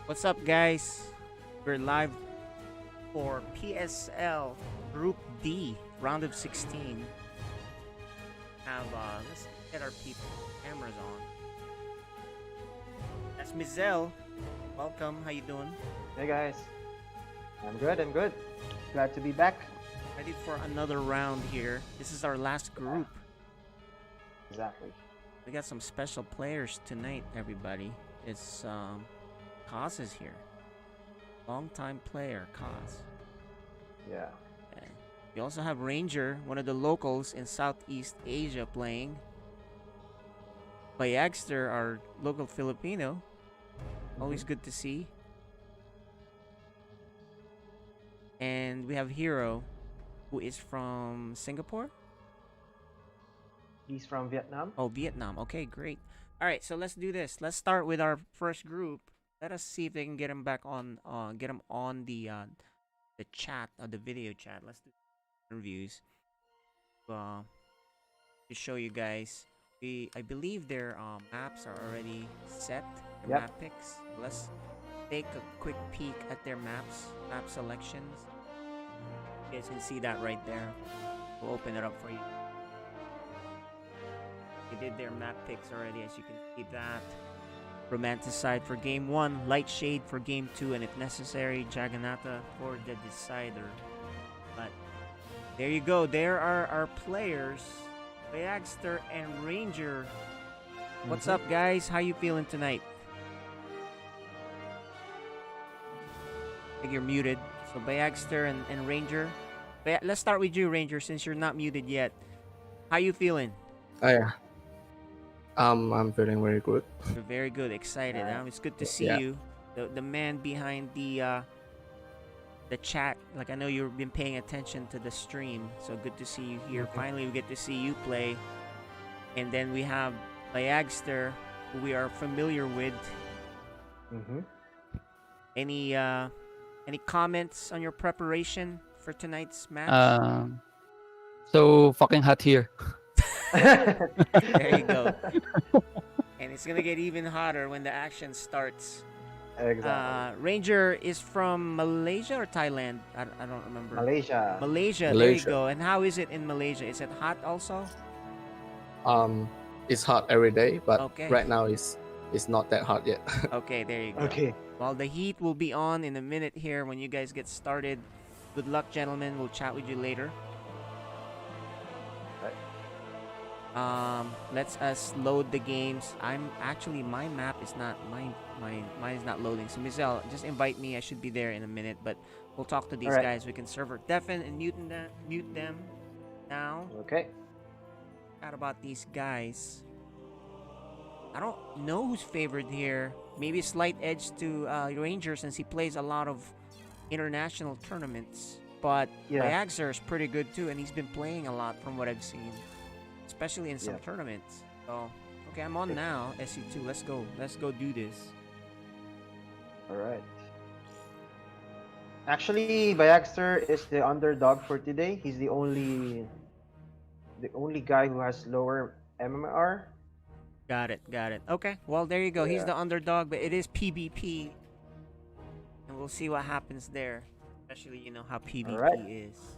What's up, guys? We're live for PSL Group D, round of 16. Let's get our people cameras on. That's Mizelle. Welcome. How you doing? Hey guys, I'm good. I'm good. Glad to be back. Ready for another round here. This is our last group. Exactly. We got some special players tonight, everybody. It's Kaz is here. Long-time player, Kaz. Yeah. Okay. We also have Ranger, one of the locals in Southeast Asia, playing. Bayagster, our local Filipino. Always good to see. And we have Hiro, who is from Singapore. He's from Vietnam. Oh, Vietnam. Okay, great. All right, so let's do this. Let's start with our first group. Let us see if they can get him back on. Get him on the chat, the video chat. Let's do interviews. To show you guys. I believe their maps are already set. Their Yep. map picks. Let's take a quick peek at their map selections. You guys can see that right there. We'll open it up for you. They did their map picks already, as you can see that. Romanticide for game 1, Lightshade for game 2, and if necessary, Jagannatha for the decider. But there you go. There are our players, Bayagster and Ranger. What's up, guys? How you feeling tonight? I think you're muted. So Bayagster and Ranger. Let's start with you, Ranger, since you're not muted yet. How you feeling? Oh yeah. I'm feeling very good. You're very good, excited. Huh? It's good to see Yeah. you. The man behind the chat. Like, I know you've been paying attention to the stream, so good to see you here. Finally, we get to see you play. And then we have Bayagster, who we are familiar with. Any comments on your preparation for tonight's match? So fucking hot here. There you go. And it's gonna get even hotter when the action starts. Exactly. Ranger is from Malaysia or Thailand? I don't remember. Malaysia. Malaysia. There you Malaysia. go. And how is it in Malaysia? Is it hot also? It's hot every day, but Okay. right now it's not that hot yet. Okay, there you go. Okay. Well, the heat will be on in a minute here when you guys get started. Good luck, gentlemen. We'll chat with you later. Let's us load the games. I'm actually, my map is not mine is not loading. So Mizelle, just invite me. I should be there in a minute, but we'll talk to these Alright. guys. We can server deafen and mute them now. Okay. Chat about these guys. I don't know who's favored here. Maybe a slight edge to Ranger, since he plays a lot of international tournaments. But Yeah. Bayagster is pretty good too, and he's been playing a lot from what I've seen, especially in some Yeah. tournaments. So, okay, I'm on now. SC2. Let's go. Let's go do this. All right. Actually, Bayagster is the underdog for today. He's the only guy who has lower MMR. Got it. Got it. Okay. Well, there you go. He's Yeah. the underdog, but it is PvP, and we'll see what happens there. Especially, you know how PvP Alright. is.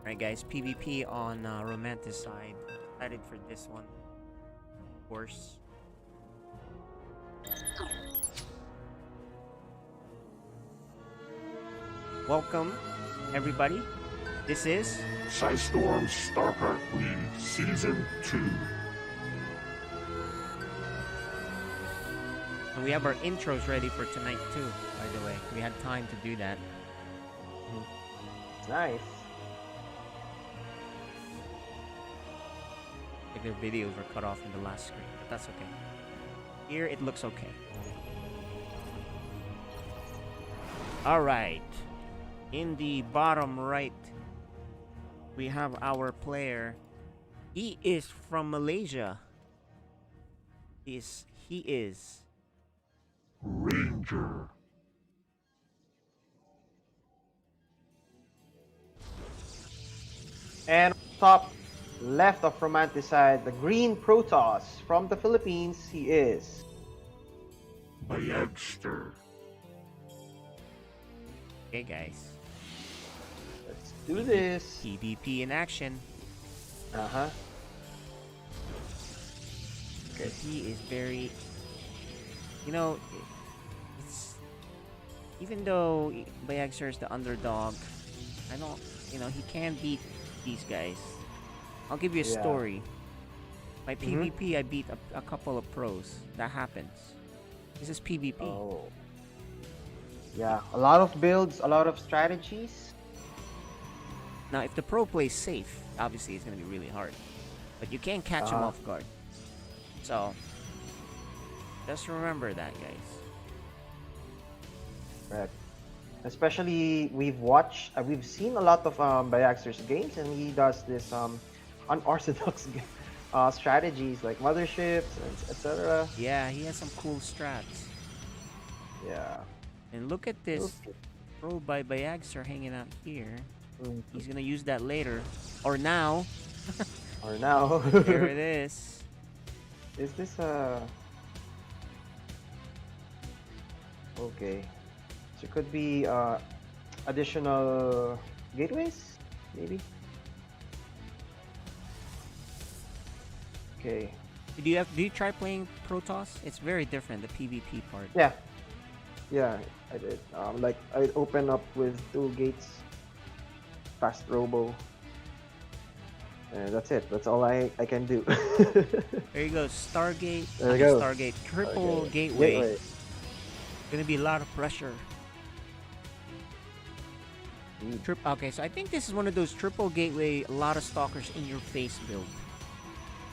Alright, guys. PvP on Romanticide. Excited for this one, of course. Welcome, everybody. This is Storm StarCraft League Season 2. and we have our intros ready for tonight too. By the way, we had time to do that. Nice. Like, their videos were cut off in the last screen, but that's okay. Here it looks okay. All right. In the bottom right, we have our player. He is from Malaysia. He is Ranger. And top left of Romanticide, the green Protoss from the Philippines, he is. Bayagster. Okay, guys. Let's do this. PvP in action. Uh-huh. Okay. He is very, you know, it's even though Bayagster is the underdog, I don't, he can beat these guys. I'll give you a Yeah. story. My Mhm. PvP, I beat a couple of pros. That happens. This is PvP. Oh. Yeah, a lot of builds, a lot of strategies. Now, if the pro plays safe, obviously it's going to be really hard. But you can't catch him off guard. So, just remember that, guys. Right. Especially we've seen a lot of Bayagster's games, and he does this unorthodox strategies like motherships and etc. Yeah, he has some cool strats. Yeah. And look at this Okay. pro by Bayagster hanging out here. Mhm. He's going to use that later. Or now. Or now. There it is. Is this okay? So it could be additional gateways, maybe. Okay. Do you try playing Protoss? It's very different, the PvP part. Yeah. Yeah, I did. Like I open up with 2 gates, fast robo, and that's it. That's all I can do. There you go, Stargate. There you go. Stargate, triple Okay. gateway. Gonna be a lot of pressure. Okay, so I think this is one of those triple gateway, a lot of stalkers in your face build.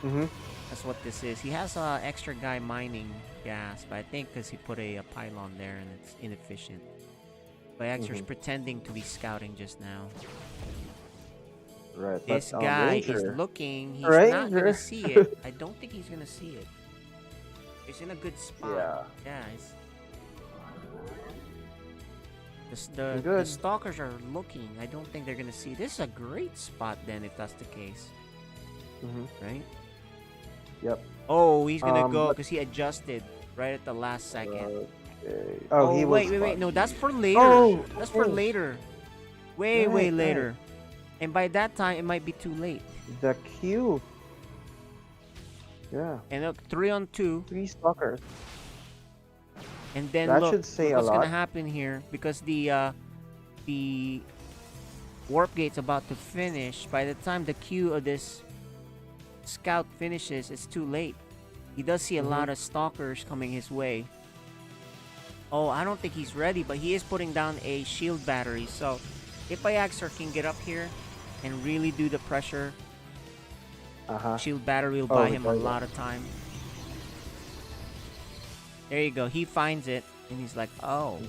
Mm-hmm. That's what this is. He has extra guy mining gas, but I think because he put a pylon there and it's inefficient. Bayagster's pretending to be scouting just now. Right. This but, guy is Ranger. looking. He's Ranger. not gonna see it. I don't think he's gonna see it. He's in a good spot. Yeah. He's... The Good. stalkers are looking. I don't think they're gonna see. This is a great spot then, if that's the case, right? Yep. Oh, he's gonna go but- because he adjusted right at the last second. Okay. Oh, he was. wait. No, that's for later. Oh, That's for oh. later. Way Right. later. And by that time, it might be too late. The Q. Yeah. And look, 3-on-2. 3 stalkers. And then That look, should say look a what's gonna lot. happen here because the warp gate's about to finish. By the time the queue of this scout finishes, it's too late. He does see a lot of stalkers coming his way. Oh, I don't think he's ready, but he is putting down a shield battery. So if Bayagster can get up here and really do the pressure, shield battery will buy him a lot of time. There you go. He finds it, and he's like, oh,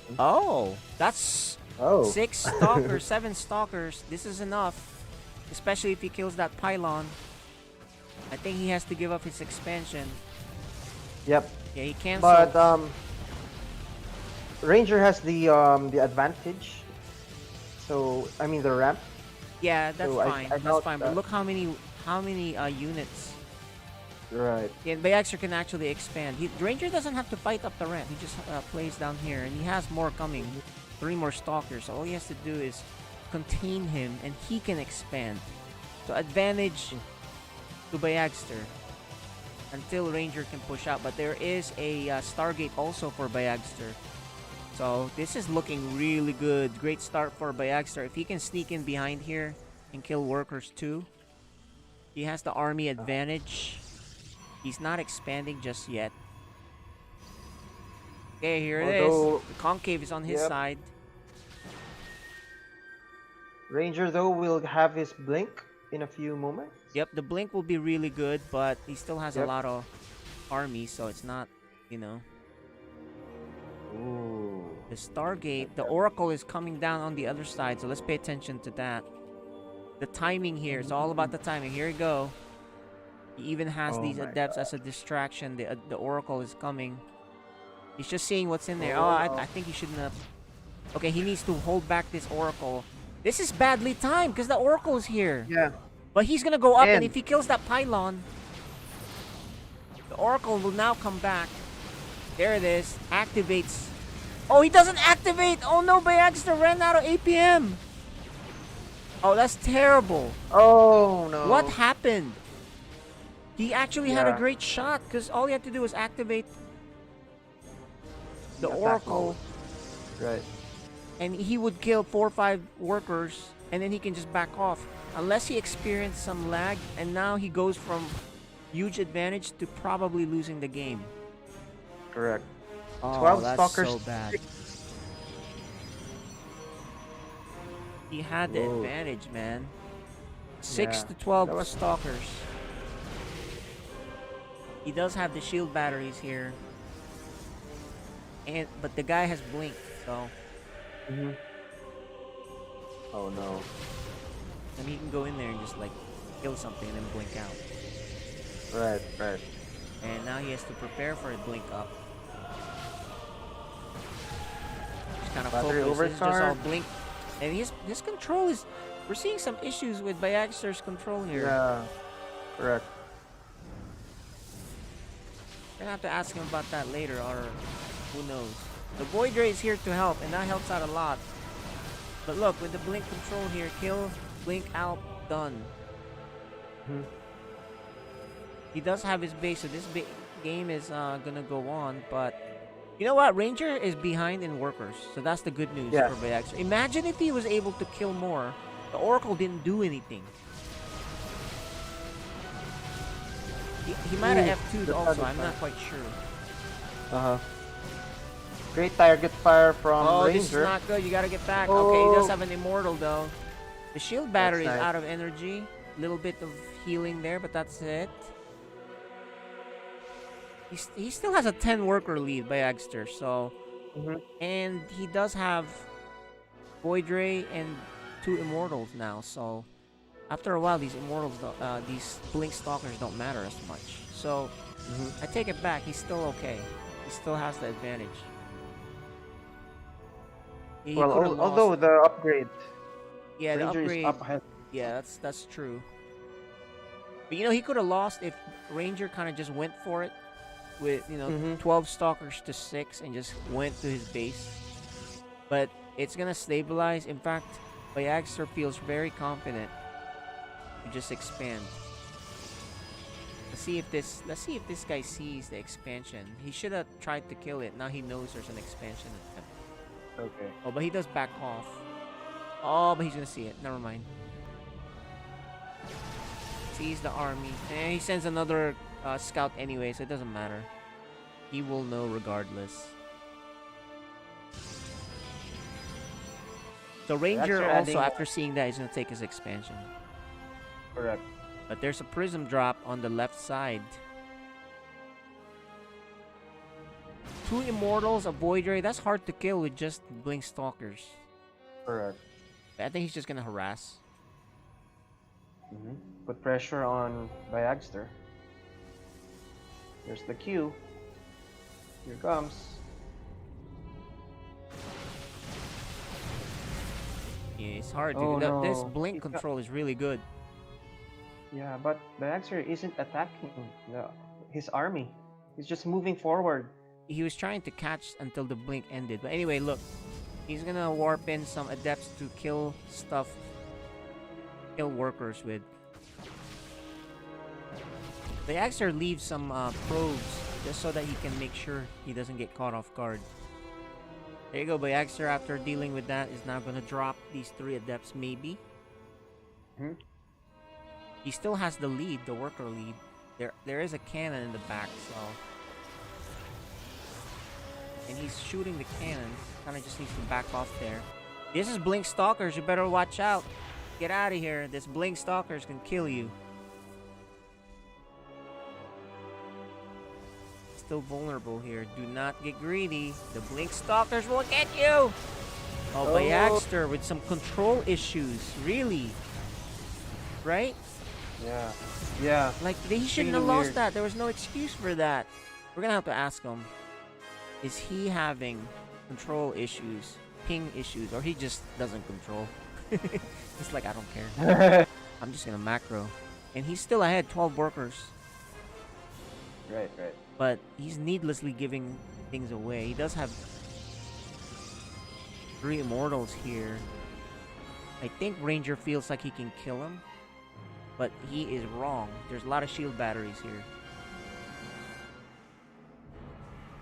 that's 6 stalkers, 7 stalkers. This is enough, especially if he kills that pylon. I think he has to give up his expansion. Yep. Yeah, he can't. But Ranger has the advantage. So I mean the ramp. Yeah, that's so fine. I That's doubt fine. But that- look how many units. Right. Yeah, Bayagster can actually expand. Ranger doesn't have to fight up the ramp. He just plays down here, and he has more coming. 3 more stalkers. So all he has to do is contain him, and he can expand. So advantage to Bayagster until Ranger can push out. But there is a Stargate also for Bayagster. So this is looking really good. Great start for Bayagster. If he can sneak in behind here and kill workers too, he has the army advantage. He's not expanding just yet. Okay, here it is. Although- The concave is on his Yep. side. Ranger though will have his blink in a few moments. Yep, the blink will be really good, but he still has a Yep. lot of army, so it's not, Ooh. The Stargate, the Oracle is coming down on the other side, so let's pay attention to that. The timing here, it's all about the timing. Here we go. He even has Oh these my adepts as a distraction. The Oracle is coming. He's just seeing what's in there. Oh, I think he shouldn't have. Okay, he needs to hold back this Oracle. This is badly timed because the Oracle is here. Yeah. But he's gonna go up, and And- if he kills that pylon, the Oracle will now come back. There it is. Activates. Oh, he doesn't activate! Oh no, Bayagster ran out of APM! Oh, that's terrible. Oh no. What happened? He actually had a Yeah. great shot, because all he had to do was activate the Attack Oracle, Right. and he would kill 4 or 5 workers, and then he can just back off. Unless he experienced some lag, and now he goes from huge advantage to probably losing the game. Correct. Oh, 12 that's stalkers. so bad. He had the Whoa. advantage, man. 6 Yeah, to 12 that was- stalkers. He does have the shield batteries here, but the guy has blink, so Mm-hmm. Oh no. and he can go in there and just like kill something and then blink out. Right. Right. And now he has to prepare for a blink up. Just kind of Battery focus. This is just all overcharge. blink, and his control is. We're seeing some issues with Bayagster's control here. Yeah. Correct. We're gonna have to ask him about that later, or who knows. The Void Ray is here to help, and that helps out a lot. But look, with the blink control here, kill, blink out, done. Mhm. He does have his base, so this game is gonna go on. But you know what? Ranger is behind in workers, so that's the good news Yeah. for Bayagster. Imagine if he was able to kill more. The Oracle didn't do anything. He might have Ooh, F2'd that's also, not I'm not quite sure. Uh huh. Great target fire from Oh, Ranger. this is not good. You gotta get back. Okay, he does Oh. have an immortal though. The shield battery is nice. out of energy. Little bit of healing there, but that's it. He still has a 10 worker lead by Agster, so Mhm. and he does have Void Ray and 2 immortals now. So after a while, these immortals, these blink stalkers don't matter as much. So Mhm. I take it back. He's still okay. He still has the advantage. He Well, could've lost. although the upgrade, Yeah, the Ranger upgrade. is up ahead. Yeah, that's true. But you know, he could have lost if Ranger kind of just went for it with, you know, Mhm. 12 stalkers to 6 and just went to his base. But it's gonna stabilize. In fact, Bayagster feels very confident to just expand. Let's see if this guy sees the expansion. He should have tried to kill it. Now he knows there's an expansion attempt. Okay. Oh, but he does back off. Oh, but he's gonna see it. Never mind. Sees the army. And he sends another scout anyway, so it doesn't matter. He will know regardless. So Ranger Bayagster also, adding- after seeing that, he's gonna take his expansion. Correct. But there's a prism drop on the left side. 2 immortals, a Void Ray. That's hard to kill with just blink stalkers. Correct. I think he's just gonna harass. Mhm. Put pressure on Bayagster. There's the Q. Here comes. Yeah, it's hard. Oh, This no. blink He's got- control is really good. Yeah, but Bayagster isn't attacking his army. He's just moving forward. He was trying to catch until the blink ended. But anyway, look. He's gonna warp in some adepts to kill stuff. Kill workers with. The Axer leaves some probes just so that he can make sure he doesn't get caught off guard. There you go, Bayagster, after dealing with that, is now gonna drop these 3 adepts, maybe. Mhm. He still has the lead, the worker lead. There is a cannon in the back, so. And he's shooting the cannon. Kinda just needs to back off there. This is Blink Stalkers, you better watch out. Get out of here. This Blink Stalkers can kill you. Still vulnerable here. Do not get greedy. The Blink Stalkers will get you. Oh, Bayagster with some control issues. Really? Right? Yeah. Yeah. Like, he shouldn't have Really lost weird. that. There was no excuse for that. We're gonna have to ask him. Is he having control issues, ping issues, or he just doesn't control? It's like, I don't care. I'm just gonna macro. And he's still ahead, 12 workers. Right, right. But he's needlessly giving things away. He does have 3 immortals here. I think Ranger feels like he can kill him. But he is wrong. There's a lot of shield batteries here.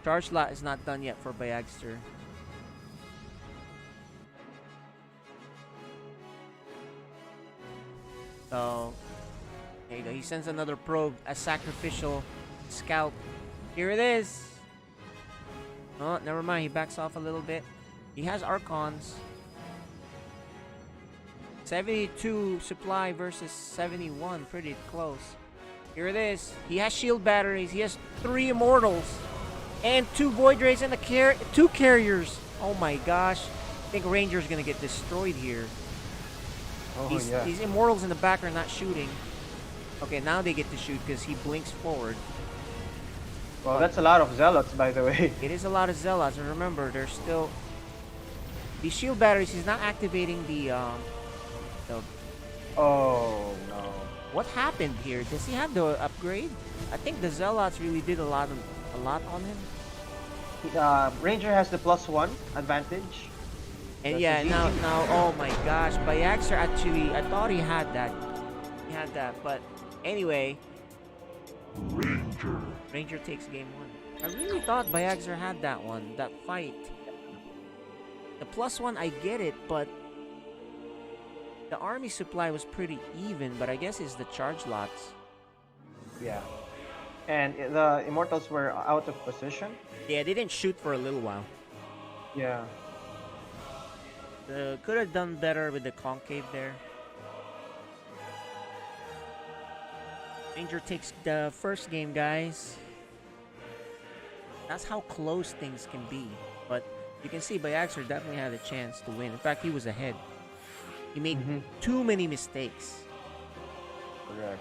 Charge lot is not done yet for Bayagster. So, there you go. He sends another probe, a sacrificial scout. Here it is. Oh, never mind. He backs off a little bit. He has Archons. 72 supply versus 71. Pretty close. Here it is. He has shield batteries. He has 3 immortals. And 2 Void Rays and 2 carriers. Oh my gosh. I think Ranger's going to get destroyed here. Oh, These immortals in the back are not shooting. Okay, now they get to shoot because he blinks forward. Well, that's a lot of zealots, by the way. It is a lot of zealots, and remember, there's still these shield batteries. He's not activating the Oh no. What happened here? Does he have the upgrade? I think the zealots really did a lot on him. Ranger has the +1 advantage. And That's yeah, easy. now, oh my gosh, Bayagster actually, I thought he had that. But anyway, Ranger. Ranger takes game 1. I really thought Bayagster had that one, that fight. The +1, I get it, but the army supply was pretty even, but I guess it's the charge lots. Yeah. And the immortals were out of position. Yeah, they didn't shoot for a little while. Yeah. Could have done better with the concave there. Ranger takes the first game, guys. That's how close things can be. But you can see Bayagster definitely had a chance to win. In fact, he was ahead. He made too many mistakes. Correct.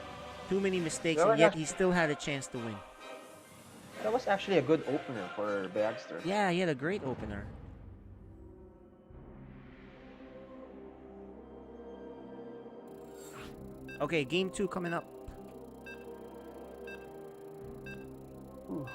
Too many mistakes, Well, and yet he still had a chance to win. That was actually a good opener for Bayagster. Yeah, he had a great opener. Okay, game 2 coming up. Ooh.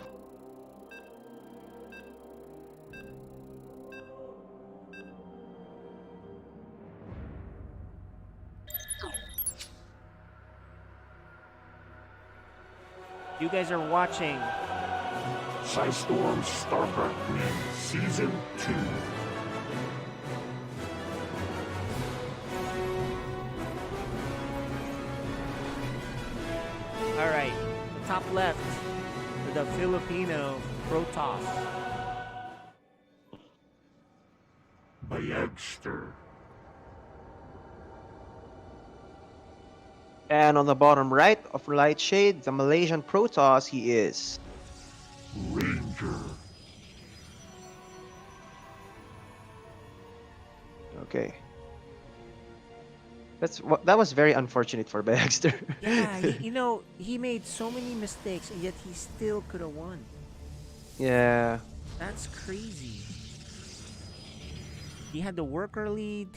You guys are watching Storm StarCraft 3 Season 2. Alright, top left for the Filipino Protoss. Bayagster. And on the bottom right of Light Shade, the Malaysian Protoss, he is Ranger. okay. That was very unfortunate for Bayagster. Yeah, he made so many mistakes, and yet he still could have won. Yeah. That's crazy. He had the worker lead.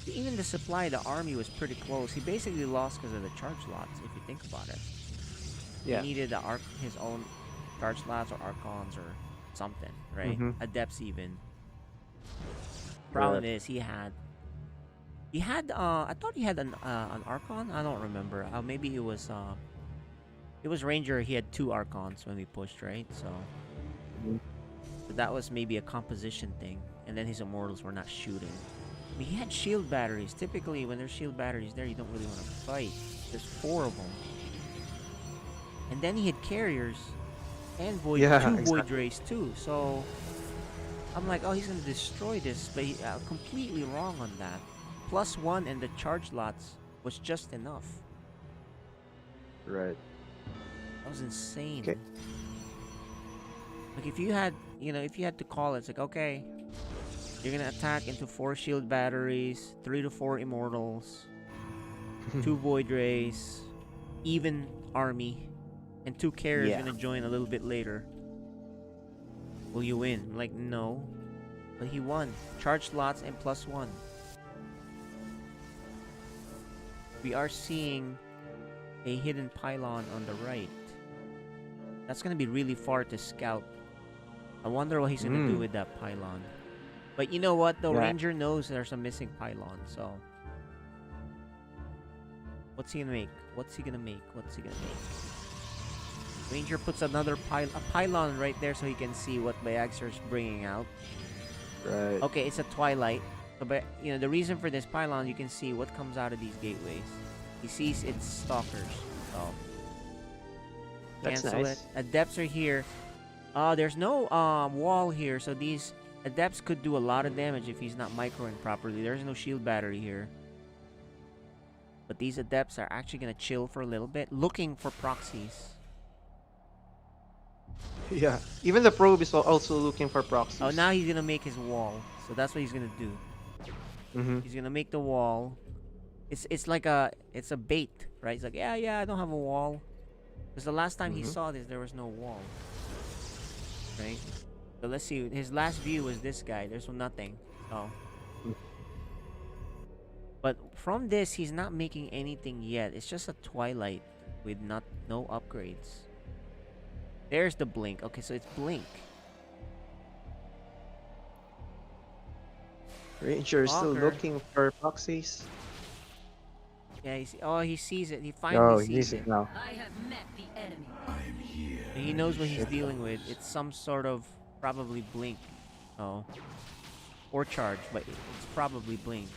Even the supply, the army was pretty close. He basically lost because of the charge lots, if you think about it. Yeah. He needed his own charge lots or archons or something, right? Mhm. Adepts even. Problem is, he had. I thought he had an archon. I don't remember. Maybe it was Ranger. He had 2 archons when we pushed, right? So that was maybe a composition thing. And then his immortals were not shooting. I mean, he had shield batteries. Typically, when there's shield batteries there, you don't really want to fight. There's 4 of them. And then he had carriers and Void, Yeah, 2 exactly. Void Rays too. So I'm like, oh, he's gonna destroy this, but he completely wrong on that. +1 and the charge lots was just enough. Right. That was insane. Okay. Like if you had to call it, it's like, okay, you're gonna attack into 4 shield batteries, 3 to 4 immortals, 2 void rays, even army, and 2 carriers Yeah. gonna join a little bit later. Will you win? Like, no. But he won. Charge slots and +1. we are seeing a hidden pylon on the right. That's gonna be really far to scout. I wonder what he's gonna do with that pylon. But you know what? The Yeah. ranger knows there's a missing pylon, so what's he gonna make? What's he gonna make? What's he gonna make? Ranger puts another pylon right there so he can see what Bayagster is bringing out. Right. Okay, it's a twilight. So, but you know the reason for this pylon, you can see what comes out of these gateways. He sees its stalkers. So That's cancel nice. it. Adepts are here. There's no wall here, so these adepts could do a lot of damage if he's not microing properly. There's no shield battery here. But these adepts are actually gonna chill for a little bit, looking for proxies. Yeah. Even the probe is also looking for proxies. Oh, now he's gonna make his wall. So that's what he's gonna do. Mm-hmm. He's gonna make the wall. It's like it's a bait, right? He's like, yeah, I don't have a wall. Because the last time he saw this, there was no wall. Right? So let's see. His last view was this guy. There's nothing. Oh. But from this, he's not making anything yet. It's just a twilight with no upgrades. There's the blink. Okay, so it's blink. Ranger is still Stalker. looking for proxies. Yeah, he sees it. He Oh, finally he sees sees it. it now. I have met the enemy. And he knows what he's dealing with. It's some sort of probably blink. Oh. Or charge, but it's probably blink.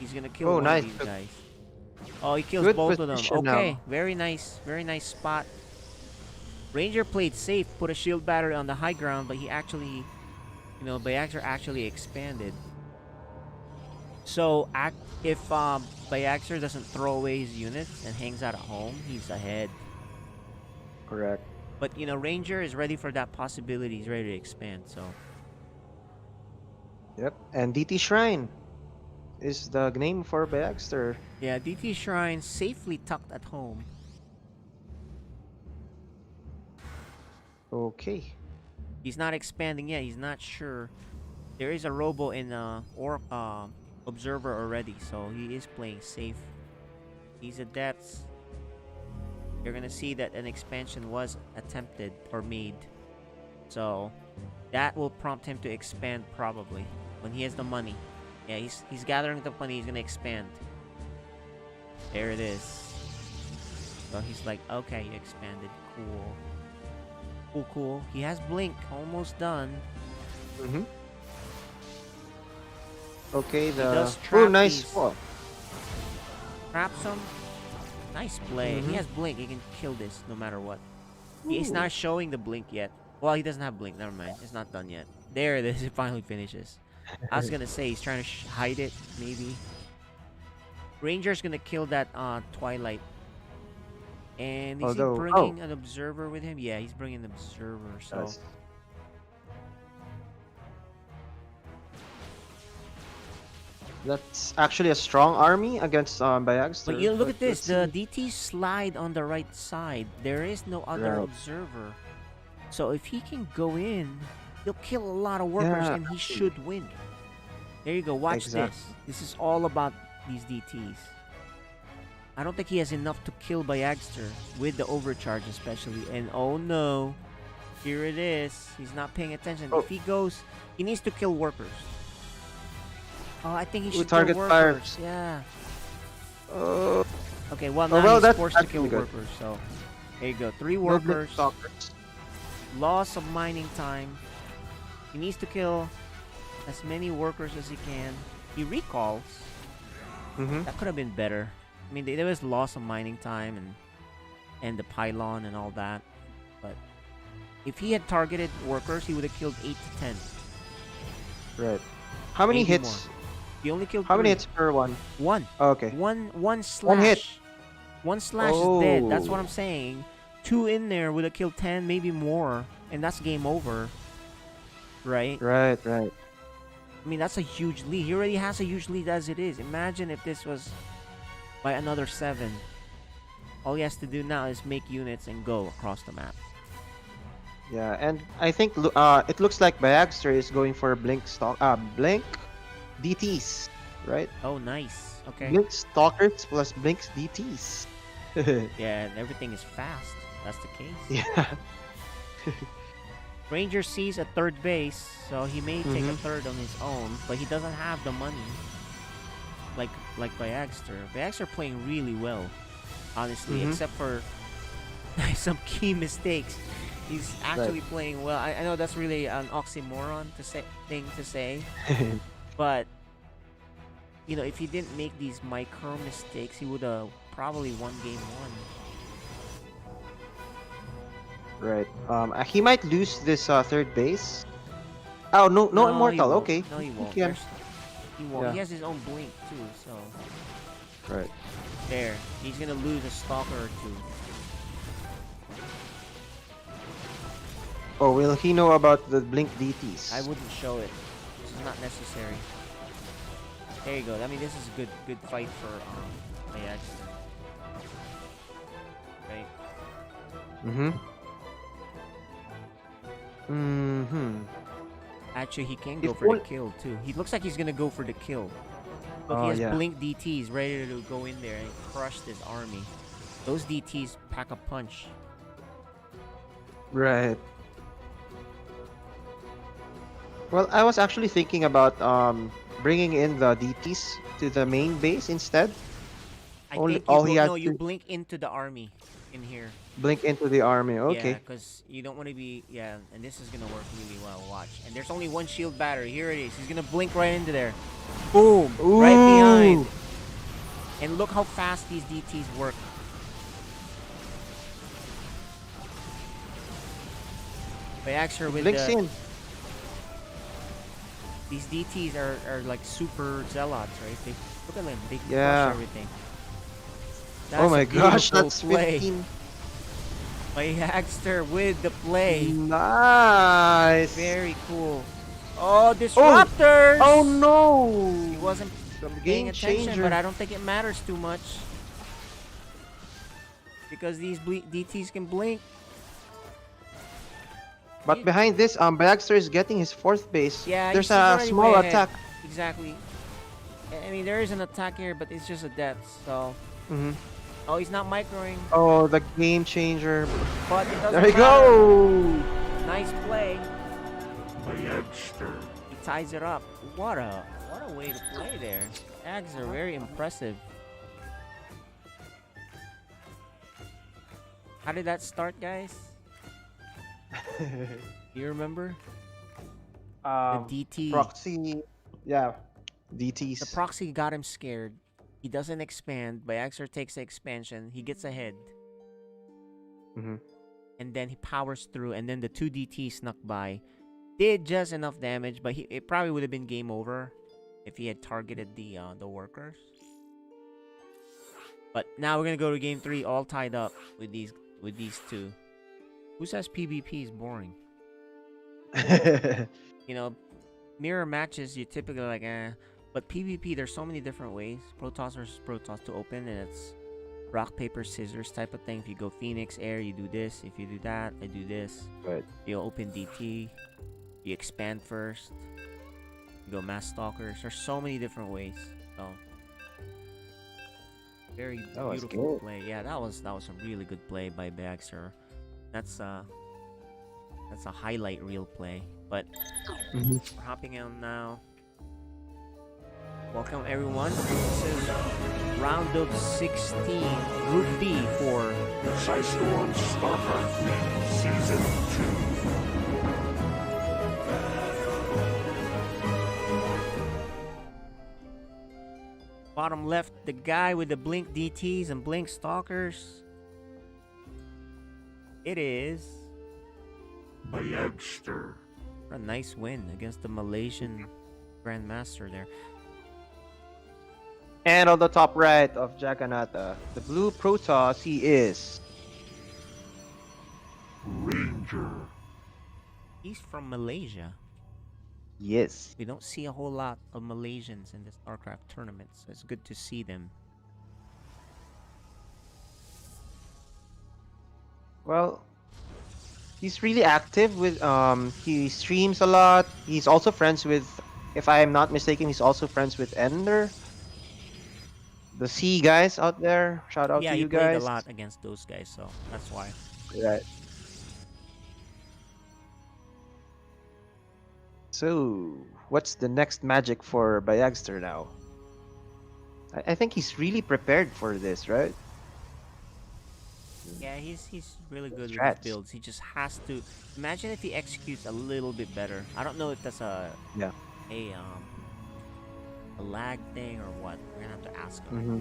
He's gonna kill Oh, one nice. of these guys. Oh, he kills Good both of them. position now. Okay, very nice spot. Ranger played safe, put a shield battery on the high ground, but he actually, Bayagster actually expanded. So if Bayagster doesn't throw away his units and hangs out at home, he's ahead. Correct. But Ranger is ready for that possibility. He's ready to expand. So Yep. And DT Shrine is the name for Bayagster. yeah, DT Shrine safely tucked at home. Okay. He's not expanding yet. He's not sure. There is a robo in observer already, so he is playing safe. These adepts, you're gonna see that an expansion was attempted or made, so that will prompt him to expand probably when he has the money. Yeah, he's gathering the money. He's gonna expand. There it is. So he's like, okay, you expanded. Cool. He has blink, almost done. Mm-hmm. Okay, does oh, trap nice these. spot. Traps him. Nice play. He has blink. He can kill this no matter what. He's not showing the blink yet. Well, he doesn't have blink. Never mind. It's not done yet. There it is. It finally finishes. I was gonna say he's trying to hide it, maybe. Ranger's gonna kill that Twilight. And is he bringing an observer with him? Yeah, he's bringing an observer. So Yes. That's actually a strong army against Bayagster. but look at this. The let's see. DT slide on the right side. There is no other Right. observer. So if he can go in, he'll kill a lot of workers Yeah, and he should win. There you go. Watch Exactly. this. This is all about these DTs. I don't think he has enough to kill Bayagster with the overcharge especially. And oh no. Here it is. He's not paying attention. Oh. If he goes, he needs to kill workers. Oh, I think he should target kill fire. workers. Yeah. Oh, Okay, well Oh, now well, he's that's forced to kill actually good. workers. So there you go. 3 no blink workers. stalkers. Loss of mining time. He needs to kill as many workers as he can. He recalls. Mm-hmm. That could have been better. I mean, there was loss of mining time and the pylon and all that. But if he had targeted workers, he would have killed 8 to 10. Right. How many Maybe hits? He only killed How many 3. hits per one? One. Oh, okay. One slash. hit. One slash is dead. That's what Oh. I'm saying. 2 in there would have killed 10, maybe more, and that's game over. Right? Right. I mean, that's a huge lead. He already has a huge lead as it is. Imagine if this was by another 7. All he has to do now is make units and go across the map. Yeah, and I think it looks like Bayagster is going for blink DTs. right? Oh, nice. Okay. Blink Stalkers plus Blink's DTs. Yeah, and everything is fast. That's the case. Yeah. Ranger sees a third base, so he may take a Mhm. third on his own, but he doesn't have the money. Like Bayagster. Bayagster playing really well, honestly, Mhm. except for some key mistakes. He's actually playing well. I know that's really an oxymoron thing to say, but you know, if he didn't make these micro mistakes, he would have probably won game one. Right. He might lose this third base. Oh no, no he immortal. won't. Okay. No, he won't. can. He won't. Yeah. He has his own blink too, so Right. there. He's gonna lose a stalker or two. Oh, will he know about the Blink DTs? I wouldn't show it. This is not necessary. There you go. I mean, this is a good fight for Bayagster. Right. Mm-hmm. Mm-hmm. Actually, he can go If for the one- kill too. He looks like he's gonna go for the kill. Look, Oh, he has yeah. blink DTs ready to go in there and crush this army. Those DTs pack a punch. Right. Well, I was actually thinking about bringing in the DTs to the main base instead. I Only- think all he has you to- blink into the army in here. Blink into the army. Yeah, Okay. because you don't want to be and this is gonna work really well. Watch, and there's only one shield battery. Here it is. He's gonna blink right into there. Boom! Right behind. And look how fast these DTs work. Bayagster with Blinks in. these DTs are like super zealots, right? They look at them. They Yeah. crush everything. Oh my a gosh, beautiful that's play. 15. Bayagster with the play. Nice. Very cool. Oh, disruptors! Oh no. He wasn't Some paying game attention, changer. but I don't think it matters too much. Because these DTs can blink. But behind this, Bayagster is getting his fourth base. Yeah, There's he's a already small way ahead. attack. Exactly. I mean, there is an attack here, but it's just a death, so... Mhm. Oh, he's not microing, Oh, the game changer. but it doesn't There we matter. go. Nice play. Bayagster. He ties it up. What a way to play there. Ags are very impressive. How did that start, guys? You remember? The DT. Proxy. Yeah. DTs. The proxy got him scared. He doesn't expand. Bayagster takes the expansion. He gets ahead. Mhm. And then he powers through. And then the 2 DT snuck by. Did just enough damage, but it probably would have been game over if he had targeted the workers. But now we're gonna go to game 3, all tied up with these two. Who says PvP is boring? You know, mirror matches you typically like, but PvP there's so many different ways. Protoss versus Protoss to open, and it's rock paper scissors type of thing. If you go Phoenix Air, you do this. If you do that, I do this. Right. You open DT. You expand first. You go Mass Stalkers. There's so many different ways. So very That was beautiful good. play. Yeah, that was some really good play by Bayagster. That's a highlight reel play. But Mhm. we're hopping on now. Welcome everyone. This is round of 16, Group B for Psystorm StarCraft League Season 2. bottom left, the guy with the blink DTs and blink stalkers. It is Bayagster. a nice win against the Malaysian Grandmaster there. And on the top right of Jagannatha, the blue Protoss, he is. Ranger. He's from Malaysia. Yes. We don't see a whole lot of Malaysians in the StarCraft tournaments, so it's good to see them. Well, he's really active with he streams a lot. He's also friends with if I am not mistaken, he's also friends with Ender. The C guys out there. Shout out Yeah, to he you played a guys. lot against those guys, so that's why. Right. So, what's the next magic for Bayagster now? I think he's really prepared for this, right? Yeah, he's really good with his Strats. builds. He just has to imagine if he executes a little bit better. I don't know if that's Yeah. a um a lag thing or what. We're gonna have to ask him. Mm-hmm.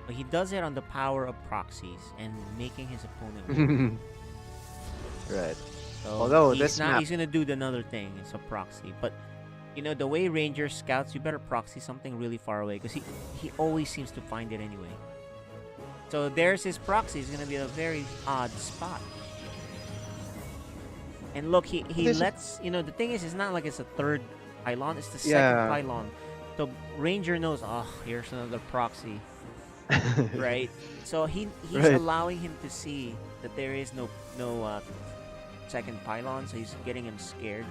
But he does it on the power of proxies and making his opponent win. Right. So Although he's this not map- he's gonna do another thing. It's a proxy, but you know the way Ranger scouts, you better proxy something really far away because he always seems to find it anyway. So there's his proxy. It's gonna be a very odd spot. And look, he This is- lets the thing is, it's not like it's a third pylon. It's the second Yeah. pylon. So Ranger knows. Oh, here's another proxy, right? So he's Right. allowing him to see that there is no second pylon. So he's getting him scared.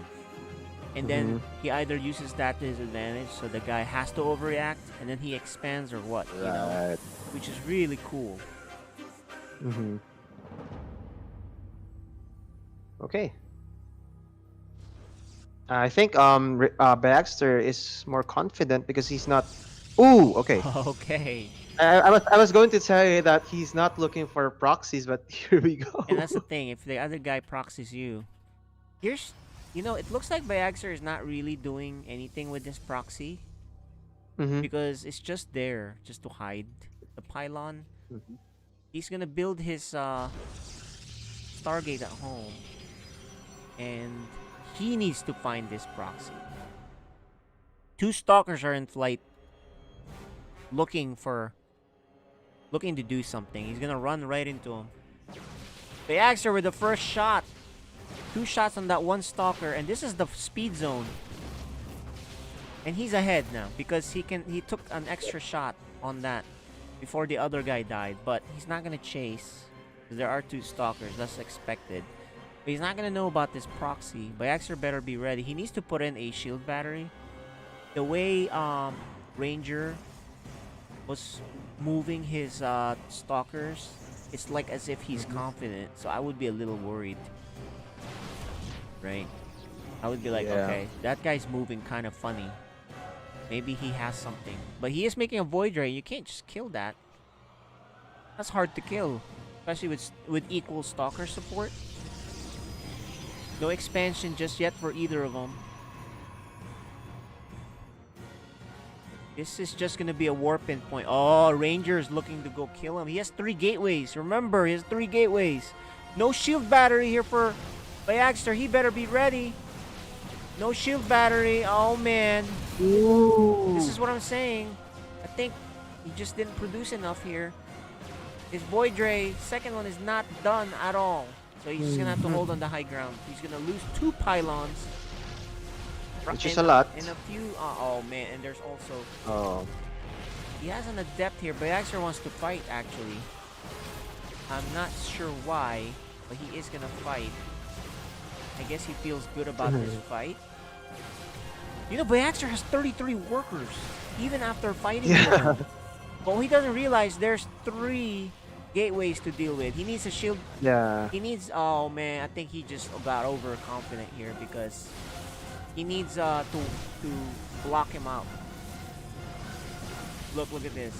And then Mm-hmm. he either uses that to his advantage, so the guy has to overreact, and then he expands or what, Right. which is really cool. Mm-hmm. Okay. I think Baxter is more confident because he's not. Ooh, okay. Okay. I was going to tell you that he's not looking for proxies, but here we go. And that's the thing. If the other guy proxies you, here's, it looks like Bayagster is not really doing anything with this proxy Mhm. because it's just there, just to hide the pylon. Mhm. He's gonna build his Stargate at home, and he needs to find this proxy. Two stalkers are in flight, looking to do something. He's gonna run right into him. Bayagster with the first shot. 2 shots on that one stalker, and this is the speed zone. And he's ahead now because he took an extra shot on that before the other guy died, but he's not gonna chase because there are 2 stalkers. That's expected. But he's not gonna know about this proxy. Bayagster better be ready. He needs to put in a shield battery. The way Ranger was moving his stalkers, it's like as if he's confident. So I would be a little worried. Right? I would be like, Yeah. okay, that guy's moving kind of funny. Maybe he has something. But he is making a Void Ray. You can't just kill that. That's hard to kill. Especially with equal stalker support. No expansion just yet for either of them. This is just going to be a warp in point. Oh, Ranger is looking to go kill him. He has 3 gateways. Remember, he has 3 gateways. No shield battery here for Bayagster. He better be ready. No shield battery. Oh, man. Ooh. This is what I'm saying. I think he just didn't produce enough here. His Void Ray, second one, is not done at all. So he's just going to have to hold on the high ground. He's going to lose 2 pylons. Which is a lot. And a few... oh, man. And there's also... Oh. He has an adept here. Bayagster wants to fight, actually. I'm not sure why, but he is going to fight. I guess he feels good about this fight. Bayagster has 33 workers, even after fighting with him. But he doesn't realize there's 3 gateways to deal with. He needs a shield. Yeah. He needs... Oh, man. I think he just got overconfident here because he needs to block him out. Look at this.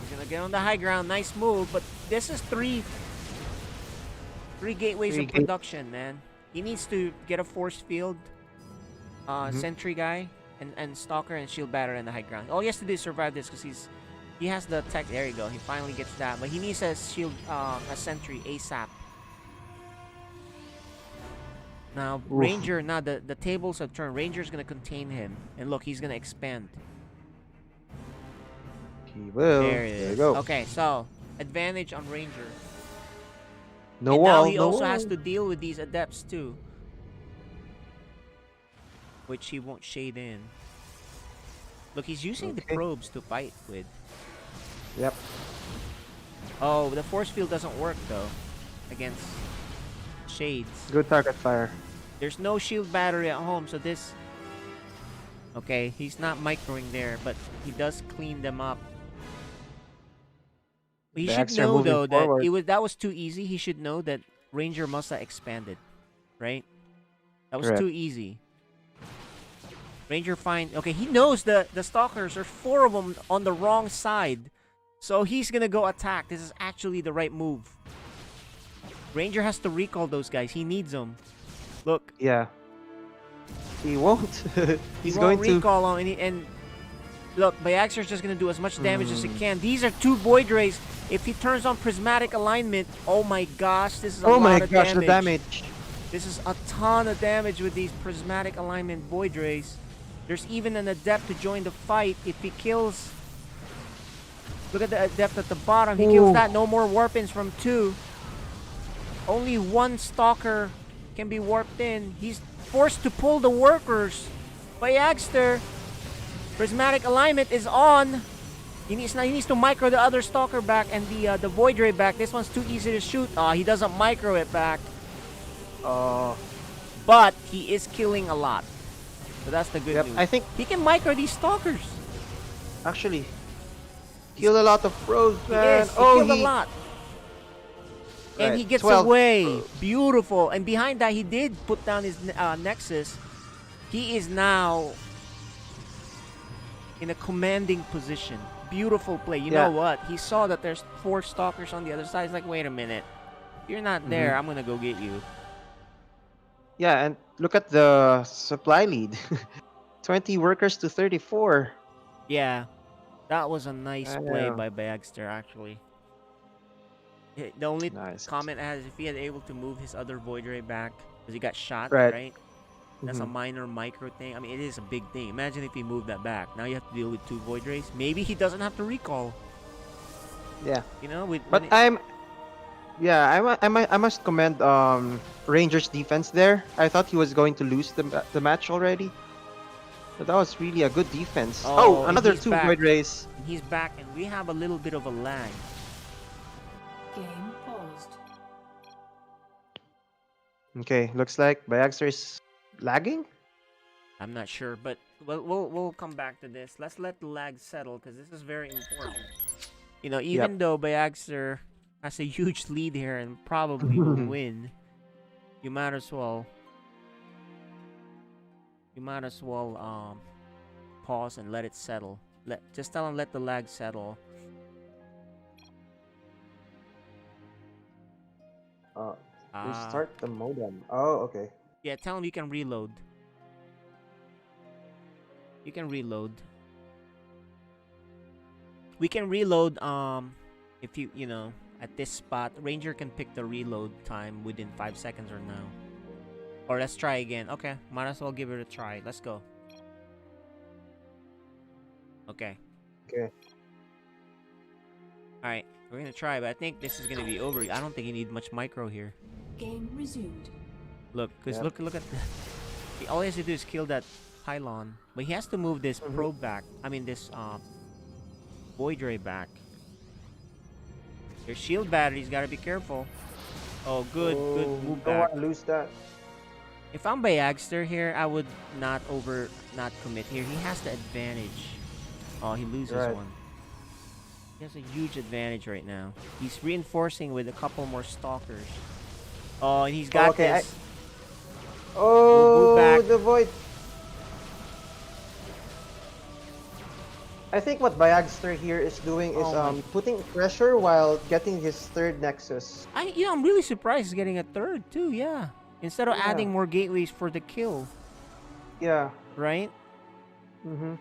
He's going to get on the high ground. Nice move. But this is 3 gateways of production, man. He needs to get a force field, sentry guy, and stalker and shield battery on the high ground. All he has to do is survive this because he has the tech. There you go. He finally gets that, but he needs a shield, a sentry ASAP. Now Oof. Ranger. Now the tables have turned. Ranger's gonna contain him, and look, he's gonna expand. He will. There it There you is. go. Okay, so advantage on Ranger. No And wall. now he no also wall. has to deal with these adepts too, which he won't shade in. Look, he's using the Okay. probes to fight with. Yep. Oh, the force field doesn't work though against shades. Good target fire. There's no shield battery at home, so this Okay, he's not microing there, but he does clean them up. But he should Bayagster know moving though that forward. that was too easy. He should know that Ranger must have expanded, right? That was Correct. too easy. Ranger find okay. He knows the stalkers. There's 4 of them on the wrong side, so he's gonna go attack. This is actually the right move. Ranger has to recall those guys. He needs them. Look, Yeah. He won't. he He's won't going to. recall on and look, Bayagster's just gonna do as much damage as he can. These are 2 Void Rays. If he turns on prismatic alignment, oh my gosh, this is a Oh lot my of gosh, damage. the damage. This is a ton of damage with these prismatic alignment Void Rays. There's even an adept to join the fight if he kills. Look at the adept at the bottom. He kills Ooh. that. No more warp-ins from 2. Only 1 stalker can be warped in. He's forced to pull the workers. Bayagster. Prismatic alignment is on. He needs to micro the other stalker back and the Void Ray back. This one's too easy to shoot. He doesn't micro it back. But he is killing a lot. So that's the good Yep. news. I think He can micro these stalkers. actually killed a lot of pros, He man. is. He killed a lot. And Right, he gets 12 away. Beautiful. And behind that, he did put down his Nexus. He is now in a commanding position. Beautiful play. You know Yeah. what? He saw that there's 4 stalkers on the other side. He's like, wait a minute. If you're not there, I'm going to go get you. Yeah, and look at the supply lead. 20 workers to 34. Yeah. That was a nice I play know. by Bayagster, actually. The only Nice. comment I had is if he had able to move his other Void Ray back, because he got shot, Right. right? That's a Mhm. minor micro thing. I mean, it is a big thing. Imagine if he moved that back. Now you have to deal with 2 Void Rays. Maybe he doesn't have to recall. Yeah. You know, with But I must commend Rangers defense there. I thought he was going to lose the match already. But that was really a good defense. Oh, and Another he's 2 back. Void Rays. he's back, and we have a little bit of a lag. Game paused. Okay, looks like Bayagster is lagging. I'm not sure, but we'll come back to this. Let's let the lag settle because this is very important. You know, even though Bayagster has a huge lead here and probably will win, you might as well pause and let it settle. Just tell him let the lag settle. Restart the modem. Oh, okay. Yeah, tell him you can reload. You can reload. We can reload if you know at this spot. Ranger can pick the reload time within 5 seconds or now. Or let's try again. Okay, might as well give it a try. Let's go. Okay. Okay. Alright, we're gonna try, but I think this is gonna be over. I don't think you need much micro here. Game resumed. Look, cause Yep. look at the. All he has to do is kill that pylon, but he has to move this probe back. I mean this Void Ray back. Your shield batteries gotta be careful. Oh, good move Don't back. want to lose that. If I'm Bayagster here, I would not commit here. He has the advantage. Oh, he loses Right. one. He has a huge advantage right now. He's reinforcing with a couple more stalkers. Oh, and he's got okay, this. Oh, back. the void. I think what Bayagster here is doing is Oh my- putting pressure while getting his 3rd Nexus. I'm really surprised he's getting a 3rd too. Yeah, instead of Yeah. adding more gateways for the kill, Yeah. right? Mm-hmm.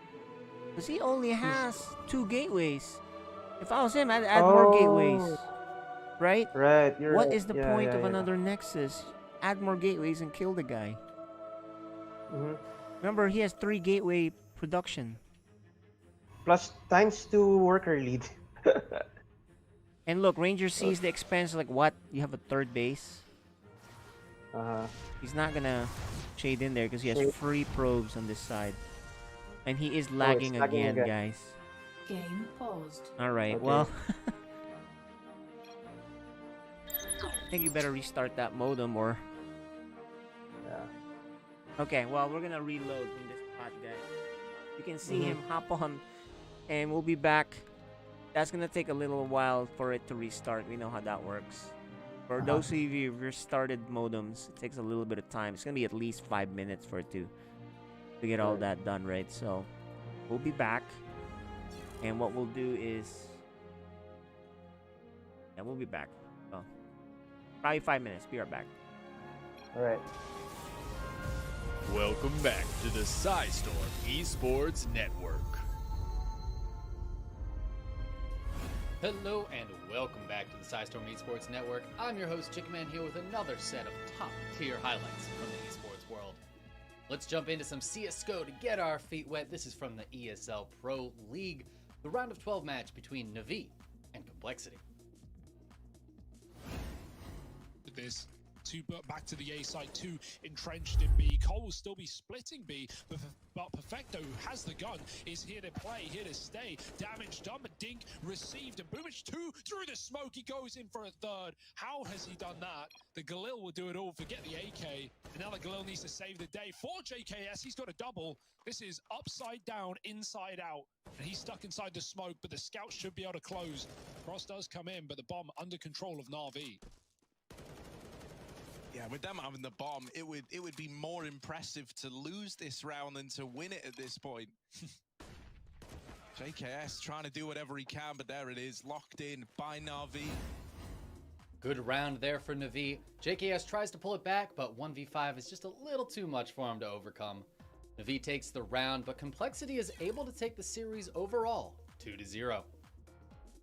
Because he only has 2 gateways. If I was him, I'd add more gateways, right? Right. You're What right. is the Yeah, point yeah, of yeah. another Nexus? Add more gateways and kill the guy. Mm-hmm. Remember, he has 3 gateway production. Plus ×2 worker lead. And look, Ranger sees the expense like, what? You have a 3rd base? He's not gonna shade in there because he has Shade. free probes on this side. And he is lagging, lagging again, again. guys. Game paused. Alright, Okay. well. I think you better restart that modem or... Yeah. Okay, well, we're gonna reload from this spot, guys. You can see him hop on, and we'll be back. That's gonna take a little while for it to restart. We know how that works. For those of you who've restarted modems, it takes a little bit of time. It's gonna be at least 5 minutes for it to get all that done, right? So we'll be back, and what we'll do is, yeah, we'll be back. Oh, probably 5 minutes. Be right back. All right. Welcome back to the SciStorm Esports Network. Hello and welcome back to the SciStorm Esports Network. I'm your host, Chickaman, here with another set of top-tier highlights from the esports world. Let's jump into some CSGO to get our feet wet. This is from the ESL Pro League, the round of 12 match between Na'Vi and Complexity. This back to the A side, 2 entrenched in B. Cole will still be splitting B, but Perfecto, who has the gun, is here to play, here to stay. Damage done, but Dink received, and Boomich 2 through the smoke. He goes in for a third. How has he done that? The Galil will do it all, forget the AK, and now the Galil needs to save the day. For JKS, he's got a double. This is upside down, inside out, and he's stuck inside the smoke, but the scouts should be able to close. Cross does come in, but the bomb under control of Na'Vi. Yeah, with them having the bomb, it would be more impressive to lose this round than to win it at this point. JKS trying to do whatever he can, but there it is, locked in by Na'Vi. Good round there for Na'Vi. JKS tries to pull it back, but 1v5 is just a little too much for him to overcome. Na'Vi takes the round, but Complexity is able to take the series overall 2-0.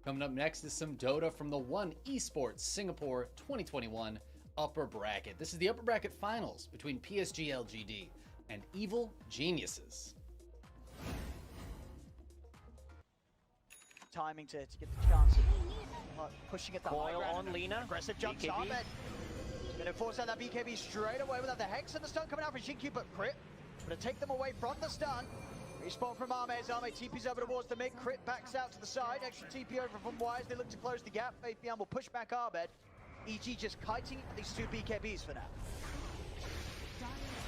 Coming up next is some Dota from the One Esports Singapore 2021 upper bracket. This is the upper bracket finals between PSG LGD and Evil Geniuses. Timing to get the chance of pushing at the high Coil ground. on Lina. Aggressive jumps BKB. Ahmed. Gonna force out that BKB straight away without the Hex and the stun coming out for Shinky, but Crit gonna take them away from the stun. Respawn from Ahmed. Ahmed TP's over towards the mid. Crit backs out to the side. Extra TP over from Wise. They look to close the gap. Fabian will push back Ahmed. EG just kiting these two BKBs for now.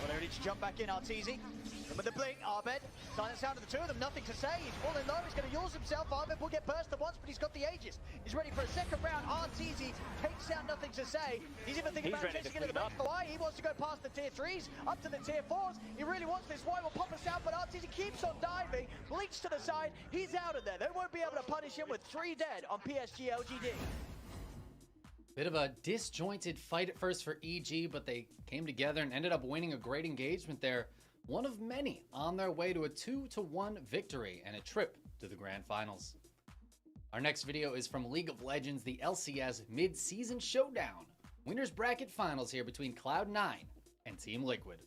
Well, they need to jump back in, Arteezy. And with the blink, Ahmed, silence down to the two of them, nothing to say. He's falling low, he's going to use himself. Ahmed will get burst at once, but he's got the Aegis. He's ready for a second round. Arteezy takes down, nothing to say. He's even thinking about chasing into the back of the Y. He wants to go past the tier 3s, up to the tier 4s. He really wants this. Y will pop us out, but Arteezy keeps on diving. Blinks to the side, he's out of there. They won't be able to punish him with 3 dead on PSG LGD. Bit of a disjointed fight at first for EG, but they came together and ended up winning a great engagement there. One of many on their way to a 2-1 victory and a trip to the grand finals. Our next video is from League of Legends, the LCS mid-season showdown. Winners bracket finals here between Cloud9 and Team Liquid.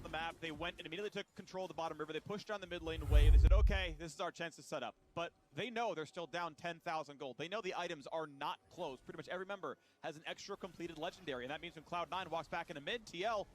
The map, they went and immediately took control of the bottom river. They pushed down the mid lane wave. They said, okay, this is our chance to set up. But they know they're still down 10,000 gold. They know the items are not closed. Pretty much every member has an extra completed legendary. And that means when Cloud9 walks back into mid, TL,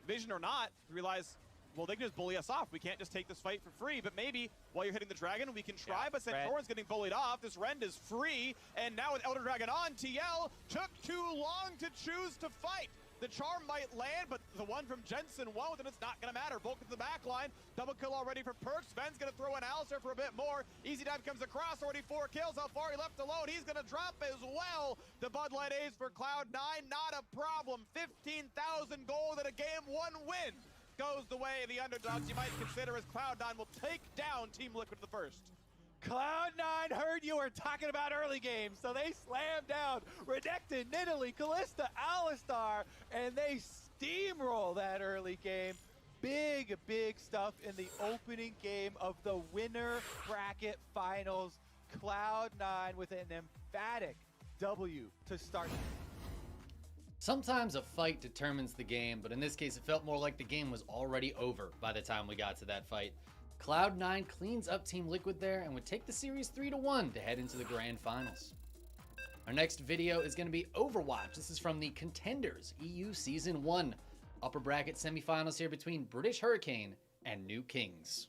Vision or not, realize, well, they can just bully us off. We can't just take this fight for free, but maybe while you're hitting the dragon, we can try, but Santorin's getting bullied off. This Rend is free, and now with Elder Dragon on, TL took too long to choose to fight. The charm might land, but the one from Jensen won't, and it's not going to matter. Volk to the back line. Double kill already for Perks. Ben's going to throw in Alistair for a bit more. Easy Dive comes across, already 4 kills. How far he left alone? He's going to drop as well. The Bud Light A's for Cloud9, not a problem. 15,000 gold at a game 1 win. Goes the way of the underdogs you might consider as Cloud9 will take down Team Liquid the first. Cloud9 heard you were talking about early games, so they slammed down Renekton, Nidalee, Kalista, Alistar, and they steamroll that early game. Big, big stuff in the opening game of the winner bracket finals. Cloud9 with an emphatic W to start. Sometimes a fight determines the game, but in this case it felt more like the game was already over by the time we got to that fight. Cloud9 cleans up Team Liquid there and would take the series 3-1 to head into the grand finals. Our next video is going to be Overwatch. This is from the Contenders EU Season 1. Upper bracket semifinals here between British Hurricane and New Kings.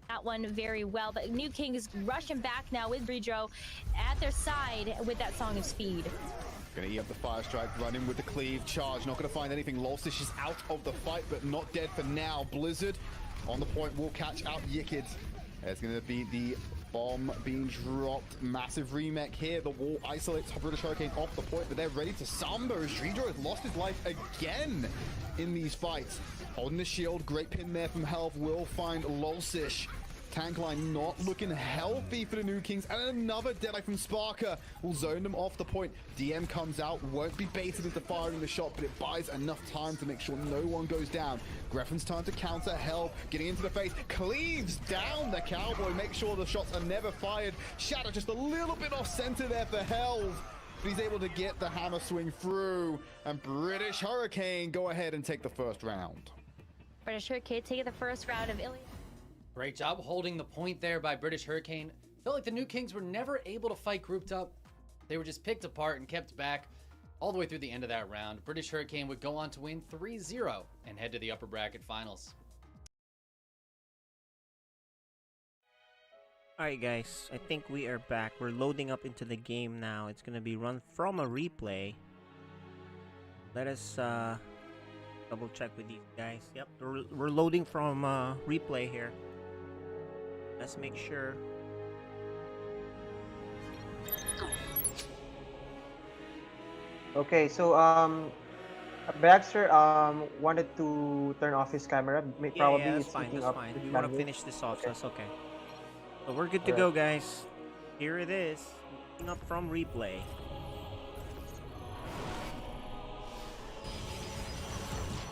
That one very well, but New Kings rushing back now with Bridro at their side with that Song of Speed. Gonna eat up the fire strike, run in with the cleave, charge, not gonna find anything. ro16 is out of the fight, but not dead for now. Blizzard on the point will catch out Yikid. There's gonna be the bomb being dropped. Massive remake here. The wall isolates British Hurricane off the point, but they're ready to samba as Hiro has lost his life again in these fights. Holding the shield, great pin there from Health will find ro16. Tank line not looking healthy for the New Kings, and another deadeye from Sparker will zone them off the point. DM comes out, won't be baited into firing the shot, but it buys enough time to make sure no one goes down. Greffin's turn to counter, Hell getting into the face, cleaves down the Cowboy, make sure the shots are never fired. Shadow just a little bit off center there for Hell, but he's able to get the hammer swing through, and British Hurricane go ahead and take the first round. British Hurricane taking the first round of Ilya. Great job holding the point there by British Hurricane. Felt like the New Kings were never able to fight grouped up. They were just picked apart and kept back all the way through the end of that round. British Hurricane would go on to win 3-0 and head to the upper bracket finals. Alright guys, I think we are back. We're loading up into the game now. It's gonna be run from a replay. Let us double check with these guys. Yep, we're loading from replay here. Let's make sure. Okay, so Bayagster wanted to turn off his camera. Probably yeah, that's it's fine. picking That's up fine. his We want to language. finish this off, so Okay. that's okay. So we're good to go, guys. Here it is. Looking up from replay.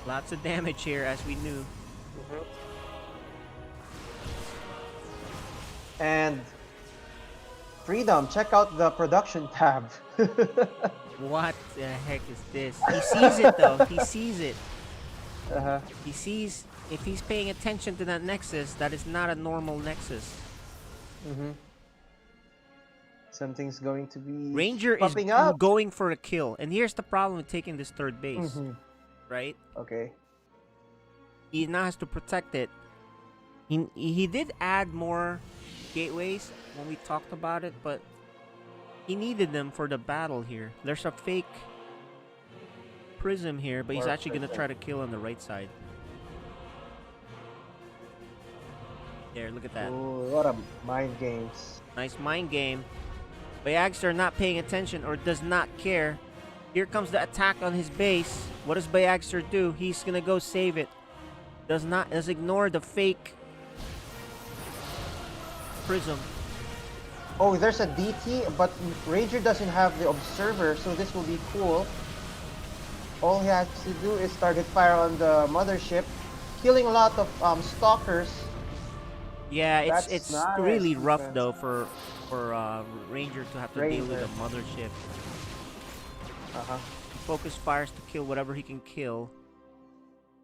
Lots of damage here, as we knew. And Freedom, check out the production tab. What the heck is this? He sees it though. He sees it. He sees if he's paying attention to that Nexus, that is not a normal Nexus. Something's going to be Ranger is popping up. going for a kill. And here's the problem with taking this third base. Right? Okay. He now has to protect it. He did add more gateways when we talked about it, but he needed them for the battle here. There's a fake prism here, but he's actually going to try to kill on the right side. There, look at that. Oh, what a mind games. Nice mind game. Bayagster not paying attention or does not care. Here comes the attack on his base. What does Bayagster do? He's going to go save it. Does ignore the fake prism. Oh, there's a DT, but Ranger doesn't have the observer, so this will be cool. All he has to do is target fire on the mothership, killing a lot of stalkers. Yeah, it's That's nice really rough defense. though for Ranger to have to deal with a mothership. He focus fires to kill whatever he can kill.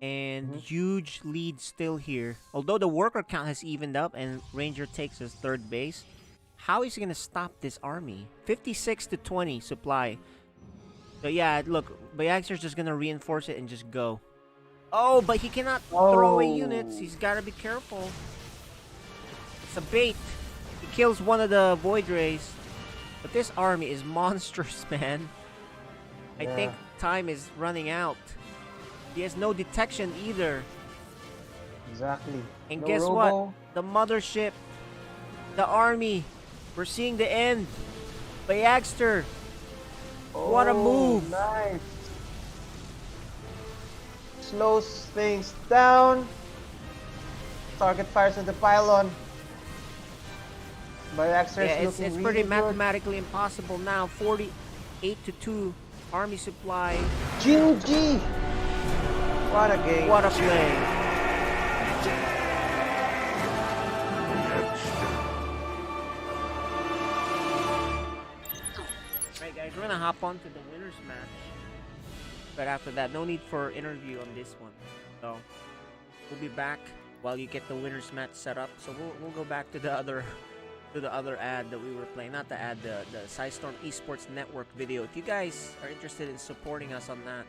And huge lead still here. Although the worker count has evened up and Ranger takes his third base, how is he going to stop this army? 56 to 20 supply. So yeah, look, Bayagster's just going to reinforce it and just go. Oh, but he cannot throw away units. He's got to be careful. It's a bait. He kills one of the Void Rays. But this army is monstrous, man. I think time is running out. He has no detection either. Exactly. And No guess robo. what? The mothership, the army, we're seeing the end. Bayagster. What a move. Nice. Slows things down. Target fires on the pylon. Bayagster Yeah, is it's looking pretty really good. mathematically impossible now. 48 to 2 army supply. GG! What a game. What a play. Alright guys, we're gonna hop on to the winners match. But after that, no need for interview on this one. So we'll be back while you get the winners match set up. So we'll go back to the other ad that we were playing. Not the ad, the Sidestorm Esports Network video. If you guys are interested in supporting us on that,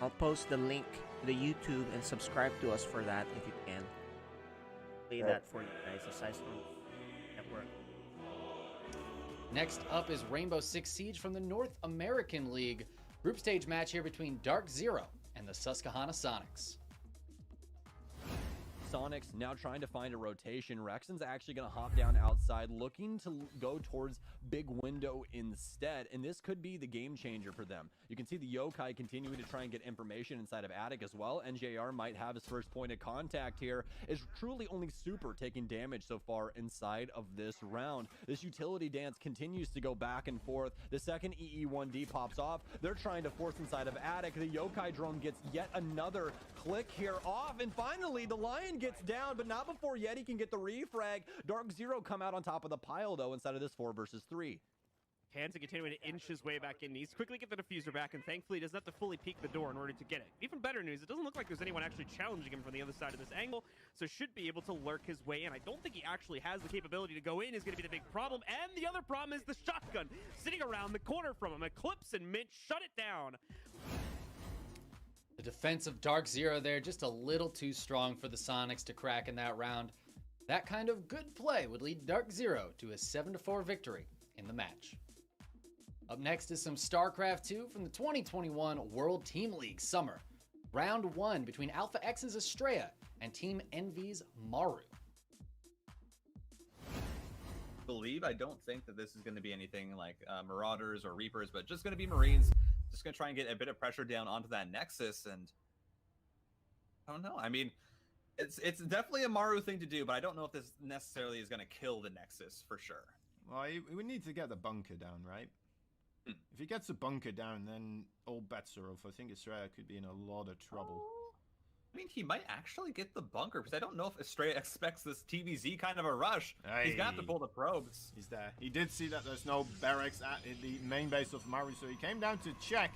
I'll post the link to the YouTube and subscribe to us for that if you can. Play that for you guys, the Sidestorm Network. Next up is Rainbow Six Siege from the North American League. Group stage match here between Dark Zero and the Susquehanna Sonics. Sonics now trying to find a rotation. Rexon's actually going to hop down outside, looking to go towards Big Window instead, and this could be the game changer for them. You can see the Yokai continuing to try and get information inside of Attic as well. NJR might have his first point of contact here. Is truly only Super taking damage so far inside of this round. This utility dance continues to go back and forth. The second EE1D pops off. They're trying to force inside of Attic. The Yokai drone gets yet another click here off, and finally the Lion gets down, but not before Yeti can get the refrag. Dark Zero come out on top of the pile though inside of this 4 versus 3. Hanson continuing to inch his way back in. Needs to quickly get the diffuser back, and thankfully doesn't have to fully peek the door in order to get it. Even better news, it doesn't look like there's anyone actually challenging him from the other side of this angle, so should be able to lurk his way in. I don't think he actually has the capability to go in is going to be the big problem, and the other problem is the shotgun sitting around the corner from him. Eclipse and Mint shut it down. The defense of Dark Zero there just a little too strong for the Sonics to crack in that round. That kind of good play would lead Dark Zero to a 7-4 victory in the match. Up next is some StarCraft 2 from the 2021 World Team League Summer. Round 1 between Alpha X's Estrella and Team Envy's Maru. I don't think that this is going to be anything like Marauders or Reapers, but just going to be Marines. Just going to try and get a bit of pressure down onto that Nexus, and I don't know. I mean, it's definitely a Maru thing to do, but I don't know if this necessarily is going to kill the Nexus for sure. Well, we need to get the bunker down, right? If he gets the bunker down, then all bets are off. I think Estrella could be in a lot of trouble. I mean, he might actually get the bunker, because I don't know if Estrella expects this TVZ kind of a rush. He's got to pull the probes. He's there. He did see that there's no barracks at the main base of Maru, so he came down to check.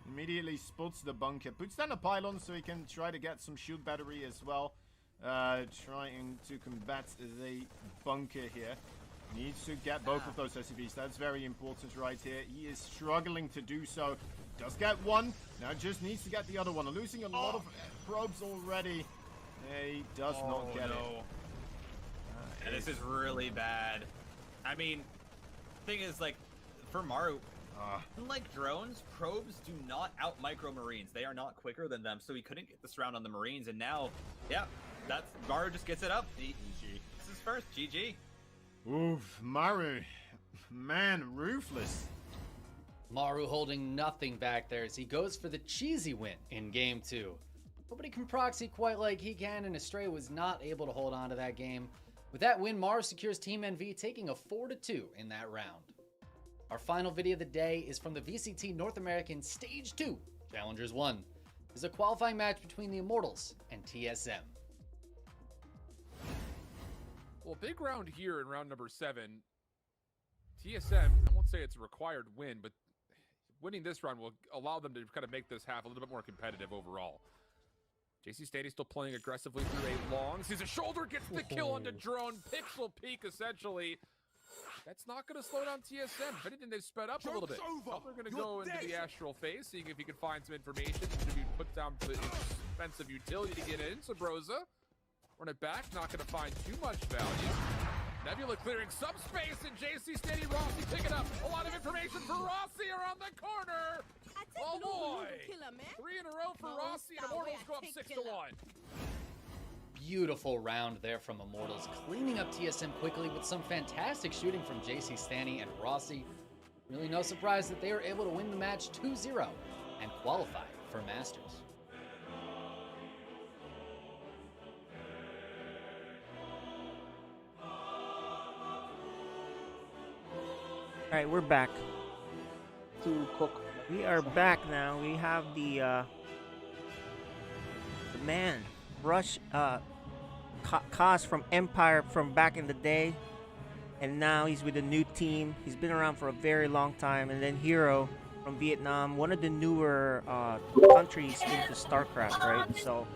Immediately spots the bunker, puts down a pylon so he can try to get some shield battery as well. Trying to combat the bunker here. Needs to get both of those SCVs. That's very important right here. He is struggling to do so. Does get one. Now just needs to get the other one. Losing a lot of probes already. He does not get it. Yeah, this is really bad. I mean, thing is, like, for Maru, unlike drones, probes do not out micro Marines. They are not quicker than them, so he couldn't get this round on the Marines, and now, yeah, that's Maru just gets it up. GG. This is first. GG. Oof, Maru. Man, ruthless. Maru holding nothing back there as he goes for the cheesy win in Game 2. Nobody can proxy quite like he can, and Estrella was not able to hold on to that game. With that win, Maru secures Team NV, taking a 4-2 in that round. Our final video of the day is from the VCT North American Stage 2 Challengers 1. This is a qualifying match between the Immortals and TSM. Well, big round here in round number 7. TSM, I won't say it's a required win, but winning this round will allow them to kind of make this half a little bit more competitive overall. JC Stady still playing aggressively through a long. Sees a shoulder, gets the kill on the drone. Pixel peek, essentially. That's not going to slow down TSM. If anything, they've sped up a little bit. Now they're going to go into the astral phase, seeing if he can find some information to be put down to the expensive utility to get in. Sabrosa, run it back, not going to find too much value. Nebula clearing some space, and JC Stady Rossi picking up a lot of information for Rossi around the corner. Oh boy! 3 in a row for Rossi, and Immortals go up 6-1. Beautiful round there from Immortals, cleaning up TSM quickly with some fantastic shooting from JC Stany and Rossi. Really no surprise that they were able to win the match 2-0 and qualify for Masters. All right, we're back. We are back now. We have the man, Rush, Kaz from Empire from back in the day, and now he's with a new team. He's been around for a very long time. And then Hiro from Vietnam, one of the newer countries into StarCraft, right? So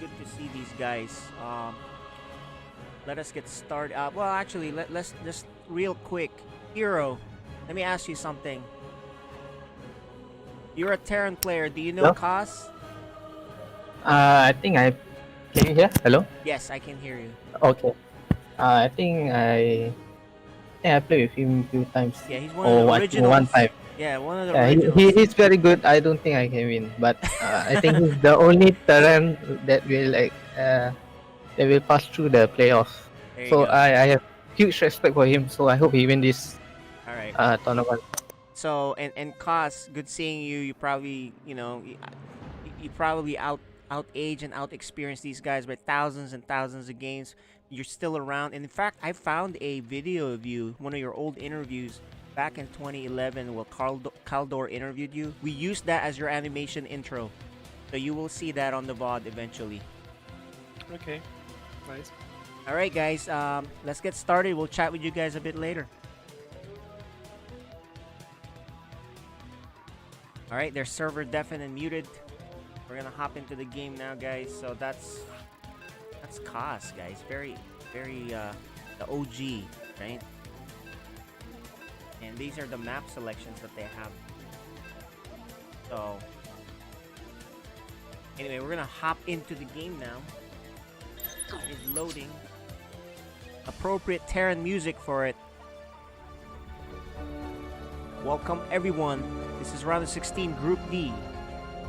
good to see these guys. Let us get started. Well, actually, let's just real quick. Hiro, let me ask you something. You're a Terran player. Do you know Kaz? I think I... Can you hear? Hello? Yes, I can hear you. Okay. I think I Yeah, I played with him a few times. Yeah, he's one of the Or I think one originals. time. Yeah, one of the Yeah, originals. he's very good. I don't think I can win, but I think he's the only talent that will that will pass through the playoffs. There you So go. I have huge respect for him. So I hope he win this All right. tournament. So and Cos, good seeing you. You probably you probably out age and out experience these guys by thousands and thousands of games. You're still around, and in fact, I found a video of you, one of your old interviews back in 2011, where Caldor interviewed you. We used that as your animation intro, so you will see that on the VOD eventually. Okay, nice. All right, guys. Let's get started. We'll chat with you guys a bit later. All right, they're server deafened and muted. We're gonna hop into the game now, guys. So that's Cos, guys. Very the OG, right? And these are the map selections that they have. So anyway, we're gonna hop into the game now. It's loading. Appropriate Terran music for it. Welcome everyone. This is round of 16, Group D.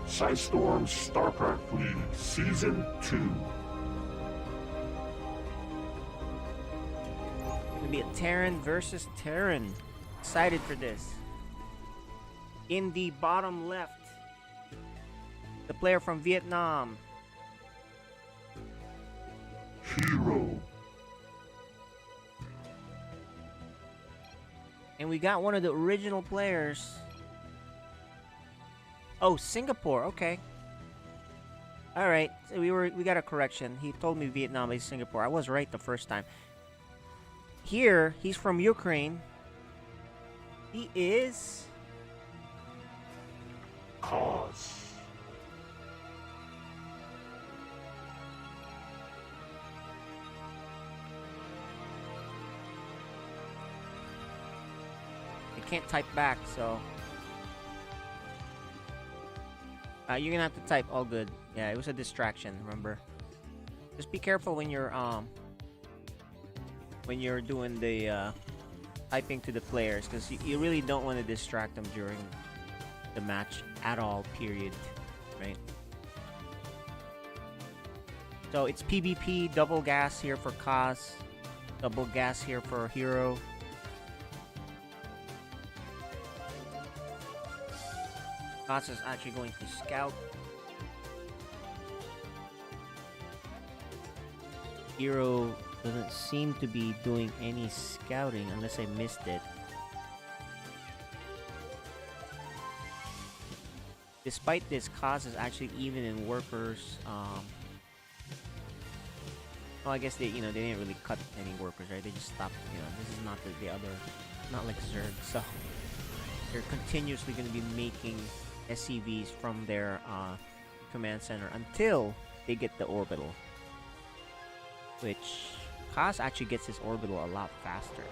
Psystorm StarCraft League Season 2. Gonna be a Terran versus Terran. Excited for this. In the bottom left, the player from Vietnam, Hiro. and we got one of the original players. Oh, Singapore. Okay. All right. So we got a correction. He told me Vietnam is Singapore. I was right the first time. Here, he's from Ukraine. He is Cos. I can't type back, so you're gonna have to type. All good. Yeah, it was a distraction. Remember, just be careful when you're doing the typing to the players, because you really don't want to distract them during the match at all. Period. Right. So it's PvP, double gas here for Cos, double gas here for Hiro. Cos is actually going to scout. Hiro doesn't seem to be doing any scouting unless I missed it. Despite this, Cos is actually even in workers. Well, I guess they didn't really cut any workers, right? They just stopped. This is not the other, not like Zerg. So they're continuously going to be making SCVs from their command center until they get the orbital, which Cos actually gets his orbital a lot faster.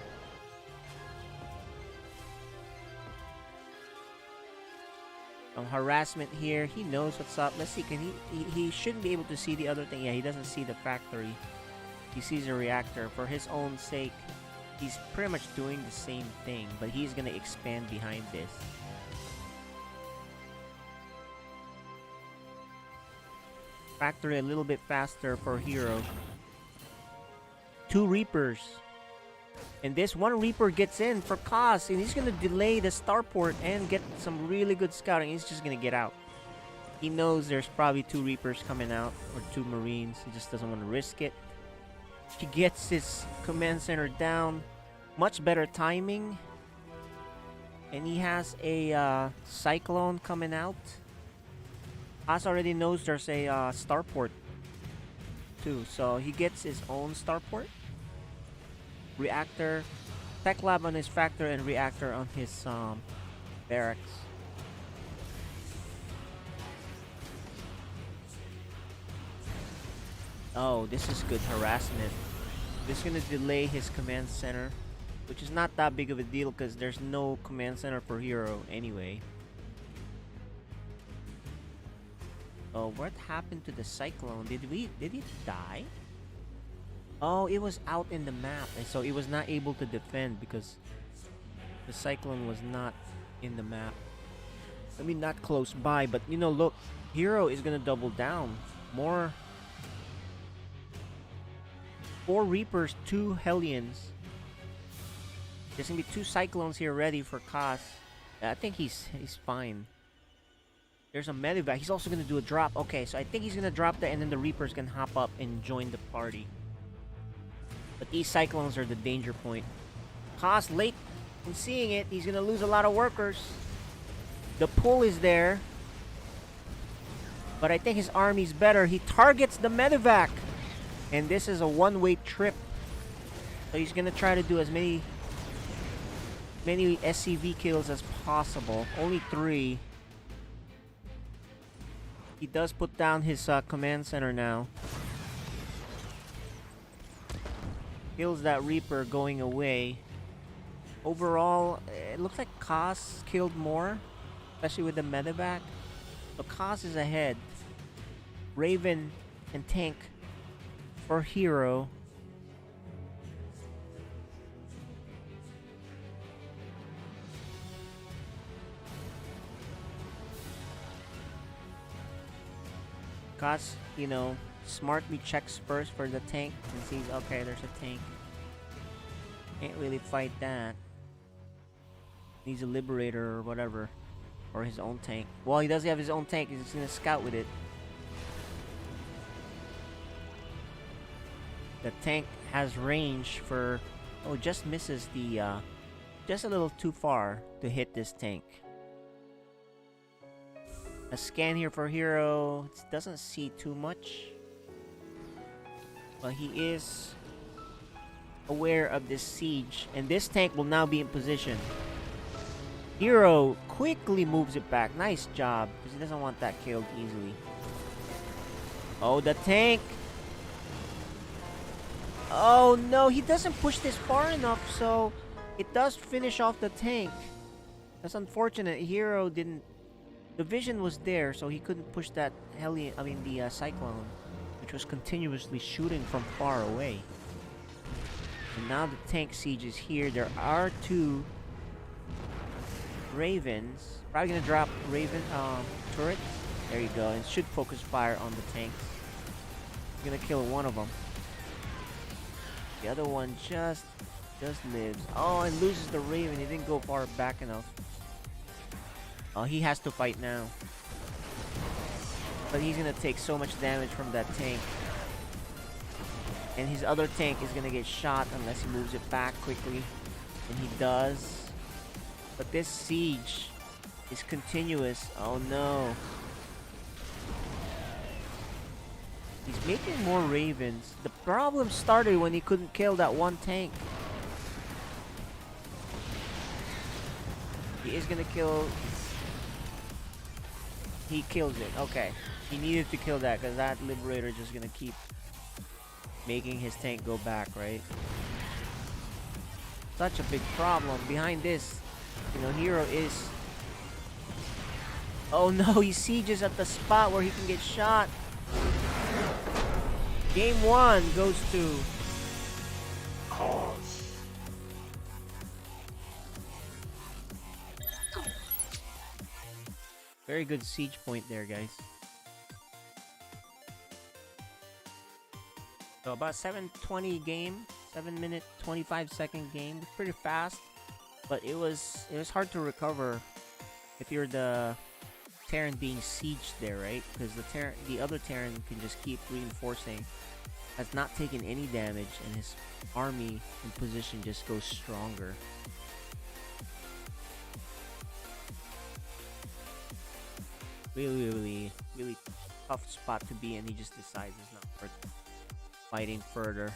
Some harassment here. He knows what's up. Let's see. Can he shouldn't be able to see the other thing. Yeah, he doesn't see the factory. He sees a reactor. For his own sake, he's pretty much doing the same thing, but he's gonna expand behind this. Factory a little bit faster for Hiro. 2 Reapers. And this one Reaper gets in for Cos, and he's gonna delay the starport and get some really good scouting. He's just gonna get out. He knows there's probably 2 Reapers coming out, or 2 Marines. He just doesn't want to risk it. He gets his command center down. Much better timing. And he has a Cyclone coming out. Cos already knows there's a starport too, so he gets his own starport. Reactor, tech lab on his factor, and reactor on his barracks. Oh, this is good harassment. This is gonna delay his command center, which is not that big of a deal because there's no command center for Hiro anyway. Oh, what happened to the Cyclone? Did it die? Oh, it was out in the map, and so it was not able to defend because the Cyclone was not in the map. I mean, not close by, but you know, look, Hiro is gonna double down. More 4 Reapers, 2 Hellions. There's gonna be 2 Cyclones here ready for Kaz. I think he's fine. There's a medevac. He's also gonna do a drop. Okay, so I think he's gonna drop that, and then the Reapers can hop up and join the party. But these Cyclones are the danger point. Kaz late in seeing it. He's gonna lose a lot of workers. The pull is there, but I think his army's better. He targets the medevac, and this is a one-way trip. So he's gonna try to do as many SCV kills as possible. Only 3. He does put down his command center now. Kills that Reaper going away. Overall, it looks like Kaz killed more, especially with the medevac. So Kaz is ahead. Raven and tank for Hiro. Kaz, you know, smartly checks first for the tank and sees, okay, there's a tank. Can't really fight that. Needs a Liberator or whatever. Or his own tank. Well, he doesn't have his own tank. He's just gonna scout with it. The tank has range for... Oh, just misses the... just a little too far to hit this tank. A scan here for Hiro. It doesn't see too much. But he is aware of this siege. And this tank will now be in position. Hiro quickly moves it back. Nice job. Because he doesn't want that killed easily. Oh, the tank. Oh, no. He doesn't push this far enough. So it does finish off the tank. That's unfortunate. Hiro didn't... The vision was there, so he couldn't push that the Cyclone, which was continuously shooting from far away. And now the tank siege is here. There are 2 Ravens. Probably gonna drop Raven turret. There you go. And should focus fire on the tanks. Gonna kill one of them. The other one just lives. Oh, and loses the Raven. He didn't go far back enough. Oh, he has to fight now. But he's gonna take so much damage from that tank. And his other tank is gonna get shot unless he moves it back quickly. And he does. But this siege is continuous. Oh no. He's making more Ravens. The problem started when he couldn't kill that one tank. He is gonna kill... He kills it. Okay. He needed to kill that because that Liberator just gonna keep making his tank go back, right? Such a big problem. Behind this, you know, Hiro is... Oh no, he sieges at the spot where he can get shot. Game 1 goes to... Kaz. Very good siege point there, guys. So about 7:20 game, 7-minute 25-second game. It's pretty fast, but it was hard to recover if you're the Terran being sieged there, right? Because the other Terran can just keep reinforcing. Has not taken any damage, and his army in position just goes stronger. Really tough spot to be in. He just decides it's not worth fighting further.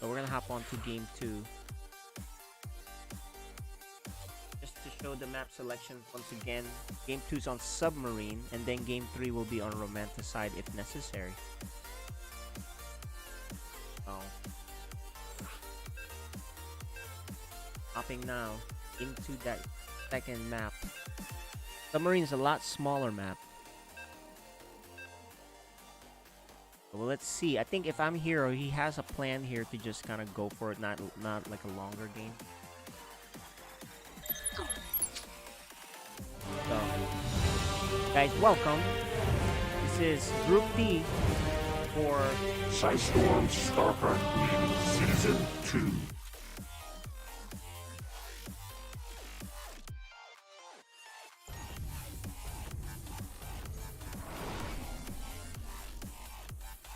So we're gonna hop on to game 2. Just to show the map selection once again. Game 2 is on Submarine, and then game 3 will be on Romanticide if necessary. So hopping now into that second map. Submarine is a lot smaller map. So well, let's see. I think if I'm Hiro, he has a plan here to just kind of go for it, not like a longer game. So, guys, welcome. This is Group D for Psystorm StarCraft League Season 2.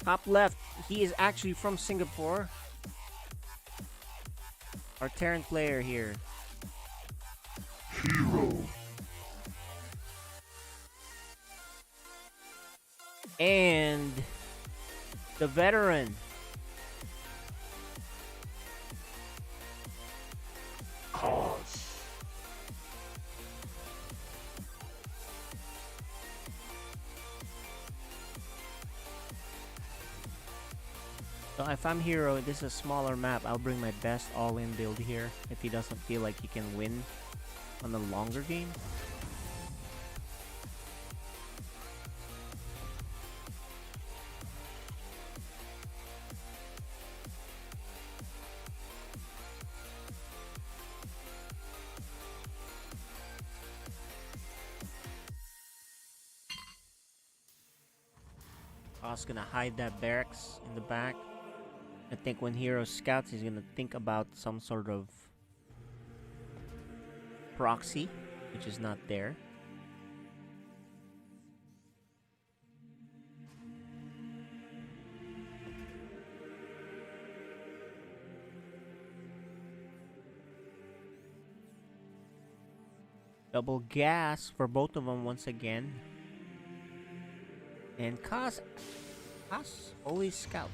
Top left, he is actually from Singapore. Our Terran player here. Hiro. And the veteran. Cause. So if I'm Hiro, this is a smaller map, I'll bring my best all-in build here if he doesn't feel like he can win on the longer game. Boss gonna hide that barracks in the back. I think when Hiro scouts, he's gonna think about some sort of proxy, which is not there. Double gas for both of them once again. And Kaz always scouts.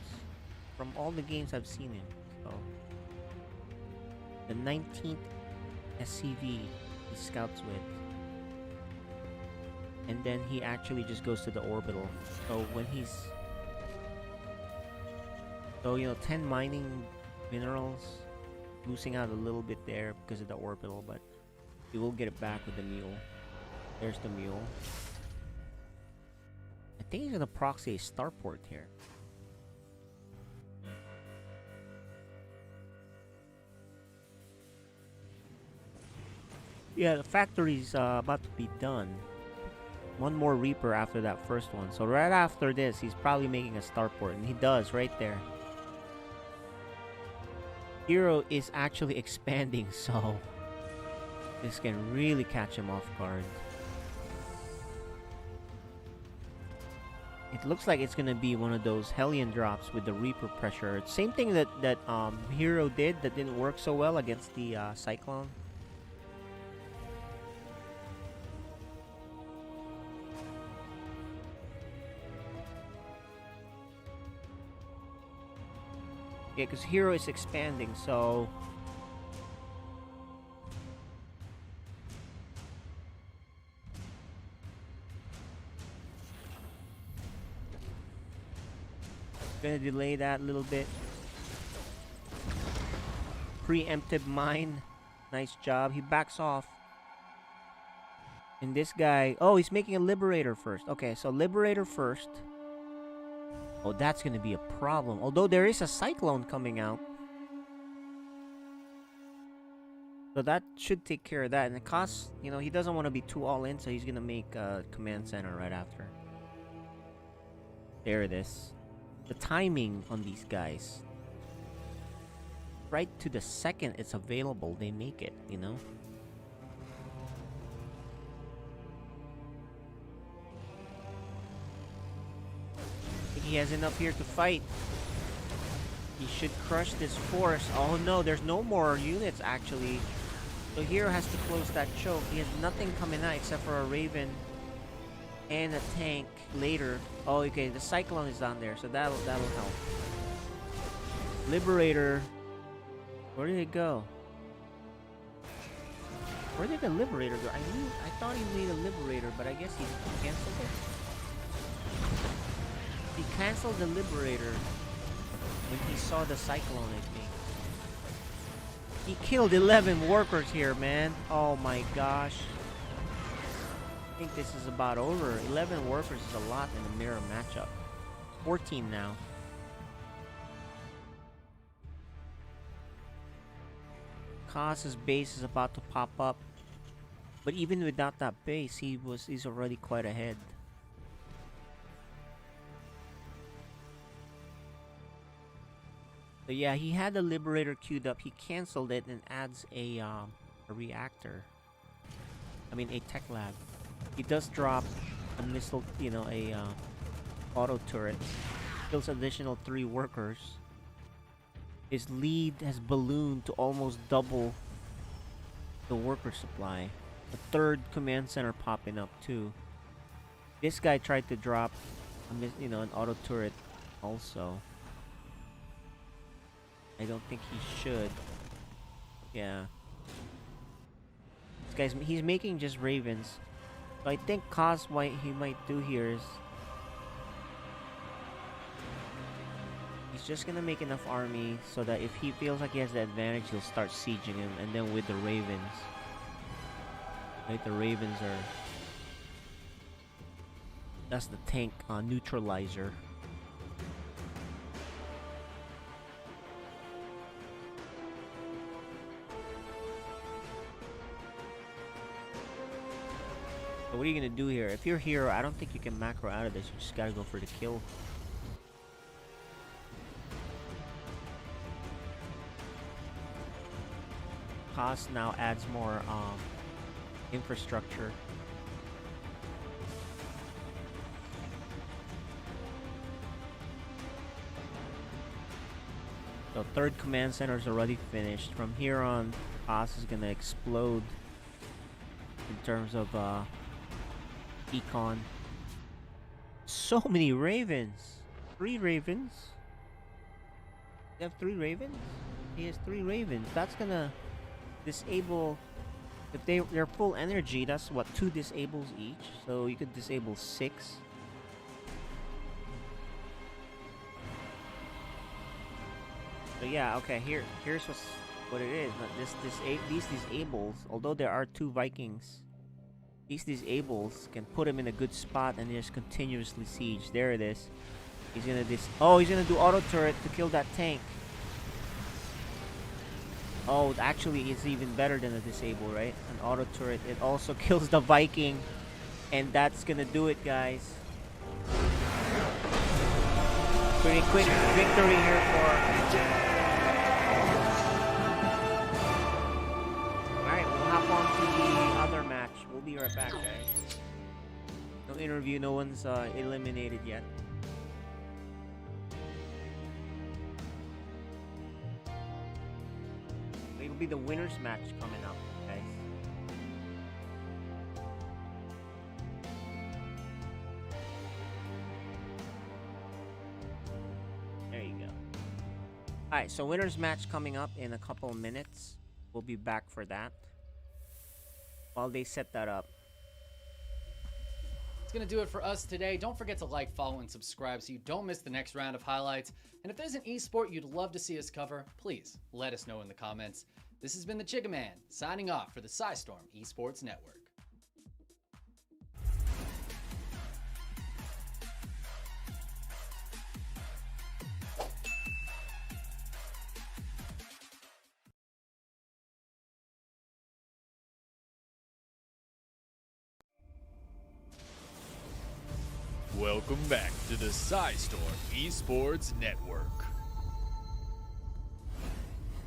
From all the games I've seen him. So the 19th SCV he scouts with. And then he actually just goes to the orbital. So when he's... So, you know, 10 mining minerals. Losing out a little bit there because of the orbital, but he will get it back with the mule. There's the mule. I think he's gonna proxy a starport here. Yeah, the factory's about to be done. One more Reaper after that first one. So right after this, he's probably making a starport. And he does, right there. Hiro is actually expanding, so... this can really catch him off guard. It looks like it's gonna be one of those Hellion drops with the Reaper pressure. Same thing that Hiro did that didn't work so well against the Cyclone. Yeah, because Hiro is expanding, so... Gonna delay that a little bit. Preemptive mine. Nice job. He backs off. And this guy... oh, he's making a Liberator first. Okay, so Liberator first. Oh, that's gonna be a problem. Although there is a Cyclone coming out. So that should take care of that. And the cost, you know, he doesn't want to be too all in, so he's gonna make a command center right after. There it is. The timing on these guys. Right to the second it's available, they make it, you know? I think he has enough here to fight. He should crush this force. Oh no, there's no more units actually. So Hiro has to close that choke. He has nothing coming out except for a Raven and a tank later. Oh, okay, the Cyclone is down there, so that'll help. Liberator. Where did it go? Where did the Liberator go? I thought he made a Liberator, but I guess he canceled it. He canceled the Liberator when he saw the Cyclone, I think. He killed 11 workers here, man. Oh my gosh. I think this is about over. 11 workers is a lot in a mirror matchup. 14 now. Kaz's base is about to pop up. But even without that base, he's already quite ahead. So yeah, he had the Liberator queued up. He canceled it and adds a reactor. I mean a tech lab. He does drop a missile, you know, a auto turret. Kills additional 3 workers. His lead has ballooned to almost double the worker supply. The 3rd command center popping up too. This guy tried to drop, you know, an auto turret also. I don't think he should. Yeah. This guy's he's making just ravens. So I think Kaz what he might do here is he's just gonna make enough army so that if he feels like he has the advantage, he'll start sieging him, and then with the ravens. Right, the ravens are that's the tank neutralizer. So what are you gonna do here? If you're Hiro, I don't think you can macro out of this. You just gotta go for the kill. Cost now adds more infrastructure. So 3rd command center is already finished. From here on, Cost is gonna explode in terms of econ. So many ravens. 3 ravens. You have 3 ravens? He has 3 ravens. That's gonna disable. If they're full energy, that's what, 2 disables each. So you could disable 6. So yeah, okay. Here's what it is. These disables, although there are 2 Vikings, these disables can put him in a good spot and just continuously siege. There it is. He's gonna he's gonna do auto turret to kill that tank. Oh, actually, it's even better than a disable, right? An auto turret. It also kills the Viking, and that's gonna do it, guys. Pretty quick victory here for. Alright, we'll hop on to the other match. We'll be right back, guys. No interview, no one's eliminated yet. It'll be the winners match coming up, guys. There you go. Alright, so winners match coming up in a couple of minutes. We'll be back for that. While they set that up. It's going to do it for us today. Don't forget to like, follow, and subscribe so you don't miss the next round of highlights. And if there's an esport you'd love to see us cover, please let us know in the comments. This has been the Chicken Man, signing off for the Psystorm Esports Network. Welcome back to the Psystorm Esports Network.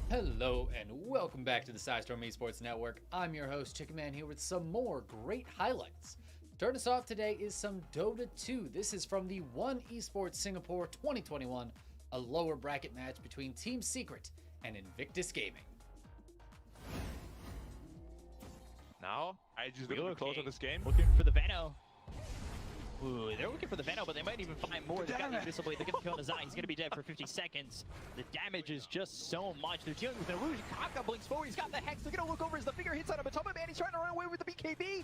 Hello and welcome back to the Psystorm Esports Network. I'm your host, Chicken Man, here with some more great highlights. Starting us off today is some Dota 2. This is from the One Esports Singapore 2021, a lower bracket match between Team Secret and Invictus Gaming. Now, I just look close at this game. Looking for the Veno. Ooh, they're looking for the Veno, but they might even find more. They've got the Invisible Blade. They're going to kill Nazai. He's going to be dead for 50 seconds. The damage is just so much. They're dealing with an illusion. Kaka blinks forward. He's got the Hex. They're going to look over as the finger hits on him. But Man, he's trying to run away with the BKB.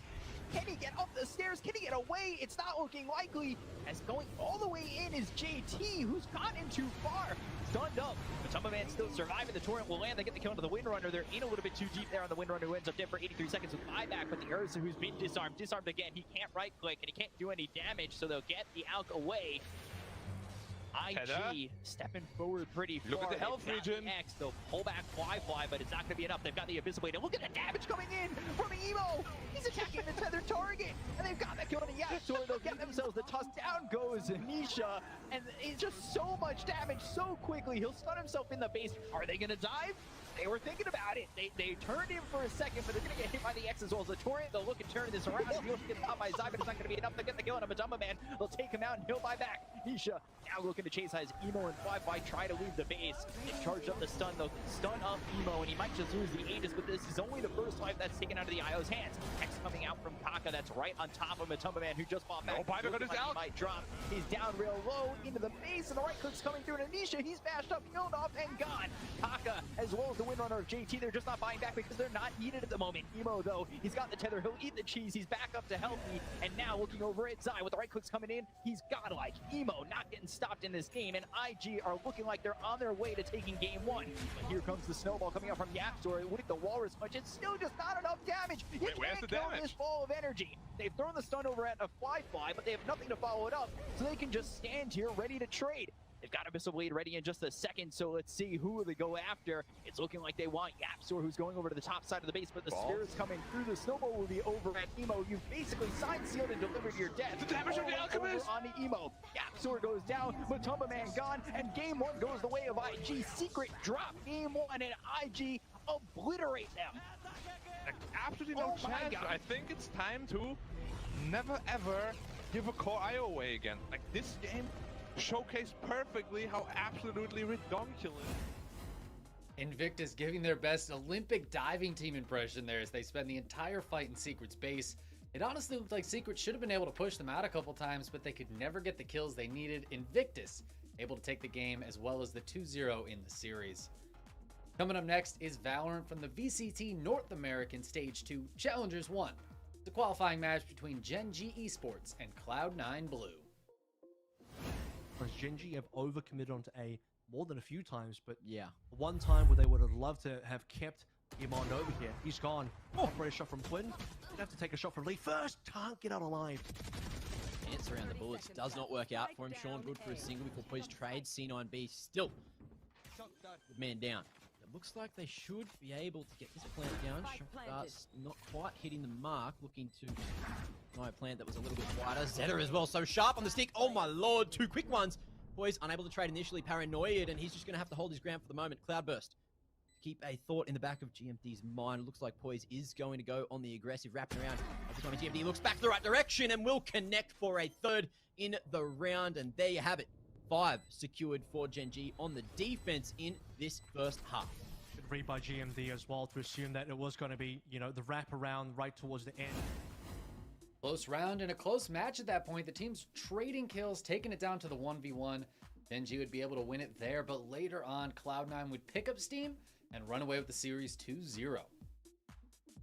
Can he get up the stairs? Can he get away? It's not looking likely. As going all the way in is JT, who's gotten too far. Stunned up. But Man still surviving. The Torrent will land. They get the kill into the Windrunner. They're in a little bit too deep there on the Windrunner, who ends up dead for 83 seconds with buyback. But the Ursa, who's been disarmed again. He can't right click and he can't do any damage, so they'll get the Alk away. IG stepping forward pretty far. Look at the health They've got regen. the X, they'll pull back Fly, but it's not going to be enough. They've got the Abyssal Blade, and look at the damage coming in from Emo. He's attacking the tethered target, and they've got that going to Yapsor. They'll get themselves the toss. Down goes Nisha, and it's just so much damage so quickly. He'll stun himself in the base. Are they going to dive? They were thinking about it. They turned him for a second, but they're going to get hit by the X as well as the Torrent. They'll look at turning this around. He'll get caught by Zai, but it's not going to be enough to get the kill on a Madumba Man. They'll take him out, and he'll buy back. Nisha now looking to chase as Emo and Fly try to leave the base. They charged up the stun, though. Stun up Emo, and he might just lose the Aegis, but this is only the first life that's taken out of the IO's hands. X coming out from Kaka, that's right on top of Madumba Man, who just fought back. No buyback on his Like he out. might drop. He's down real low into the base, and the right click's coming through to Nisha. He's bashed up, killed off, and gone. Kaka, as well as the windrunner of JT, they're just not buying back because they're not needed at the moment. Emo, though, he's got the tether. He'll eat the cheese. He's back up to healthy, and now looking over at Zai with the right clicks coming in. He's godlike. Emo not getting stopped in this game, and IG are looking like they're on their way to taking game one. But here comes the snowball coming out from Yapsor with the Walrus Punch. It's still just not enough damage. You Where's can't the kill damage? this ball of energy. They've thrown the stun over at a Fly, but they have nothing to follow it up, so they can just stand here ready to trade. They've got Abyssal Blade ready in just a second, so let's see who they go after. It's looking like they want Yapsor, who's going over to the top side of the base, but the Spirit's coming through. The snowball will be over at Emo. You've basically signed, sealed, and delivered your death. The damage of the Alchemist! On the Emo. Yapsor goes down, Matumba Man gone, and game one goes the way of IG. Secret drop game one, and IG obliterate them. Like, absolutely no Oh my chance. God. I think it's time to never ever give a core IO away again. Like, this game showcased perfectly how absolutely redonkulous. Invictus giving their best Olympic diving team impression there as they spend the entire fight in Secret's base. It honestly looked like Secret should have been able to push them out a couple times, but they could never get the kills they needed. Invictus able to take the game as well as the 2-0 in the series. Coming up next is Valorant from the VCT North American Stage 2 Challengers 1. The qualifying match between Gen G Esports and Cloud9 Blue. Whereas Gen G have overcommitted onto A more than a few times, but yeah, one time where they would have loved to have kept Iman over here. He's gone. Operator shot from Quinn. Gonna have to take a shot from Lee first. Can't get out alive. Dance around the bullets does not work out for him. Sean good for a single before Poise trades. C9B still good man down. It looks like they should be able to get this plant down. Shot darts not quite hitting the mark. Looking to deny a plant that was a little bit wider. Zeta as well, so sharp on the stick. Oh my lord, two quick ones. Poise unable to trade initially, paranoid, and he's just going to have to hold his ground for the moment. Cloudburst. Keep a thought in the back of GMD's mind. Looks like Poise is going to go on the aggressive, wrapping around. Every time GMD looks back the right direction and will connect for a third in the round. And there you have it. 5 secured for Gen G on the defense in this first half. Good read by GMD as well to assume that it was going to be, you know, the wrap around right towards the end. Close round and a close match at that point. The team's trading kills, taking it down to the 1v1. Gen G would be able to win it there, but later on, Cloud9 would pick up steam and run away with the series 2-0.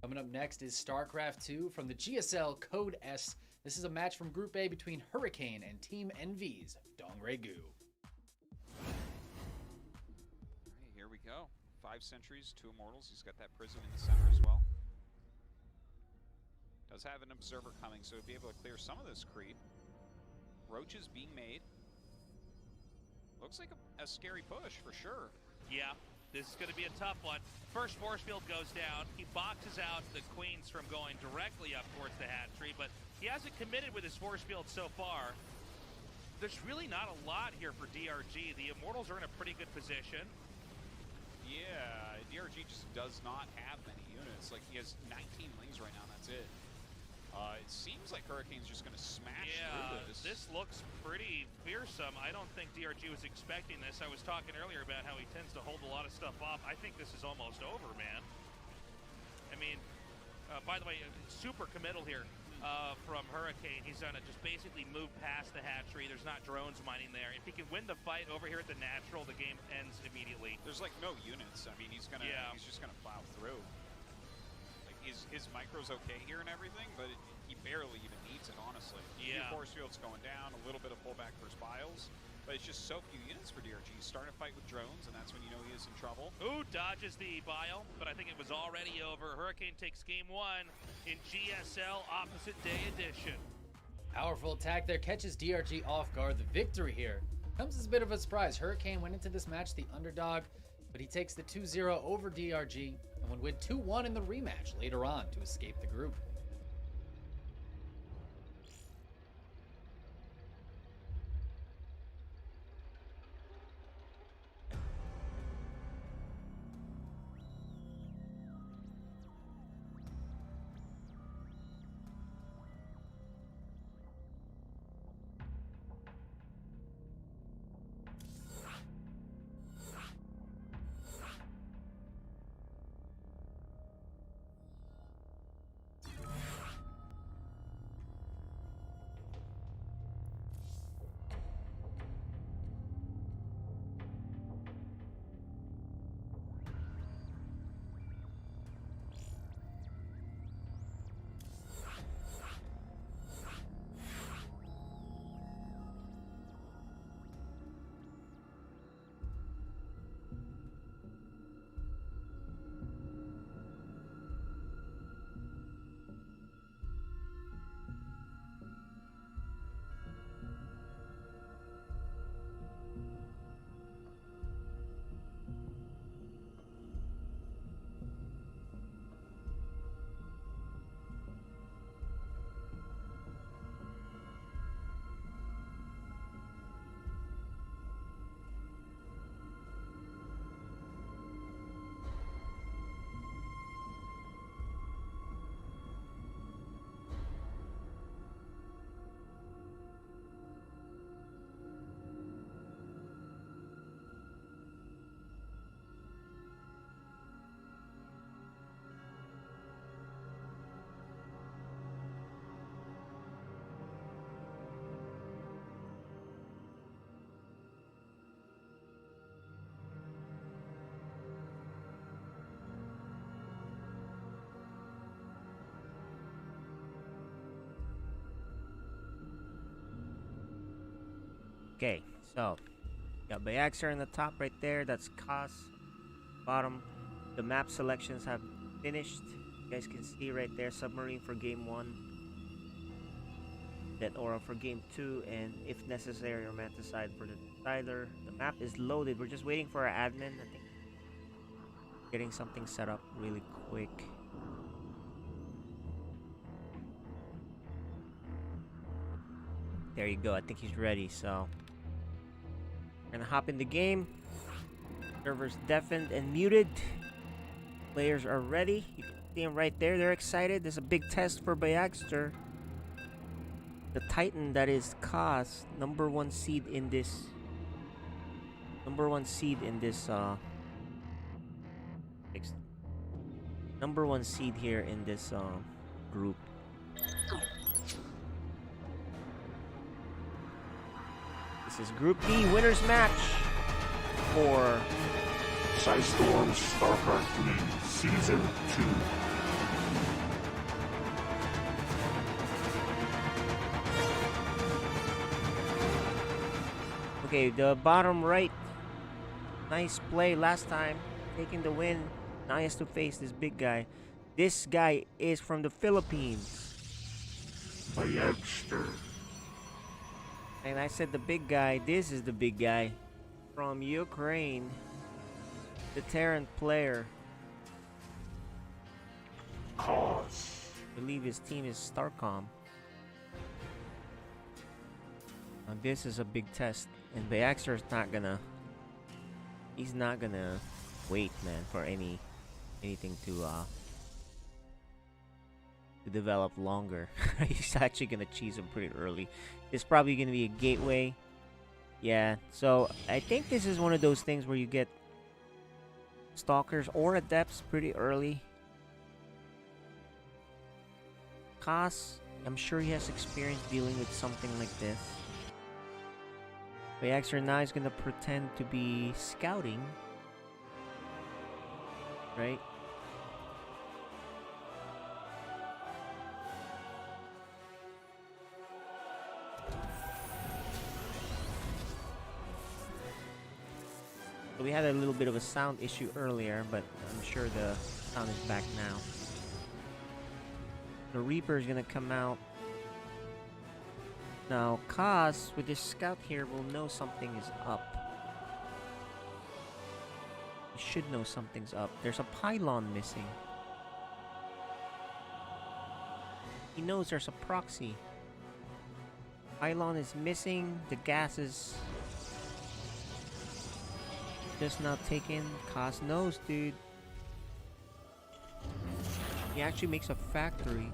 Coming up next is StarCraft 2 from the GSL Code S. This is a match from Group A between Hurricane and Team NV's Dongray Gu. Hey, here we go. 5 sentries, 2 immortals. He's got that prison in the center as well. Does have an observer coming, so he'll be able to clear some of this creep. Roaches being made. Looks like a scary push for sure. Yeah, this is going to be a tough one. First force field goes down. He boxes out the queens from going directly up towards the hatchery, but he hasn't committed with his force field so far. There's really not a lot here for DRG. The immortals are in a pretty good position. Yeah, DRG just does not have many units. Like, he has 19 lings right now, and that's it. It seems like Hurricane's just going to smash through this. This looks pretty fearsome. I don't think DRG was expecting this. I was talking earlier about how he tends to hold a lot of stuff off. I think this is almost over, man. I mean, by the way, super committal here from Hurricane. He's going to just basically move past the hatchery. There's not drones mining there. If he can win the fight over here at the natural, the game ends immediately. There's like no units. I mean, he's just going to plow through. His micro's okay here and everything, but he barely even needs it, honestly. Yeah. Few force fields going down, a little bit of pullback for his biles, but it's just so few units for DRG. He's starting to fight with drones, and that's when you know he is in trouble. Ooh, dodges the bile, but I think it was already over. Hurricane takes game 1 in GSL Opposite Day Edition. Powerful attack there catches DRG off guard. The victory here Comes as a bit of a surprise. Hurricane went into this match the underdog, but he takes the 2-0 over DRG and would win 2-1 in the rematch later on to escape the group. Okay, so got Bayagster in the top right there. That's Kos. Bottom, the map selections have finished. You guys can see right there, Submarine for game 1. That Aura for game 2, and if necessary, Romanticide for the decider. The map is loaded. We're just waiting for our admin. I think getting something set up really quick. There you go. I think he's ready. So we're gonna hop in the game. Servers deafened and muted. Players are ready. You can see them right there. They're excited. There's a big test for Bayagster. The Titan that is Kos, number 1 seed in this. Number 1 seed in this. Number 1 seed here in this group. This is Group B winners match for Psystorm StarCraft League Season 2. Okay, the bottom right. Nice play last time. Taking the win. Now he has to face this big guy. This guy is from the Philippines. Bayagster. And I said the big guy. This is the big guy. From Ukraine. The Terran player. Kos. I believe his team is Starcom. Now this is a big test. And Bayagster is not gonna... He's not gonna wait, man, for anything to develop longer. He's actually gonna cheese him pretty early. It's probably gonna be a gateway. Yeah, so I think this is one of those things where you get stalkers or adepts pretty early. Kos, I'm sure he has experience dealing with something like this. Bayagster now is gonna pretend to be scouting. Right? So we had a little bit of a sound issue earlier, but I'm sure the sound is back now. The Reaper is gonna come out. Now, Kaz, with his scout here, will know something is up. He should know something's up. There's a pylon missing. He knows there's a proxy. Pylon is missing. The gas is just now taken. Kaz knows, dude. He actually makes a factory.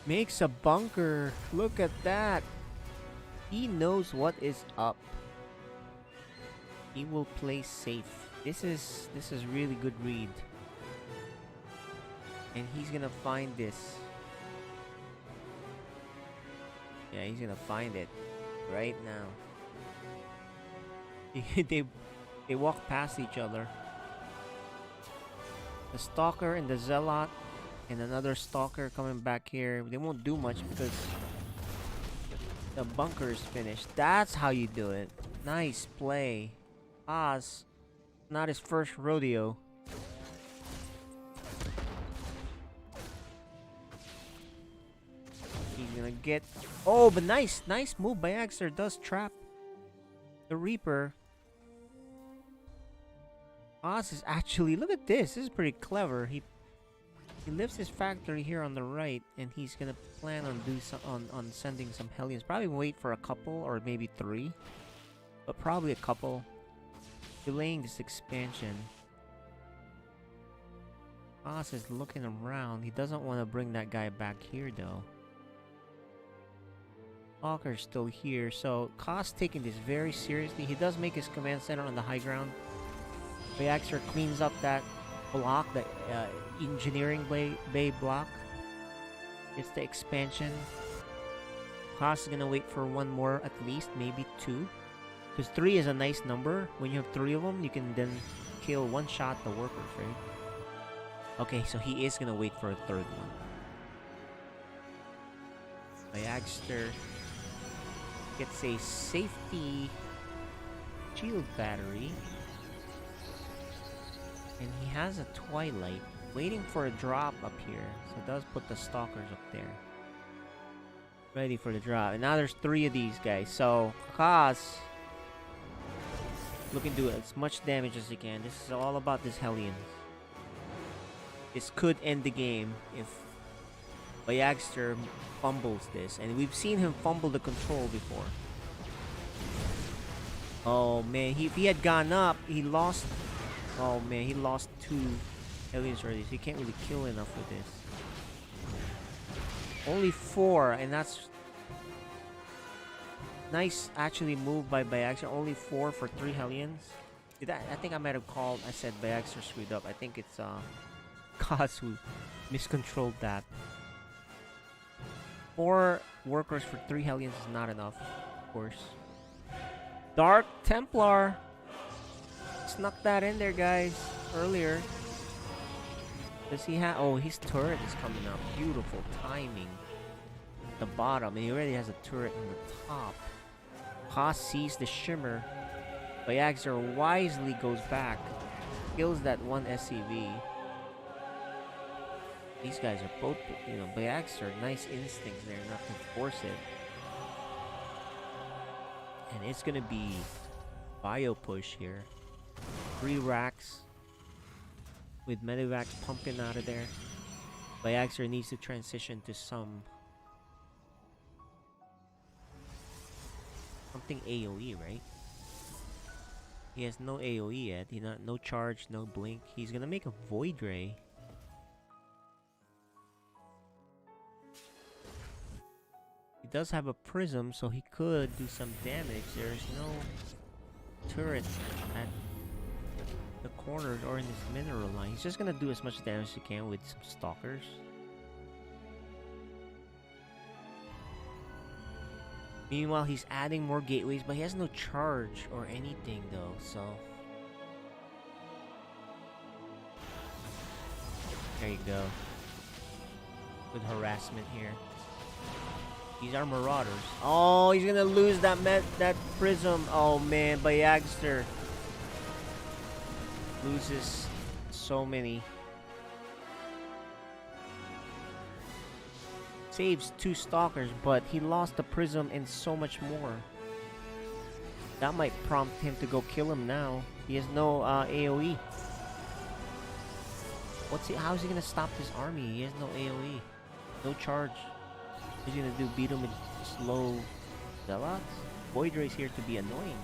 Makes a bunker. Look at that. He knows what is up. He will play safe. This is really good read. And he's gonna find this. Yeah, he's gonna find it right now. they walk past each other. The Stalker and the Zealot and another Stalker coming back here. They won't do much because the bunker is finished. That's how you do it. Nice play. Oz, not his first rodeo. He's gonna get... Oh, but nice move by Bayagster. Does trap the Reaper. Oz is actually... Look at this. This is pretty clever. He lifts his factory here on the right, and he's gonna plan on sending some Hellions. Probably wait for a couple or maybe 3, but probably a couple. Delaying this expansion. Oz is looking around. He doesn't want to bring that guy back here though. Stalker's still here, so Kaz taking this very seriously. He does make his command center on the high ground. Bayagster cleans up that block, the engineering bay block. It's the expansion. Kaz is gonna wait for 1 more at least, maybe 2. Because 3 is a nice number. When you have 3 of them, you can then kill 1 shot the workers, right? Okay, so he is gonna wait for a 3rd one. Bayagster gets a safety shield battery. And he has a Twilight waiting for a drop up here. So it does put the Stalkers up there. Ready for the drop. And now there's 3 of these guys. So Kaz looking to do as much damage as he can. This is all about this Hellions. This could end the game if Bayagster fumbles this. And we've seen him fumble the control before. Oh man, if he had gone up, he lost... Oh man, he lost 2 Hellions already, so he can't really kill enough with this. Only 4, and that's... Nice actually move by Bayagster. Only 4 for 3 Hellions. I think I might have called... I said Bayagster screwed up. I think it's Kaz who miscontrolled that. 4 workers for 3 Hellions is not enough, of course. Dark Templar! Snuck that in there, guys, earlier. Does he have... Oh, his turret is coming up. Beautiful timing. At the bottom, and he already has a turret on the top. Haas sees the shimmer. Bayagster wisely goes back. Kills that 1 SCV. These guys are both, you know, Bayagster, nice instinct there not to force it. And it's gonna be bio push here. 3 racks with medevacs pumping out of there. Bayagster needs to transition to something AoE, right? He has no AoE yet. No charge, no blink. He's gonna make a Void Ray. He does have a prism, so he could do some damage. There's no turret at the corners or in his mineral line. He's just gonna do as much damage as he can with some Stalkers. Meanwhile, he's adding more gateways, but he has no charge or anything though, so... There you go. Good harassment here. These are Marauders. Oh, he's gonna lose that prism. Oh man, Bayagster loses so many. saves 2 stalkers, but he lost the prism and so much more. That might prompt him to go kill him now. He has no AoE. How is he gonna stop this army? He has no AoE. No charge. What's he gonna do? Beat him with slow Zealots? Void Ray's here to be annoying.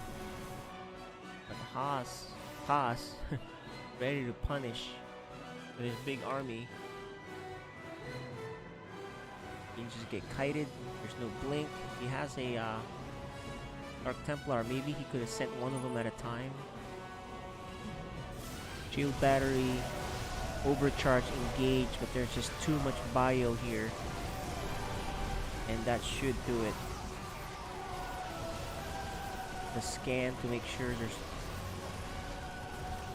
But Haas, ready to punish with his big army. You just get kited. There's no blink. He has a Dark Templar. Maybe he could have sent one of them at a time. Shield battery, overcharge, engage, but there's just too much bio here. And that should do it. The scan to make sure there's...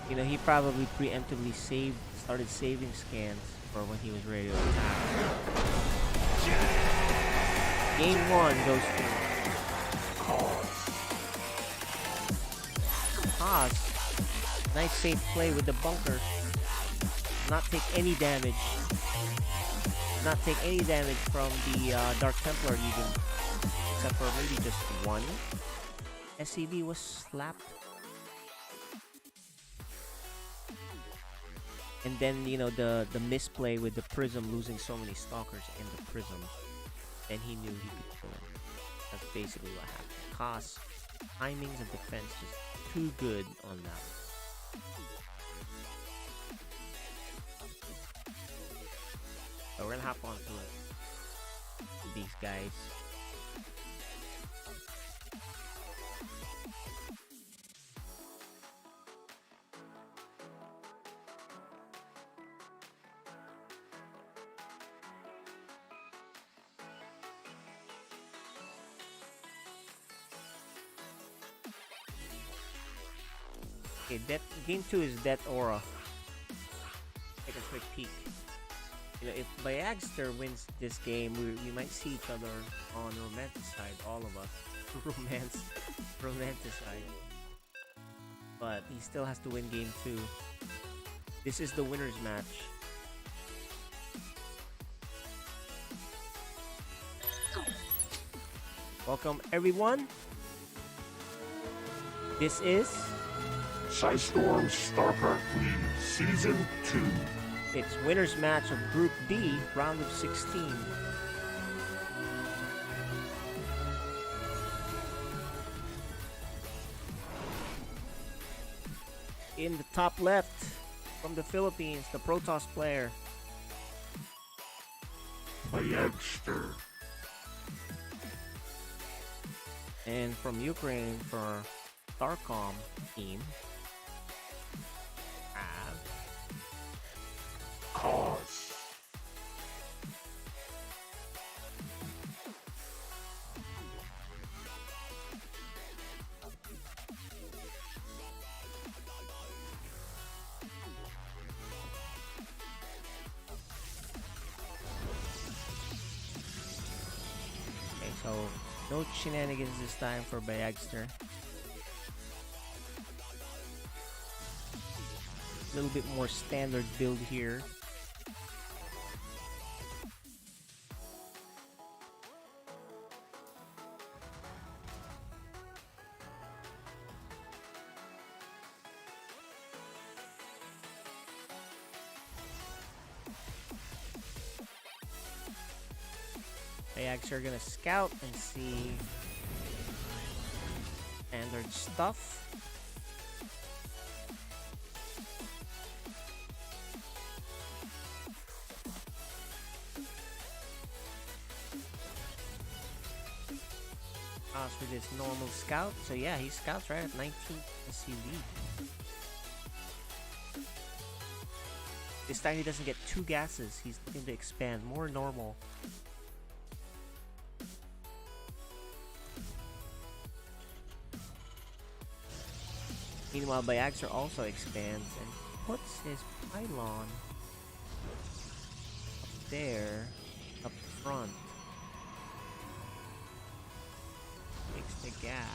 You know, he probably preemptively started saving scans for when he was ready to attack. Game 1 goes to Haas. Nice safe play with the bunker. Not take any damage. Not take any damage from the Dark Templar even. Except for maybe just one. SCV was slapped. And then, you know, the misplay with the Prism losing so many Stalkers and the Prism. Then he knew he could kill him. That's basically what happened. Cost, timings of defense just too good on that one. So we're gonna hop on to these guys. Okay, game 2 is Death Aura. Take a quick peek. You know, if Bayagster wins this game, we might see each other on Romanticide, all of us. Romanticide. But he still has to win game 2. This is the winner's match. Welcome everyone. This is Psystorm StarCraft League Season 2. It's winner's match of Group D, round of 16. In the top left, from the Philippines, the Protoss player. Bayagster. And from Ukraine, for Starcom team, Cause. Okay, so no shenanigans this time for Bayagster. A little bit more standard build here. Bayagster are gonna scout and see standard stuff. With his normal scout, so yeah, he scouts right at 19th SCV. This time he doesn't get 2 gases, he's looking to expand, more normal. Meanwhile, Bayagster also expands and puts his pylon up there, up front. Takes the gas.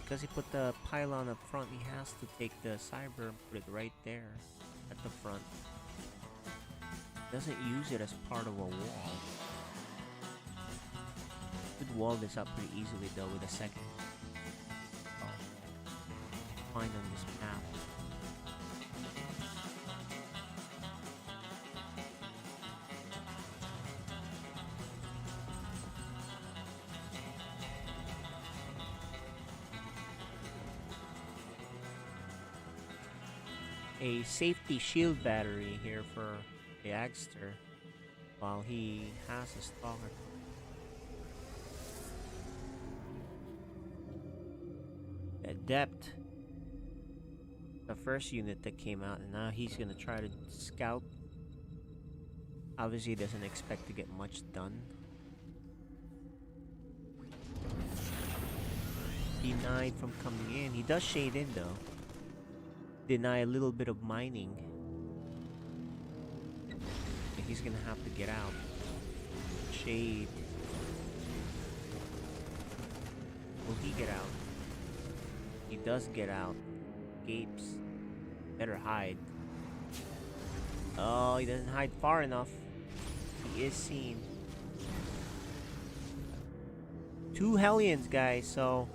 Because he put the pylon up front, he has to take the cyber and put it right there at the front. Doesn't use it as part of a wall. Could wall this up pretty easily though with a second. Find on this map. A safety shield battery here for Bayagster while he has a stalker. Adept, the first unit that came out, and now he's gonna try to scout. Obviously, he doesn't expect to get much done. Denied from coming in. He does shade in though. Deny a little bit of mining. He's gonna have to get out. Shade. Will he get out? He does get out. Gapes. Better hide. Oh, he doesn't hide far enough. He is seen. 2 Hellions, guys, so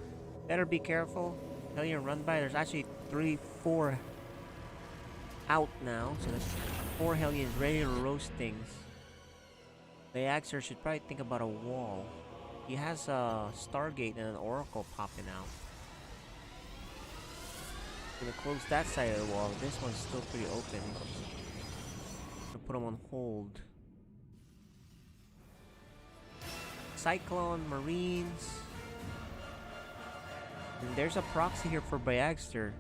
better be careful. Hellion run by. There's actually 3-4 out now, so there's 4 Hellions ready to roast things. Bayagster should probably think about a wall. He has a Stargate and an Oracle popping out. Gonna close that side of the wall. This one's still pretty open. Gonna put him on hold. Cyclone, Marines. And there's a proxy here for Bayagster.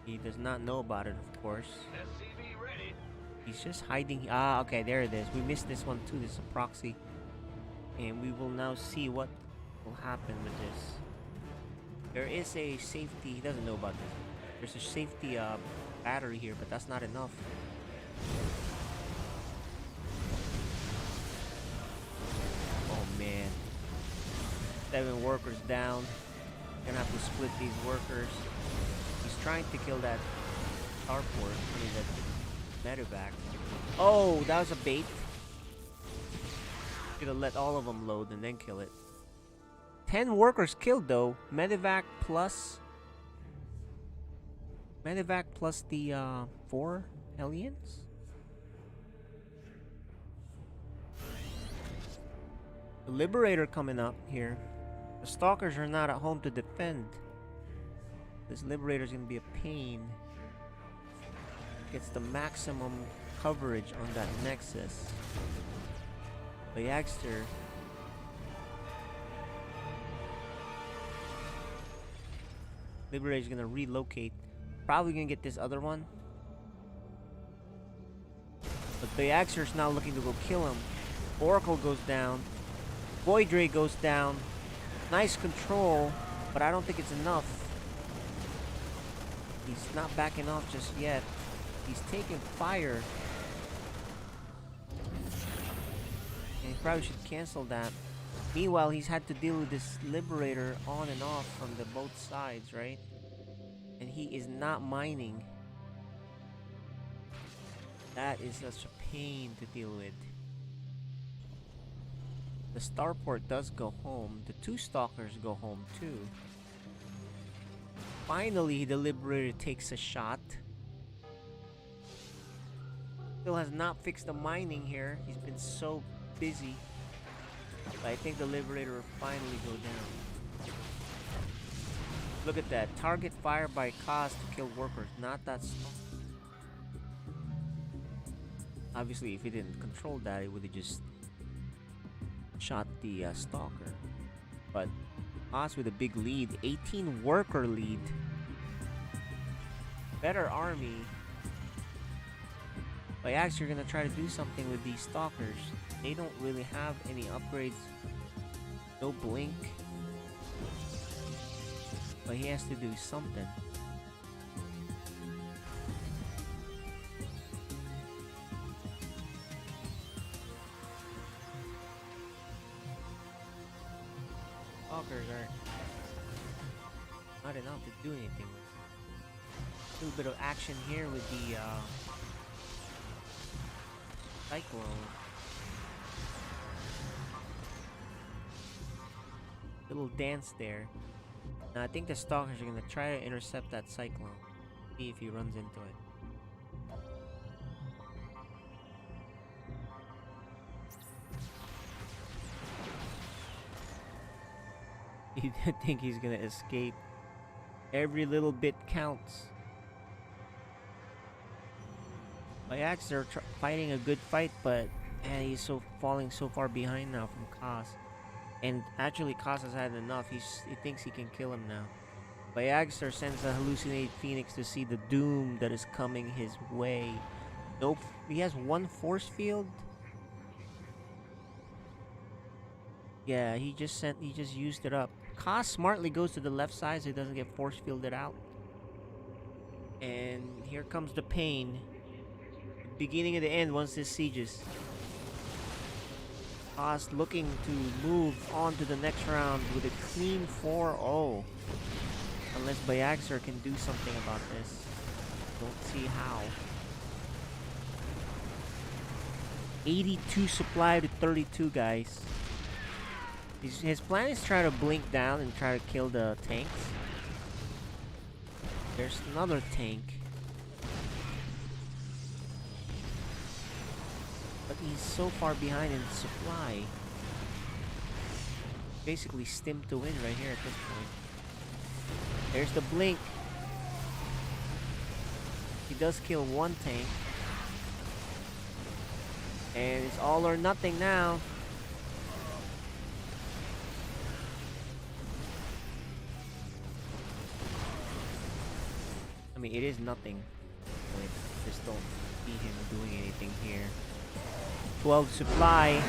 He does not know about it, of course. He's just hiding. Ah, okay, there it is. We missed this one too. This is a proxy. And we will now see what will happen with this. There is a safety. He doesn't know about this. There's a safety battery here, but that's not enough. Oh man. 7 workers down. Gonna have to split these workers. He's trying to kill that starport. I mean, that medevac. Oh, that was a bait. Should have let all of them load and then kill it. 10 workers killed though. Medevac plus the 4 Hellions. The Liberator coming up here. The Stalkers are not at home to defend. This Liberator's gonna be a pain. Gets the maximum coverage on that Nexus. Bayagster. Liberator's gonna relocate. Probably gonna get this other one. But Bayagster's now looking to go kill him. Oracle goes down. Voidray goes down. Nice control, but I don't think it's enough. He's not backing off just yet. He's taking fire. And he probably should cancel that. Meanwhile, he's had to deal with this Liberator on and off from the both sides, right? And he is not mining. That is such a pain to deal with. The starport does go home. The 2 Stalkers go home too. Finally, the Liberator takes a shot. Still has not fixed the mining here. He's been so busy. But I think the Liberator will finally go down. Look at that. Target fire by cost to kill workers. Not that Stalker. Obviously, if he didn't control that, he would have just shot the Stalker. But Haas with a big lead. 18 worker lead. Better army. Bayagster gonna try to do something with these Stalkers. They don't really have any upgrades. No blink. But he has to do something. Stalkers are not enough to do anything. A little bit of action here with the Cyclone. Little dance there. Now I think the stalkers are gonna try to intercept that cyclone. See if he runs into it. You think he's gonna escape? Every little bit counts. Bayagster fighting a good fight, but man, he's falling so far behind now from Kaz. And actually, Kaz has had enough. He thinks he can kill him now. Bayagster sends a hallucinated Phoenix to see the doom that is coming his way. Nope, he has one force field. Yeah, he just used it up. Kaz smartly goes to the left side so he doesn't get force fielded out. And here comes the pain. The beginning of the end once this sieges. Kaz looking to move on to the next round with a clean 4-0. Unless Bayagster can do something about this. Don't see how. 82 supply to 32, guys. His plan is try to blink down and try to kill the tanks. There's another tank. But he's so far behind in supply. Basically stim to win right here at this point. There's the blink. He does kill one tank. And it's all or nothing now. I mean, it is nothing. I just don't see him doing anything here. 12 supply.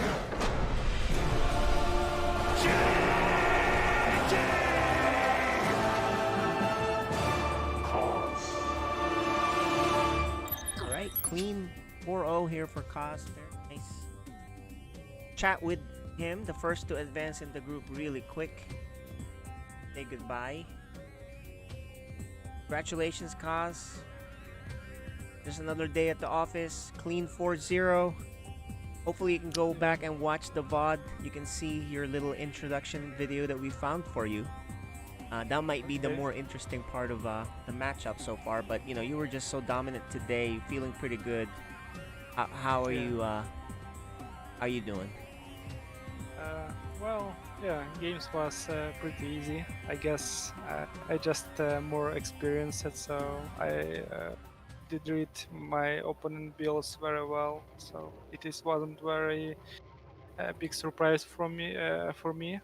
Alright, clean 4-0 here for Kaz. Very nice. Chat with him, the first to advance in the group really quick. Say goodbye. Congratulations, Kaz. Just another day at the office. Clean 4-0. Hopefully you can go back and watch the VOD. You can see your little introduction video that we found for you. That might be the more interesting part of the matchup so far. But you know, you were just so dominant today, feeling pretty good. How are you? How are you doing? Well, yeah, games was pretty easy. I guess I just more experienced it, so I did read my opponent builds very well. So it wasn't very big surprise from me for me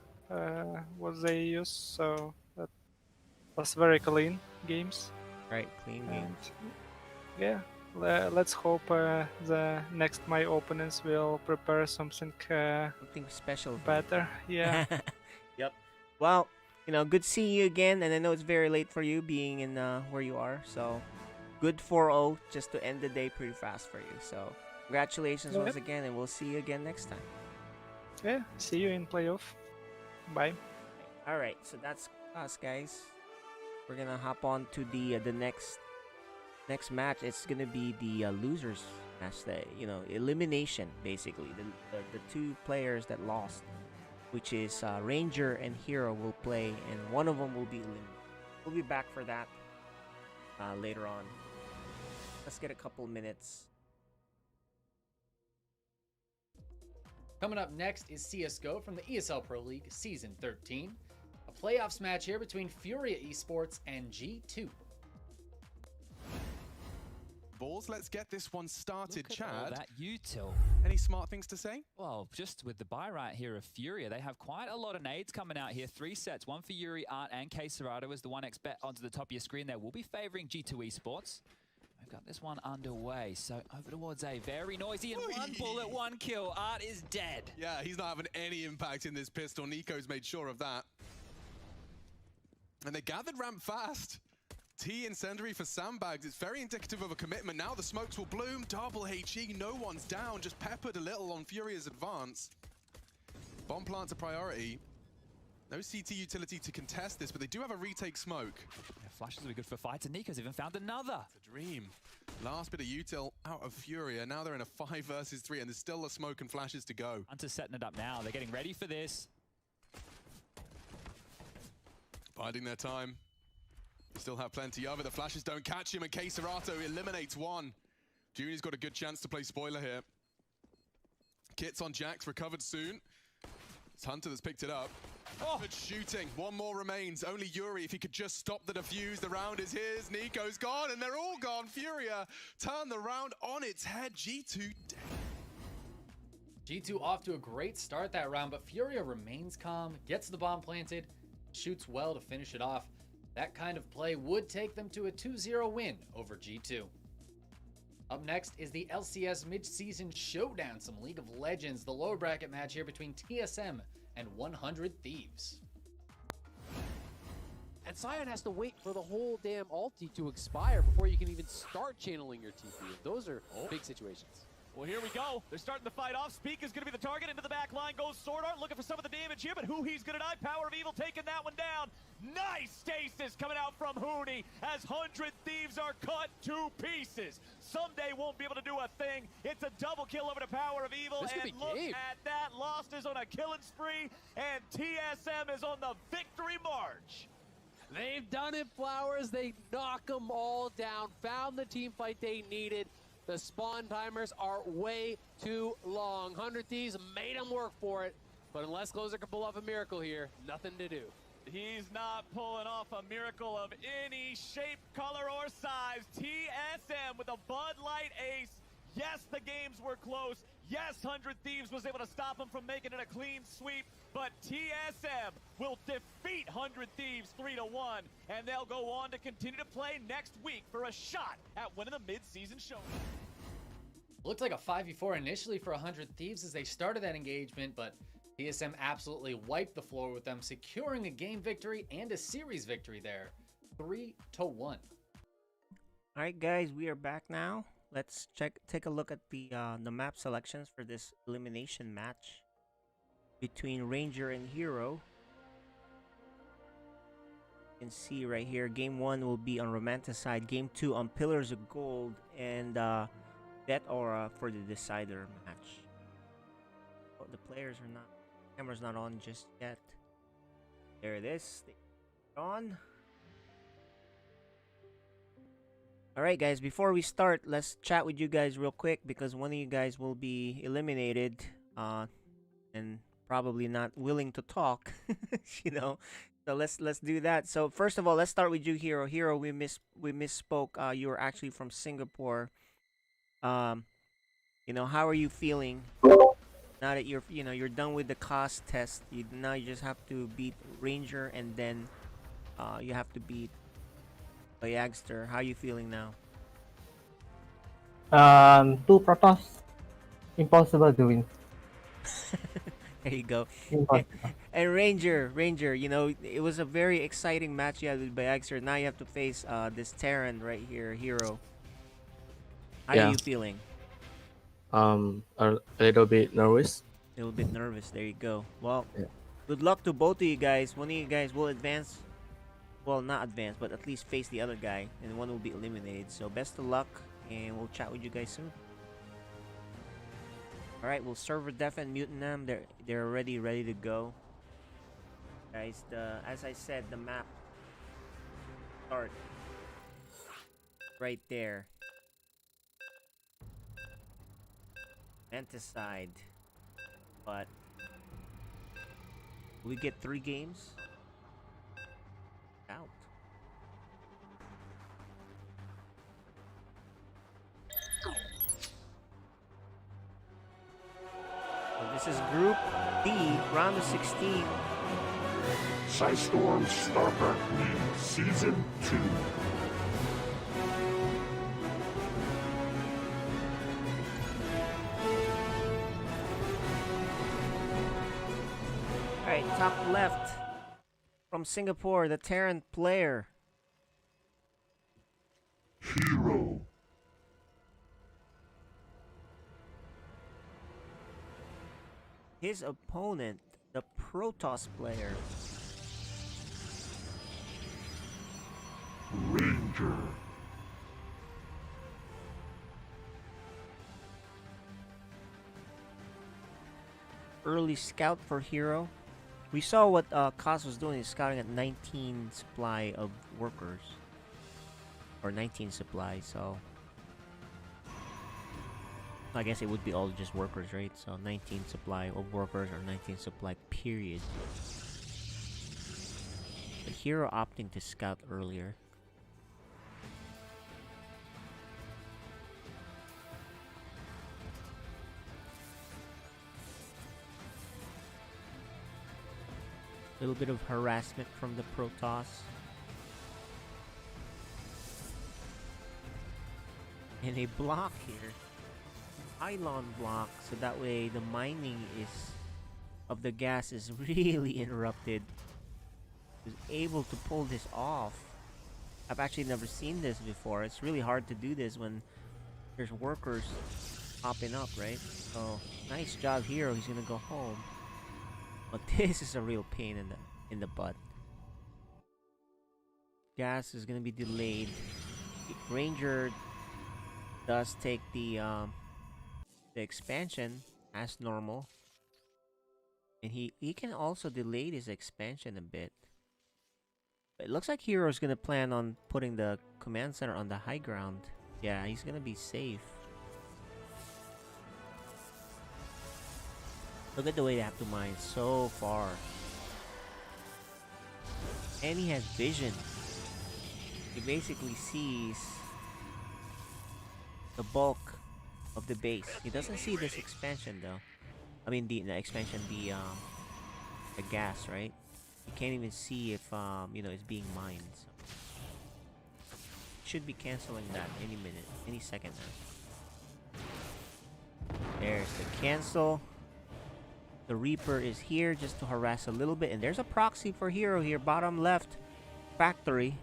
what they use. So that was very clean games. Right, clean games. Yeah. Let's hope the next my opponents will prepare something special, better. Yeah. Yep. Well, you know, good seeing you again, and I know it's very late for you being in where you are. So, good 4-0 just to end the day pretty fast for you. So, congratulations once again, and we'll see you again next time. Yeah. See you in playoff. Bye. All right. So that's us, guys. We're gonna hop on to the next match. It's gonna be the losers match, elimination, basically. The two players that lost, which is Ranger and Hiro, will play, and one of them will be eliminated. We'll be back for that later on. Let's get a couple minutes. Coming up next is CSGO from the ESL Pro League Season 13. A playoffs match here between Furia Esports and G2. Balls, let's get this one started, Look Chad. at all that util. Any smart things to say? Well, just with the buy right here of Furia, they have quite a lot of nades coming out here. 3 sets, one for Yuri, Art, and K Serato as the 1x bet onto the top of your screen there. Will be favoring G2 Esports. We've got this one underway, so over towards A. Very noisy, and one bullet, 1 kill. Art is dead. Yeah, he's not having any impact in this pistol. Nico's made sure of that. And they gathered ramp fast. T incendiary for sandbags. It's very indicative of a commitment. Now the smokes will bloom. Double HE. No one's down. Just peppered a little on Furia's advance. Bomb plant's a priority. No CT utility to contest this, but they do have a retake smoke. Yeah, flashes will be good for fights, and Nico's even found another. It's a dream. Last bit of util out of Furia. Now they're in a 5 versus 3, and there's still a smoke and flashes to go. Hunter's setting it up now. They're getting ready for this. Biding their time. They still have plenty of it. The flashes don't catch him, and Serato eliminates one. Junior's got a good chance to play spoiler here. Kit's on Jax, recovered soon. It's Hunter that's picked it up. Good shooting. One more remains. Only Yuri, if he could just stop the defuse. The round is his. Nico's gone, and they're all gone. Furia turn the round on its head. G2 dead. G2 off to a great start that round, but Furia remains calm, gets the bomb planted, shoots well to finish it off. That kind of play would take them to a 2-0 win over G2. Up next is the LCS Mid-Season Showdown, some League of Legends, the lower bracket match here between TSM and 100 Thieves. And Sion has to wait for the whole damn ulti to expire before you can even start channeling your TP. Those are big situations. Well, here we go. They're starting to fight off. Speak is going to be the target. Into the back line goes Sword Art, looking for some of the damage here, but who he's going to die. Power of Evil taking that one down. Nice stasis coming out from Hooney as 100 Thieves are cut to pieces. Someday won't be able to do a thing. It's a double kill over to Power of Evil. This could And be look game. at that. Lost is on a killing spree, and TSM is on the victory march. They've done it, Flowers. They knock them all down, found the team fight they needed. The spawn timers are way too long. 100 Thieves made them work for it, but unless Closer can pull off a miracle here, nothing to do. He's not pulling off a miracle of any shape, color, or size. TSM with a Bud Light ace. Yes, the games were close. Yes, 100 Thieves was able to stop him from making it a clean sweep, but TSM will defeat 100 Thieves 3-1, and they'll go on to continue to play next week for a shot at winning the mid-season show. Looked like a 5v4 initially for 100 Thieves as they started that engagement, but TSM absolutely wiped the floor with them, securing a game victory and a series victory there. 3-1. All right, guys, we are back now. Let's take a look at the map selections for this elimination match between Ranger and Hiro. You can see right here, game 1 will be on Romanticide, game 2 on Pillars of Gold, and Death Aura for the decider match. Oh, the players are not, camera's not on just yet. There it is. They're on. Alright guys, before we start, let's chat with you guys real quick because one of you guys will be eliminated and probably not willing to talk, you know. So let's do that. So first of all, let's start with you, Hiro. Hiro, we misspoke. You were actually from Singapore. You know, how are you feeling now that you're done with the cost test? Now you just have to beat Ranger and then you have to beat Bayagster. How are you feeling now? 2 Protoss. Impossible to win. There you go. Impossible. And Ranger, you know, it was a very exciting match you had with Bayagster. Now you have to face this Terran right here, Hiro. How are you feeling? A little bit nervous. A little bit nervous. There you go. Well, good luck to both of you guys. One of you guys will advance. Well, not advance, but at least face the other guy, and one will be eliminated. So best of luck, and we'll chat with you guys soon. All right, we'll server def and mutant them. They're already ready to go, guys. As I said, the map start right there. Anticide, but we get 3 games. Out. So this is Group D, round of 16. Psystorm StarCraft League Season 2. Alright, top left. From Singapore, the Terran player. Hiro. His opponent, the Protoss player. Ranger. early scout for Hiro. We saw what Kaz was doing. He's scouting at 19 supply of workers. Or 19 supply, so... I guess it would be all just workers, right? So 19 supply of workers or 19 supply period. But Hiro opting to scout earlier. A little bit of harassment from the Protoss. And a block here. Pylon block, so that way the mining of the gas is really interrupted. Was able to pull this off. I've actually never seen this before. It's really hard to do this when there's workers popping up, right? So nice job, Hiro. He's gonna go home. But this is a real pain in the butt. Gas is gonna be delayed. Ranger does take the expansion as normal, and he can also delay his expansion a bit. But it looks like Hiro's gonna plan on putting the command center on the high ground. Yeah, he's gonna be safe. Look at the way they have to mine so far. And he has vision. He basically sees the bulk of the base. He doesn't see this expansion though. I mean the expansion, the gas, right? You can't even see if you know, it's being mined. So. Should be canceling that any minute, any second now. There's the cancel. The Reaper is here just to harass a little bit, and there's a proxy for Hiro here, bottom left factory.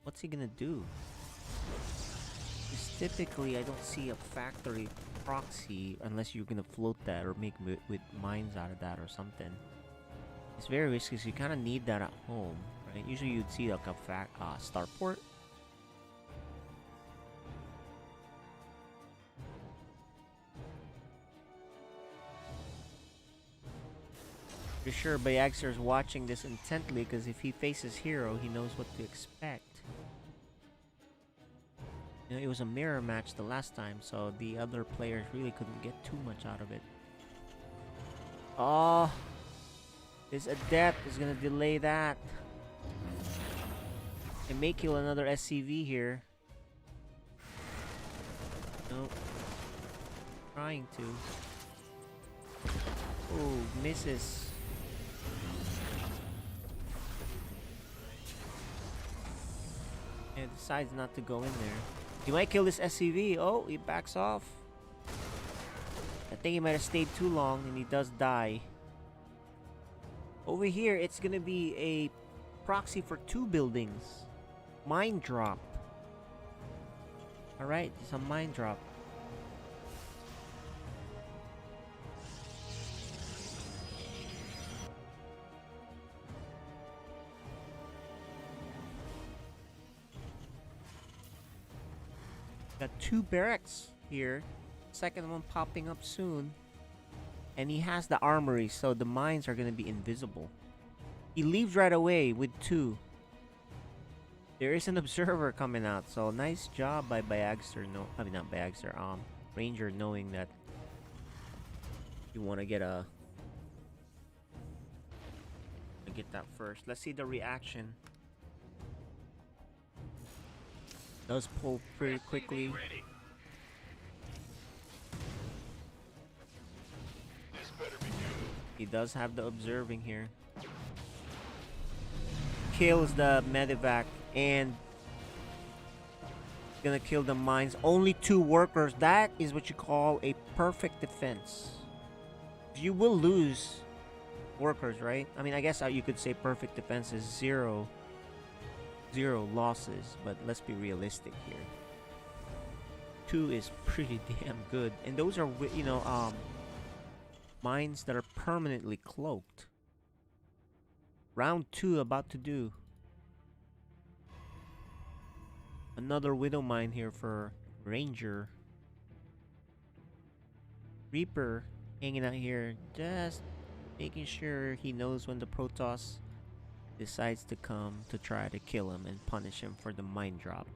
What's he gonna do? Because typically I don't see a factory proxy unless you're gonna float that or make with mines out of that or something. It's very risky because you kind of need that at home, right? Usually you'd see like a starport. Pretty sure Bayagster is watching this intently because if he faces Hiro, he knows what to expect. You know, it was a mirror match the last time, so the other players really couldn't get too much out of it. Oh, this Adept is gonna delay that. It may kill another SCV here. Nope. Trying to. Oh, misses. And decides not to go in there. He might kill this SCV. Oh, he backs off. I think he might have stayed too long, and he does die. Over here, it's gonna be a proxy for 2 buildings. Mine drop. Alright, it's a mine drop. Got 2 barracks here. Second one popping up soon. And he has the armory, so the mines are going to be invisible. He leaves right away with 2. There is an observer coming out, so nice job by Bayagster. No, I mean not Bayagster. Ranger knowing that you want to get that first. Let's see the reaction. Does pull pretty quickly. He does have the observing here. Kills the medevac and gonna kill the mines. Only 2 workers. That is what you call a perfect defense. You will lose workers, right? I mean, I guess you could say perfect defense is 0 losses, but let's be realistic here. 2 is pretty damn good, and those are, you know, mines that are permanently cloaked. Round 2 about to do. Another Widow mine here for Ranger. Reaper hanging out here, just making sure he knows when the Protoss decides to come to try to kill him and punish him for the mine drop.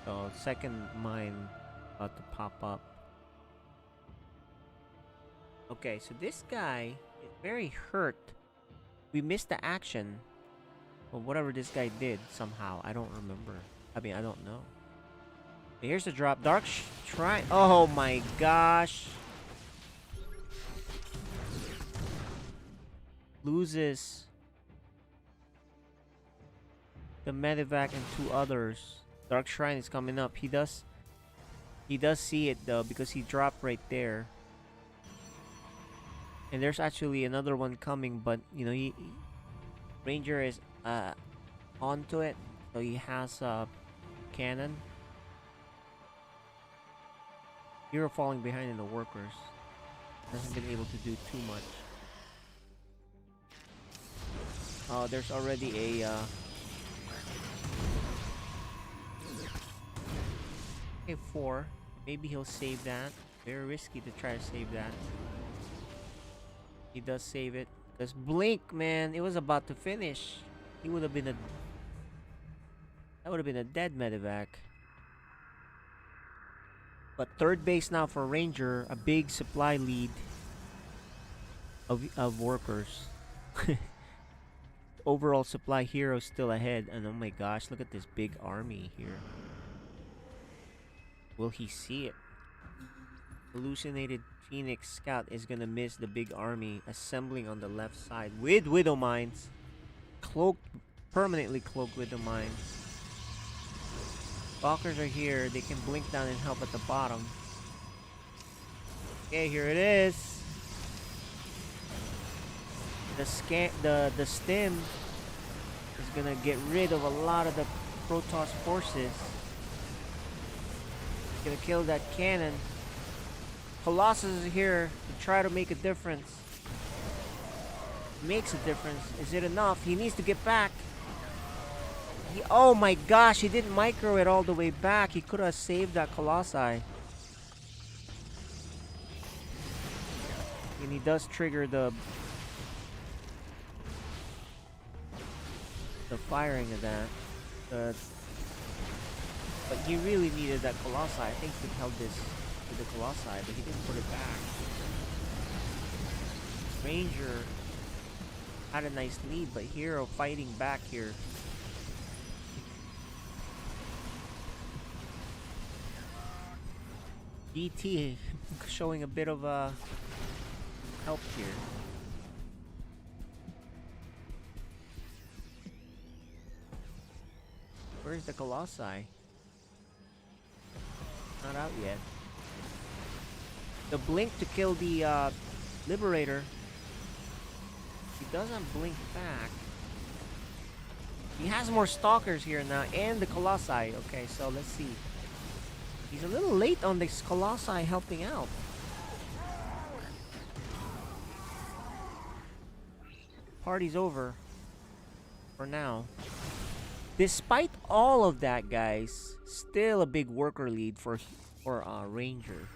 So second mine about to pop up. Okay, so this guy is very hurt. We missed the action. Well, whatever this guy did somehow, I don't remember. I mean, I don't know. Here's the drop. Dark Shrine. Oh my gosh. Loses the medevac and 2 others. Dark Shrine is coming up. He does see it though, because he dropped right there. And there's actually another one coming, but you know, Ranger is onto it, so he has a cannon. Hiro falling behind in the workers. Hasn't been able to do too much. Oh, there's already a okay, 4. Maybe he'll save that. Very risky to try to save that. He does save it. Because Blink, man, it was about to finish. He would have been that would have been a dead medevac. But third base now for Ranger, a big supply lead of workers. Overall supply Hero still ahead, and oh my gosh, look at this big army here. Will he see it? Hallucinated Phoenix Scout is gonna miss the big army assembling on the left side with Widow Mines. Cloaked, permanently cloaked Widow Mines. Stalkers are here. They can blink down and help at the bottom. Okay, here it is. The stim is gonna get rid of a lot of the Protoss forces. Gonna kill that cannon. Colossus is here to try to make a difference. Makes a difference. Is it enough? He needs to get back. Oh my gosh, he didn't micro it all the way back. He could have saved that Colossi. And he does trigger the firing of that. But he really needed that Colossi. I think he held this with the Colossi, but he didn't put it back. Ranger had a nice lead, but Hiro fighting back here. DT showing a bit of help here. Where's the Colossi? Not out yet. The blink to kill the Liberator. He doesn't blink back. He has more Stalkers here now, and the Colossi. Okay, so let's see. He's a little late on this Colossi helping out. Party's over. For now. Despite all of that, guys, still a big worker lead for Ranger.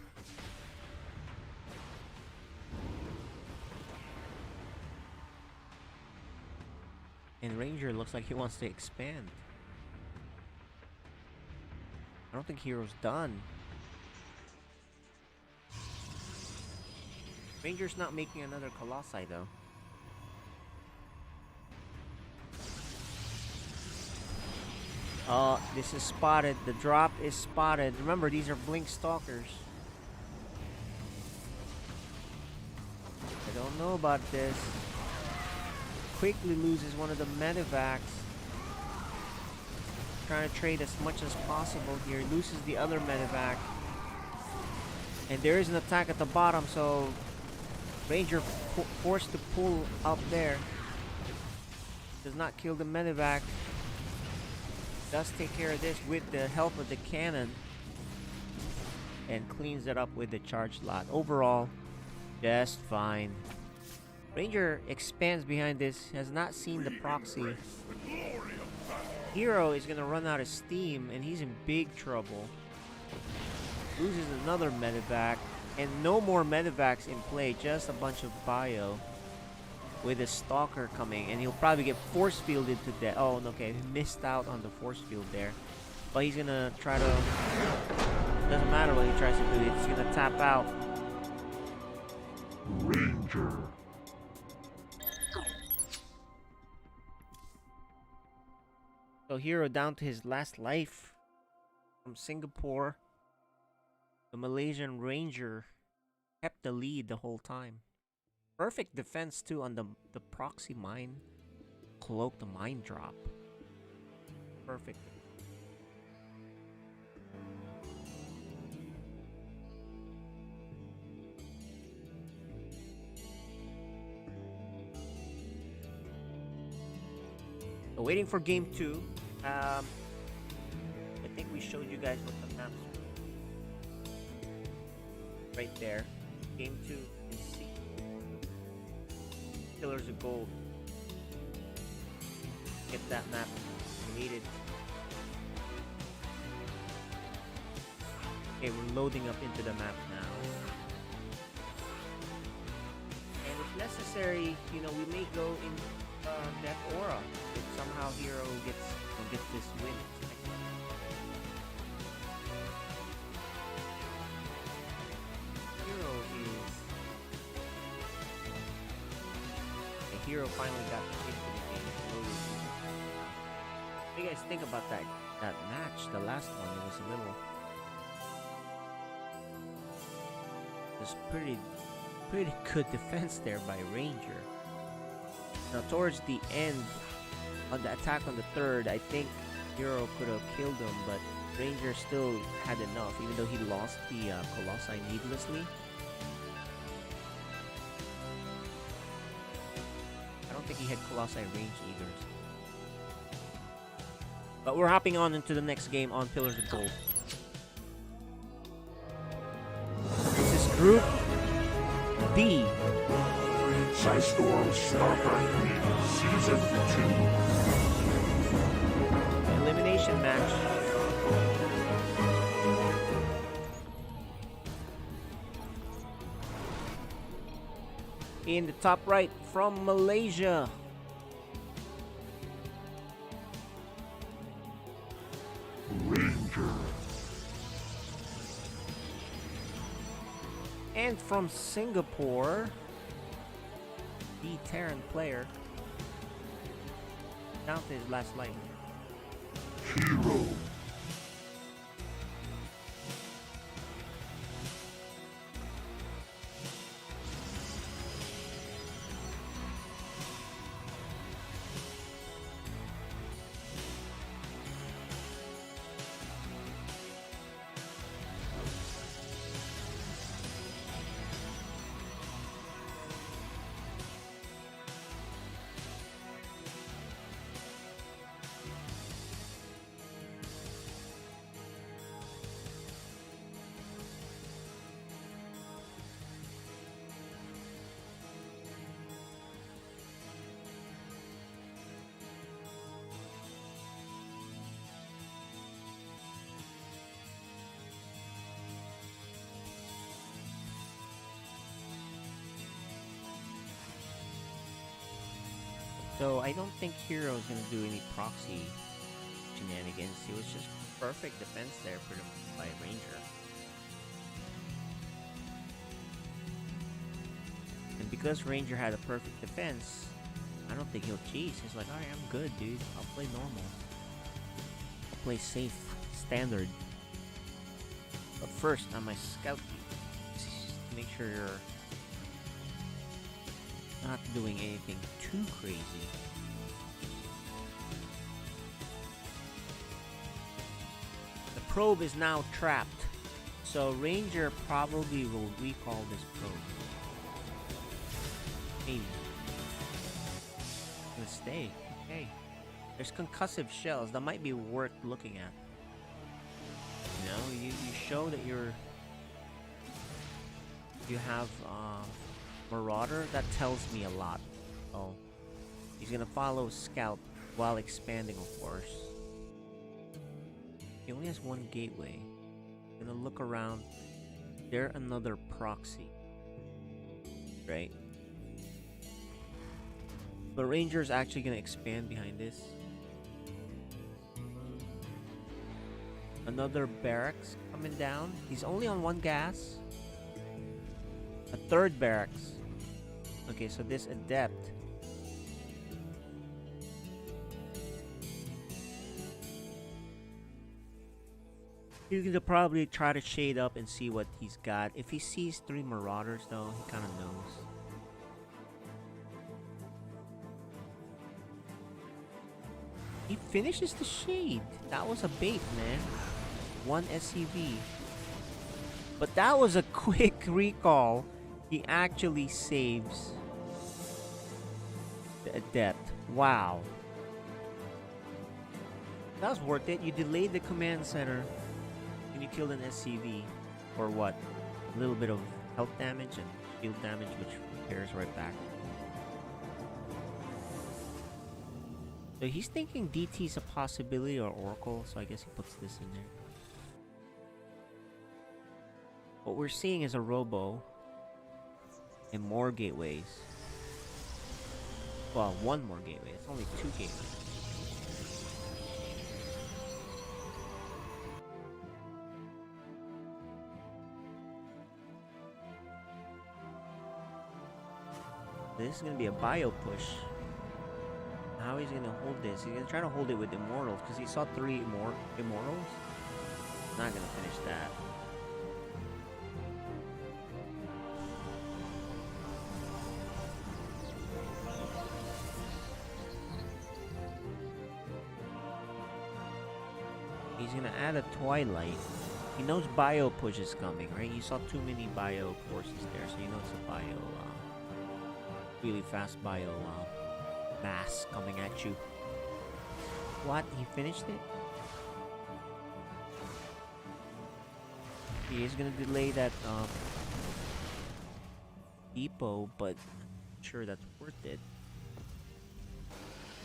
And Ranger looks like he wants to expand. I don't think Hero's done. Ranger's not making another Colossi though. This is spotted. The drop is spotted. Remember, these are Blink Stalkers. I don't know about this. Quickly loses one of the medevacs. Trying to trade as much as possible here. Loses the other medevac. And there is an attack at the bottom, so Ranger forced to pull up there. Does not kill the medevac. Does take care of this with the help of the cannon. And cleans it up with the charge lot. Overall, just fine. Ranger expands behind this. Has not seen the proxy. Hiro is gonna run out of steam, and he's in big trouble. Loses another medevac, and no more medevacs in play, just a bunch of bio. With a stalker coming, and he'll probably get force fielded to death. Oh, okay, he missed out on the force field there. But he's gonna try to... Doesn't matter what he tries to do, he's gonna tap out. Ranger. So Hiro down to his last life. From Singapore. The Malaysian Ranger kept the lead the whole time. Perfect defense too on the proxy mine. Cloak the mine drop. Perfect. So waiting for game 2. I think we showed you guys what the maps were. Right there. Game 2 is C. Pillars of Gold. Get that map needed. Okay, we're loading up into the map now. And if necessary, you know, we may go in Death Aura if somehow Hiro gets this win. Hiro finally got into the game. What do you guys think about that match? The last one, it was a little... It was pretty good defense there by Ranger. Now towards the end, on the attack on the third, I think Hiro could have killed him, but Ranger still had enough, even though he lost the Colossi needlessly. I don't think he had Colossi range either. But we're hopping on into the next game on Pillars of Gold. This is Group D. Sidestorm StarCraft League Season 2. Elimination match. In the top right from Malaysia. Ranger. And from Singapore, the Terran player. Down to his last life. Hiro. So I don't think Hiro is gonna do any proxy shenanigans. It was just perfect defense there for by Ranger. And because Ranger had a perfect defense, I don't think he'll cheese. He's like, alright, I'm good, dude. I'll play normal. I'll play safe, standard. But first, on my scout view, make sure you're not doing anything too crazy. The probe is now trapped, so Ranger probably will recall this probe. Maybe. Gonna stay. Okay. There's concussive shells that might be worth looking at. You know, you show that you have Marauder. That tells me a lot. Oh, he's gonna follow Scout while expanding, of course. He only has one gateway. Gonna look around. There another proxy. Right? The Ranger's actually gonna expand behind this. Another barracks coming down. He's only on one gas. A third barracks. Okay, so this adept. He's gonna probably try to shade up and see what he's got. If he sees 3 Marauders though, he kinda knows. He finishes the shade. That was a bait, man. 1 SCV. But that was a quick recall. He actually saves the adept. Wow. That was worth it. You delayed the command center and you killed an SCV for what? A little bit of health damage and shield damage, which repairs right back. So he's thinking DT's a possibility or Oracle, so I guess he puts this in there. What we're seeing is a Robo and more gateways. Well, 1 more gateway. It's only 2 gateways. This is gonna be a bio push. How he's gonna hold this? He's gonna try to hold it with Immortals because he saw 3 Immortals. Not gonna finish that. He's gonna add a Twilight. He knows bio push is coming, right? You saw too many bio forces there, so you know it's a bio, really fast bio mass coming at you. What? He finished it? He is gonna delay that depot, but I'm sure that's worth it.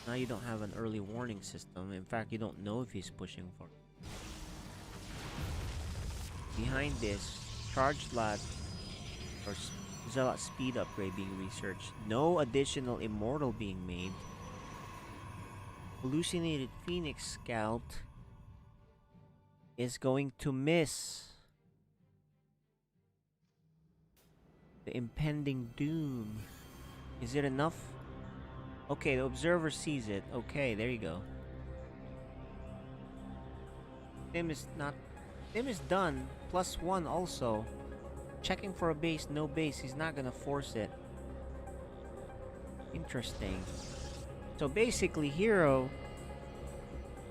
Now you don't have an early warning system. In fact, you don't know if he's pushing for it. Behind this, charge lot or Zealot speed upgrade being researched. No additional Immortal being made. Hallucinated Phoenix Scout is going to miss the impending doom. Is it enough? Okay, the observer sees it. Okay, there you go. Tim is done. +1 also. Checking for a base, no base. He's not gonna force it. Interesting. So basically, Hiro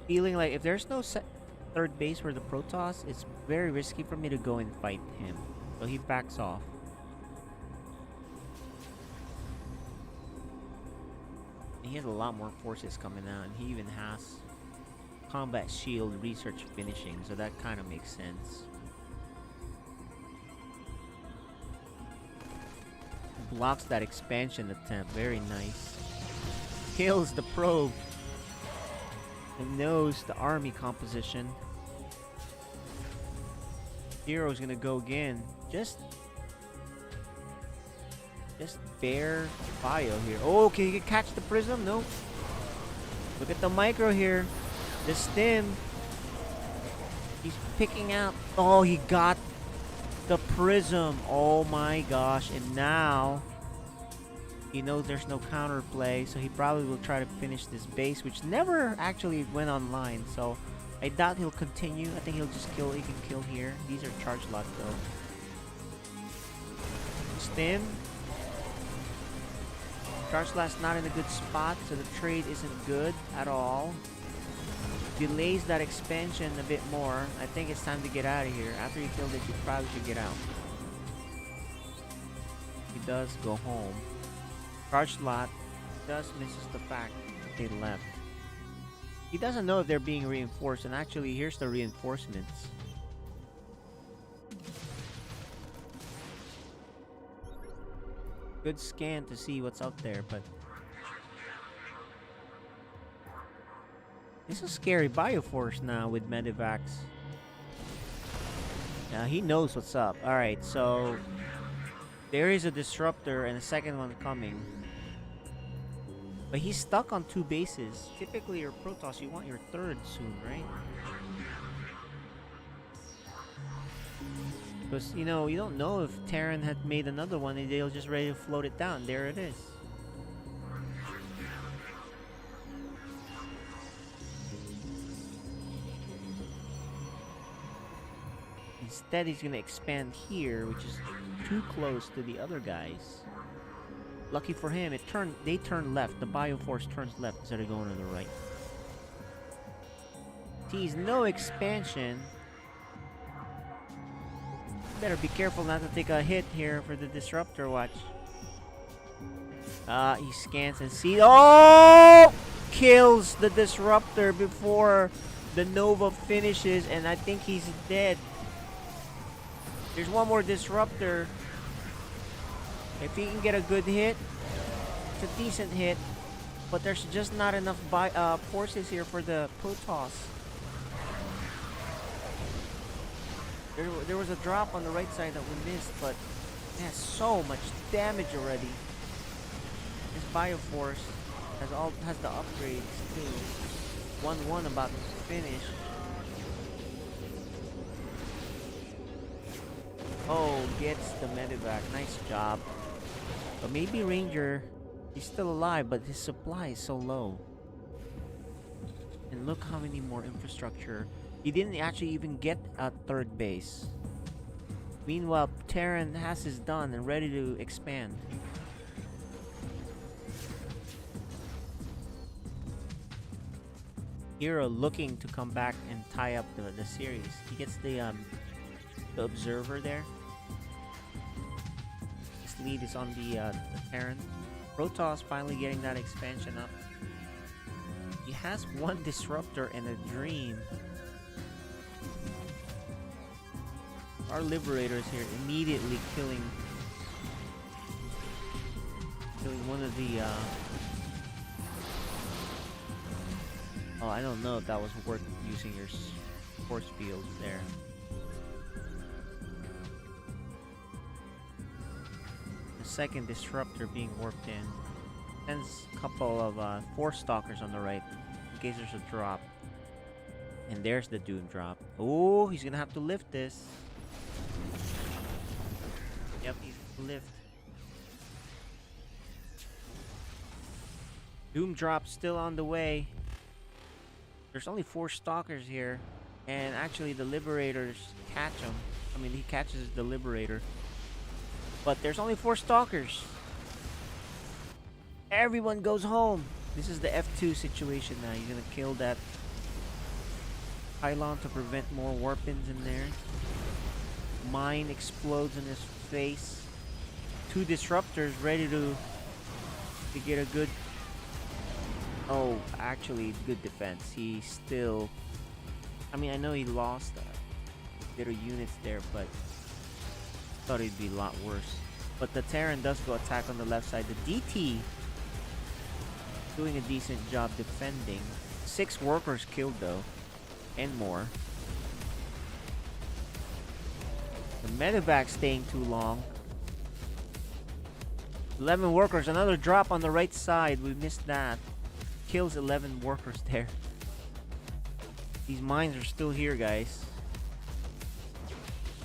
feeling like if there's no third base for the Protoss, it's very risky for me to go and fight him. So he backs off. And he has a lot more forces coming out, and he even has combat shield research finishing, so that kind of makes sense. Blocks that expansion attempt. Very nice. Kills the probe. And knows the army composition. Hiro's gonna go again. Just bare bio here. Oh, can he catch the prism? Nope. Look at the micro here. The stim. He's picking out. Oh, he got the prism. Oh my gosh. And now he knows there's no counterplay, so he probably will try to finish this base, which never actually went online. So I doubt he'll continue. I think he'll just kill. He can kill here. These are charge lots though. Stim. Charge lot's not in a good spot, so the trade isn't good at all. Delays that expansion a bit more. I think it's time to get out of here. After you killed it, you probably should get out. He does go home. Charge lot does misses the fact that they left. He doesn't know if they're being reinforced, and actually here's the reinforcements. Good scan to see what's up there, but This is scary Bioforce now with Medivacs. Now he knows what's up. Alright, so there is a disruptor and a second one coming. But he's stuck on 2 bases. Typically your Protoss, you want your third soon, right? Because, you know, you don't know if Terran had made another one and they'll just ready to float it down. There it is. Instead, he's going to expand here, which is too close to the other guys. Lucky for him, they turn left. The Bioforce turns left instead of going to the right. Tease, no expansion. Better be careful not to take a hit here for the disruptor. Watch. He scans and sees. Oh! Kills the disruptor before the Nova finishes, and I think he's dead. There's one more disruptor. If he can get a good hit, it's a decent hit, but there's just not enough forces here for the Protoss. There was a drop on the right side that we missed, but it has so much damage already. This Bioforce has the upgrades too. 1-1 about to finish. Oh, gets the medevac. Nice job. But maybe Ranger, he's still alive, but his supply is so low. And look how many more infrastructure. He didn't actually even get a third base. Meanwhile, Terran has his done and ready to expand. Hiro looking to come back and tie up the series. He gets the observer there. His lead is on the Terran. Protoss finally getting that expansion up. He has one disruptor and a dream. Our liberators here immediately killing one of the oh, I don't know if that was worth using your force fields there. The second disruptor being worked in. Sends a couple of force stalkers on the right in case there's a drop. And there's the Doom drop. Oh, he's gonna have to lift this. Yep, he's lift. Doom drop still on the way. There's only 4 stalkers here, and actually the liberators catch him. I mean, he catches the liberator, but there's only 4 stalkers. Everyone goes home. This is the F2 situation now. He's gonna kill that pylon to prevent more warpins in there. Mine explodes in his face. 2 disruptors ready to get a good. Oh, actually, good defense. He still. I mean, I know he lost a bit of units there, but thought it'd be a lot worse. But the Terran does go attack on the left side. The DT doing a decent job defending. 6 workers killed though, and more. The medevac staying too long. 11 workers, another drop on the right side. We missed that. Kills 11 workers there. These mines are still here, guys.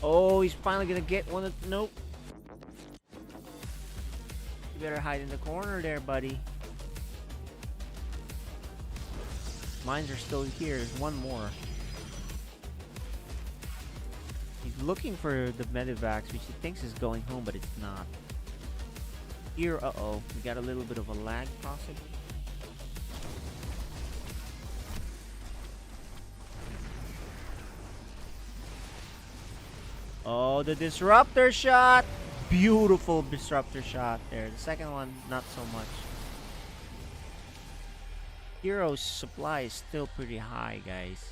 Oh, he's finally gonna get one of. Nope. You better hide in the corner there, buddy. Mines are still here. There's one more. He's looking for the medevacs, which he thinks is going home, but it's not. Here, uh-oh. We got a little bit of a lag, possibly. Oh, the disruptor shot! Beautiful disruptor shot there. The second one, not so much. Hiro's supply is still pretty high, guys.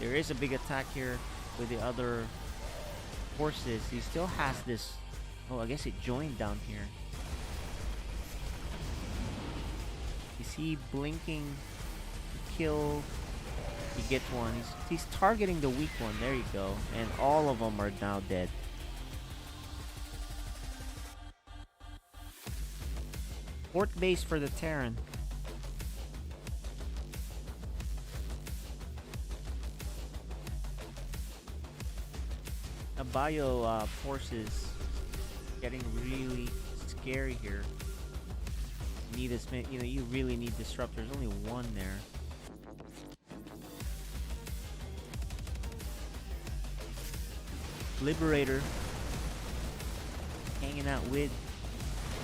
There is a big attack here with the other forces. He still has this. Oh, I guess it joined down here. he blinking to kill? He gets one. He's targeting the weak one. There you go. And all of them are now dead. Fourth base for the Terran. Bio forces getting really scary here. You really need disruptors. There's only one there. Liberator hanging out with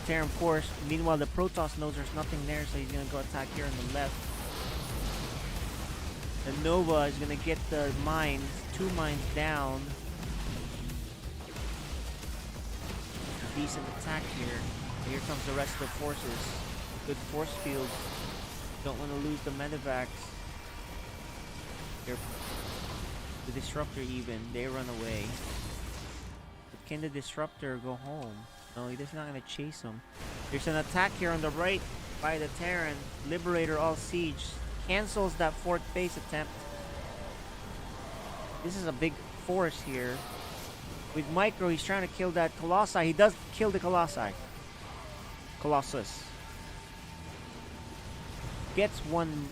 Terran Force. Meanwhile, the Protoss knows there's nothing there, so he's gonna go attack here on the left. The Nova is gonna get the mines, 2 mines down. Decent attack here. Here comes the rest of the forces. Good force field. Don't want to lose the medevacs. Here, the disruptor even. They run away. But can the disruptor go home? No, he's not going to chase him. There's an attack here on the right by the Terran. Liberator all siege. Cancels that fourth base attempt. This is a big force here. With Micro, he's trying to kill that Colossi. He does kill the Colossus. Gets one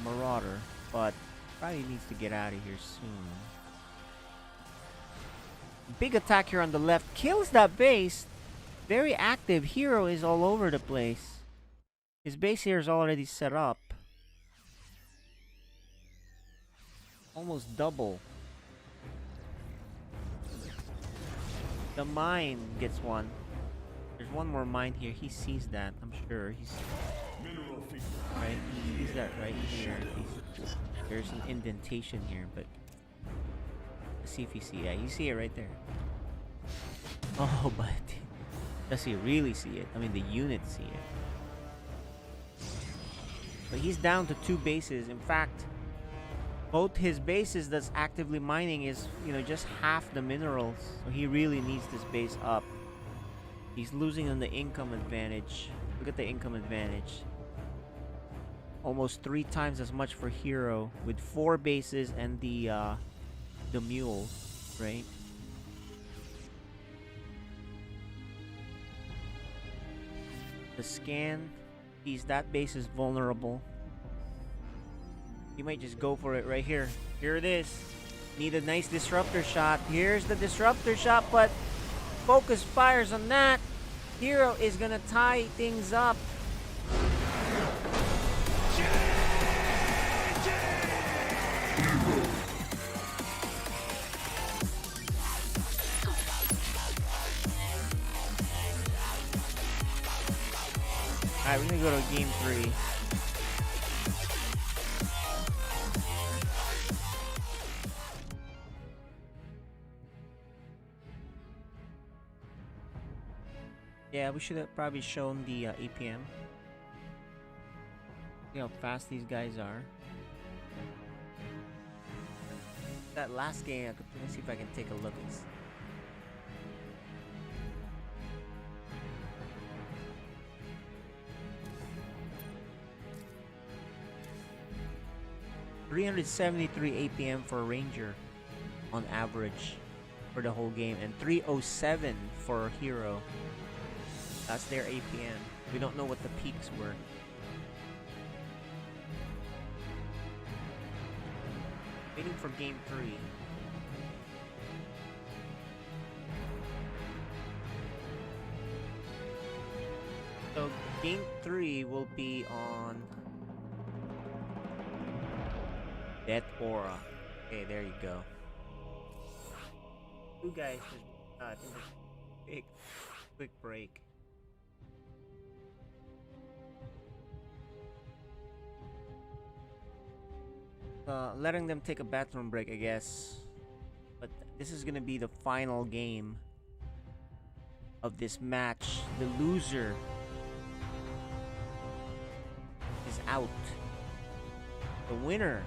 Marauder, but probably needs to get out of here soon. Big attack here on the left. Kills that base. Very active. Hiro is all over the place. His base here is already set up. Almost double. The mine gets one. There's one more mine here. He sees that. I'm sure. He's right. He sees that right here. There's an indentation here, but let's see if you see. Yeah, you see it right there. Oh, but does he really see it? I mean, the units see it. But he's down to 2 bases. In fact, both his bases that's actively mining is, just half the minerals. So he really needs this base up. He's losing on the income advantage. Look at the income advantage. Almost 3 times as much for Hiro with 4 bases and the mule, right? The scan sees that base is vulnerable. You might just go for it right here. Here it is. Need a nice disruptor shot. Here's the disruptor shot, but focus fires on that. Hiro is gonna tie things up. Alright, we're gonna go to game 3. Yeah, we should have probably shown the APM. See how fast these guys are. That last game, let's see if I can take a look. It's 373 APM for a Ranger on average for the whole game, and 307 for Hiro. That's their APM. We don't know what the peaks were. Waiting for game 3. So game 3 will be on Death Aura. Okay, there you go. 2 guys just I think a big quick break. Letting them take a bathroom break, I guess. But this is gonna be the final game of this match. The loser is out. The winner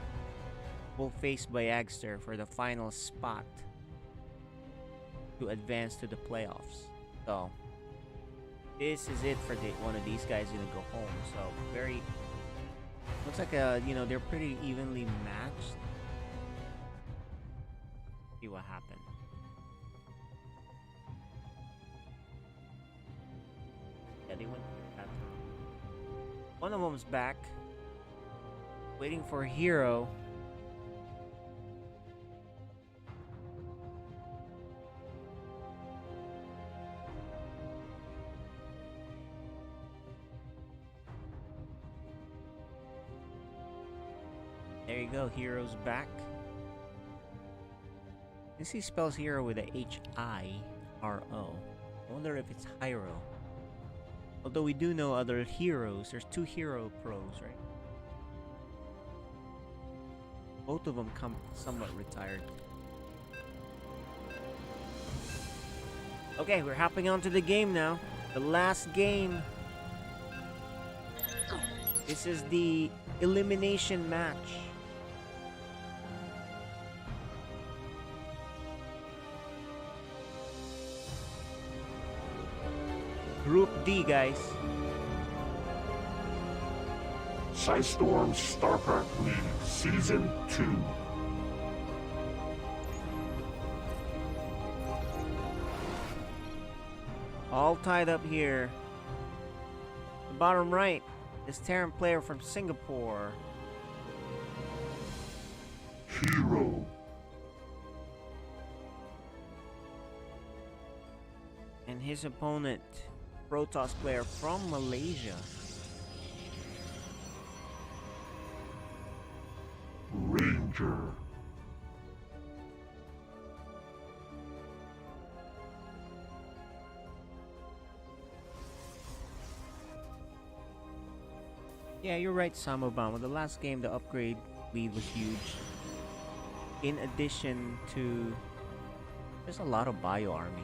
will face Bayagster for the final spot to advance to the playoffs. So this is it for one of these guys gonna go home. So very Looks like you know, they're pretty evenly matched. See what happened. Yeah, they went that turn. One of them's back, waiting for Hiro. There you go, Hiro's back. This he spells Hiro with a H-I-R-O. I wonder if it's Hiro. Although we do know other heroes. There's 2 hero pros, right? Both of them come somewhat retired. Okay, we're hopping onto the game now. The last game. This is the elimination match. Group D, guys. Psystorm StarCraft League Season 2. All tied up here. The bottom right is Terran player from Singapore. Hiro. And his opponent, Protoss player from Malaysia. Ranger. Yeah, you're right, Sam Obama. The last game, the upgrade lead was huge. In addition to, there's a lot of bio army.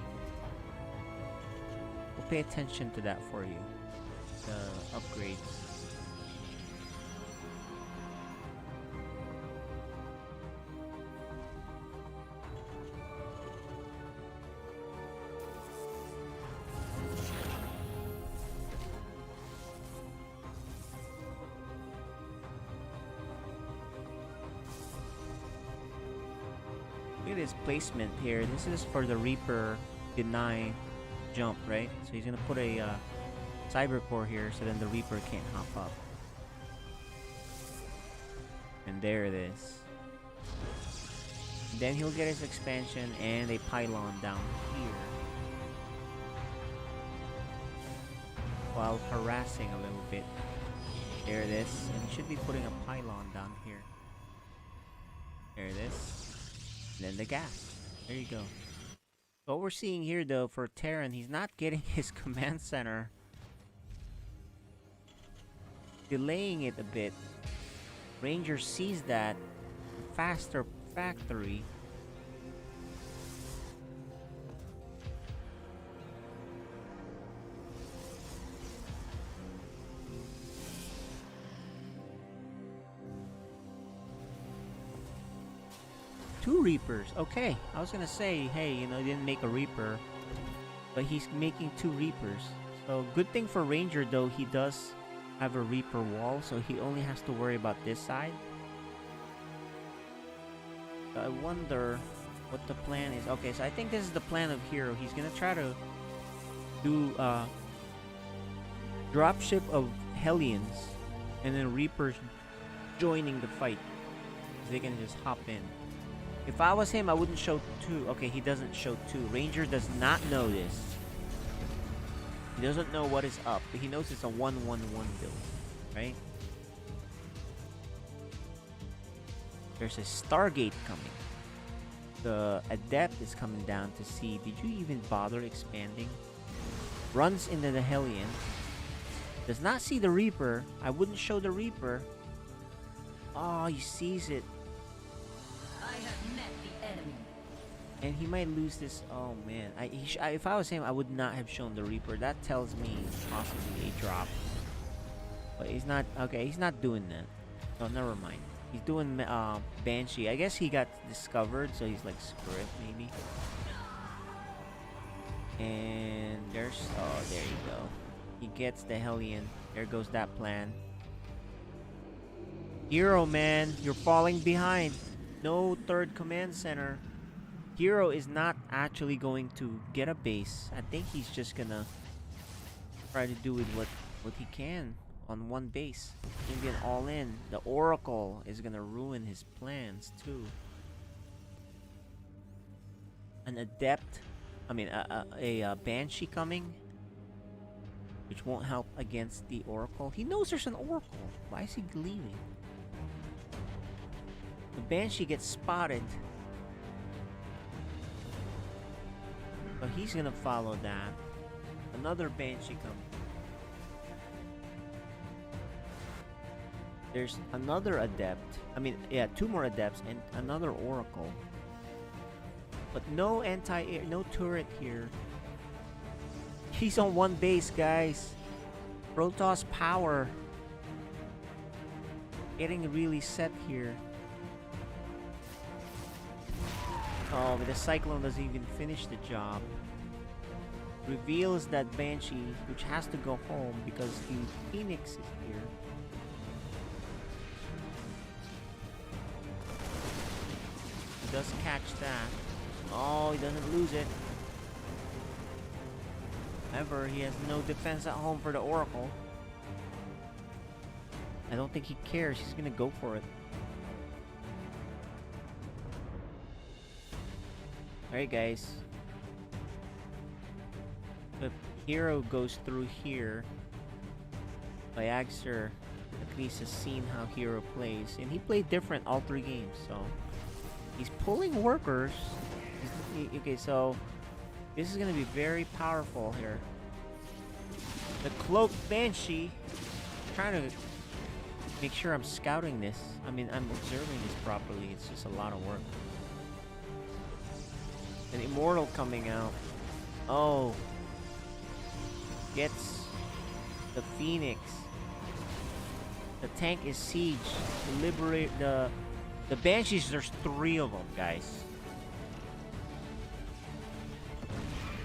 We'll pay attention to that for you. The upgrades. Look at his placement here. This is for the Reaper deny jump, right? So he's gonna put a cyber core here so then the Reaper can't hop up. And there it is. Then he'll get his expansion and a pylon down here while harassing a little bit. There it is. And he should be putting a pylon down here. There it is. And then the gas. There you go. What we're seeing here though for Terran, he's not getting his command center. Delaying it a bit. Ranger sees that. Faster factory. Two Reapers. Okay, I was gonna say, hey, you know, he didn't make a Reaper, but he's making 2 Reapers. So good thing for Ranger though, he does have a Reaper wall, so he only has to worry about this side. So I wonder what the plan is. Okay, so I think this is the plan of Hiro. He's gonna try to do dropship of Hellions and then Reapers joining the fight. They can just hop in. If I was him, I wouldn't show 2. Okay, he doesn't show 2. Ranger does not know this. He doesn't know what is up, but he knows it's a 1-1-1 build, right? There's a Stargate coming. The Adept is coming down to see, did you even bother expanding? Runs into the Hellion. Does not see the Reaper. I wouldn't show the Reaper. Oh, he sees it. And he might lose this. Oh man, if I was him, I would not have shown the Reaper. That tells me possibly a drop. But he's not. Okay, he's not doing that. Oh, never mind. He's doing Banshee. I guess he got discovered, so he's like script maybe. And there's. Oh, there you go. He gets the Hellion. There goes that plan. Hiro, man, you're falling behind. No third command center. Hiro is not actually going to get a base. I think he's just gonna try to do with what he can on one base. He's gonna get all in. The Oracle is gonna ruin his plans too. An adept, I mean a Banshee coming, which won't help against the Oracle. He knows there's an Oracle. Why is he leaving? The Banshee gets spotted. So he's gonna follow that. Another Banshee comes. There's another Adept. I mean, yeah, 2 more Adepts and another Oracle. But no anti-air, no turret here. He's on one base, guys. Protoss power. Getting really set here. Oh, but the Cyclone doesn't even finish the job. Reveals that Banshee, which has to go home because the Phoenix is here. He does catch that. Oh, he doesn't lose it. However, he has no defense at home for the Oracle. I don't think he cares. He's gonna go for it. Alright, guys. If Hiro goes through here, Bayagster at least has seen how Hiro plays. And he played different all 3 games, so he's pulling workers. Okay, so this is going to be very powerful here. The Cloaked Banshee. I'm trying to make sure I'm scouting this. I mean, I'm observing this properly. It's just a lot of work. An Immortal coming out. Oh. Gets the Phoenix. The tank is siege. Liberate the Banshees. There's 3 of them, guys.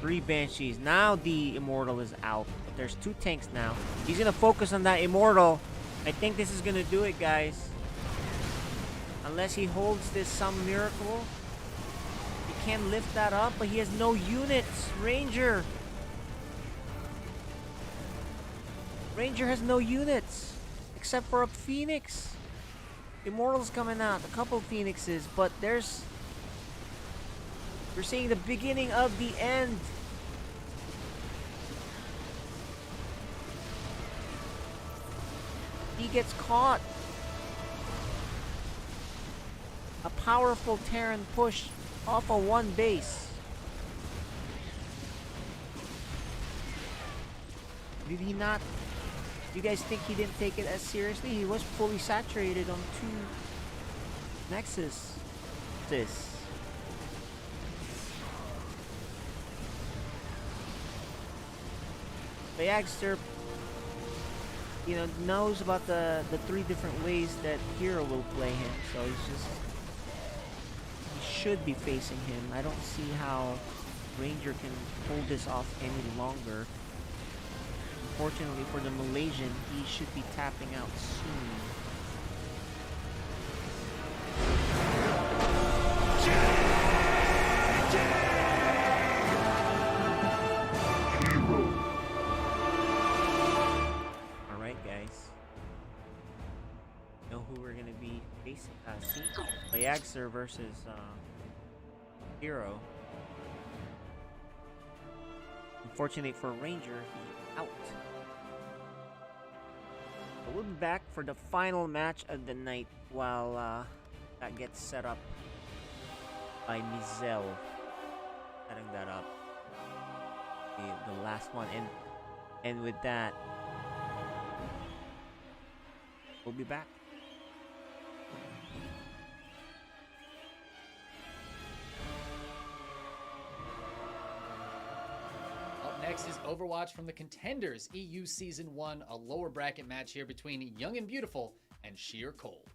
3 Banshees. Now the Immortal is out. But there's 2 tanks now. He's gonna focus on that Immortal. I think this is gonna do it, guys. Unless he holds this some miracle. He can lift that up, but he has no units. Ranger. Ranger has no units. Except for a Phoenix. Immortal's coming out. A couple Phoenixes, but there's... We're seeing the beginning of the end. He gets caught. A powerful Terran push off of 1 base. Did he not? You guys think he didn't take it as seriously? He was fully saturated on 2 Nexus. This. Bayagster, you know, knows about the 3 different ways that Hiro will play him, so he should be facing him. I don't see how Ranger can hold this off any longer. Unfortunately for the Malaysian, he should be tapping out soon. Bayagster versus Hiro. Unfortunately for Ranger, he's out. But we'll be back for the final match of the night while that gets set up by Mizel. Setting that up. The last one. And with that, we'll be back. Next is Overwatch from the Contenders EU Season 1, a lower bracket match here between Young and Beautiful and Sheer Cold.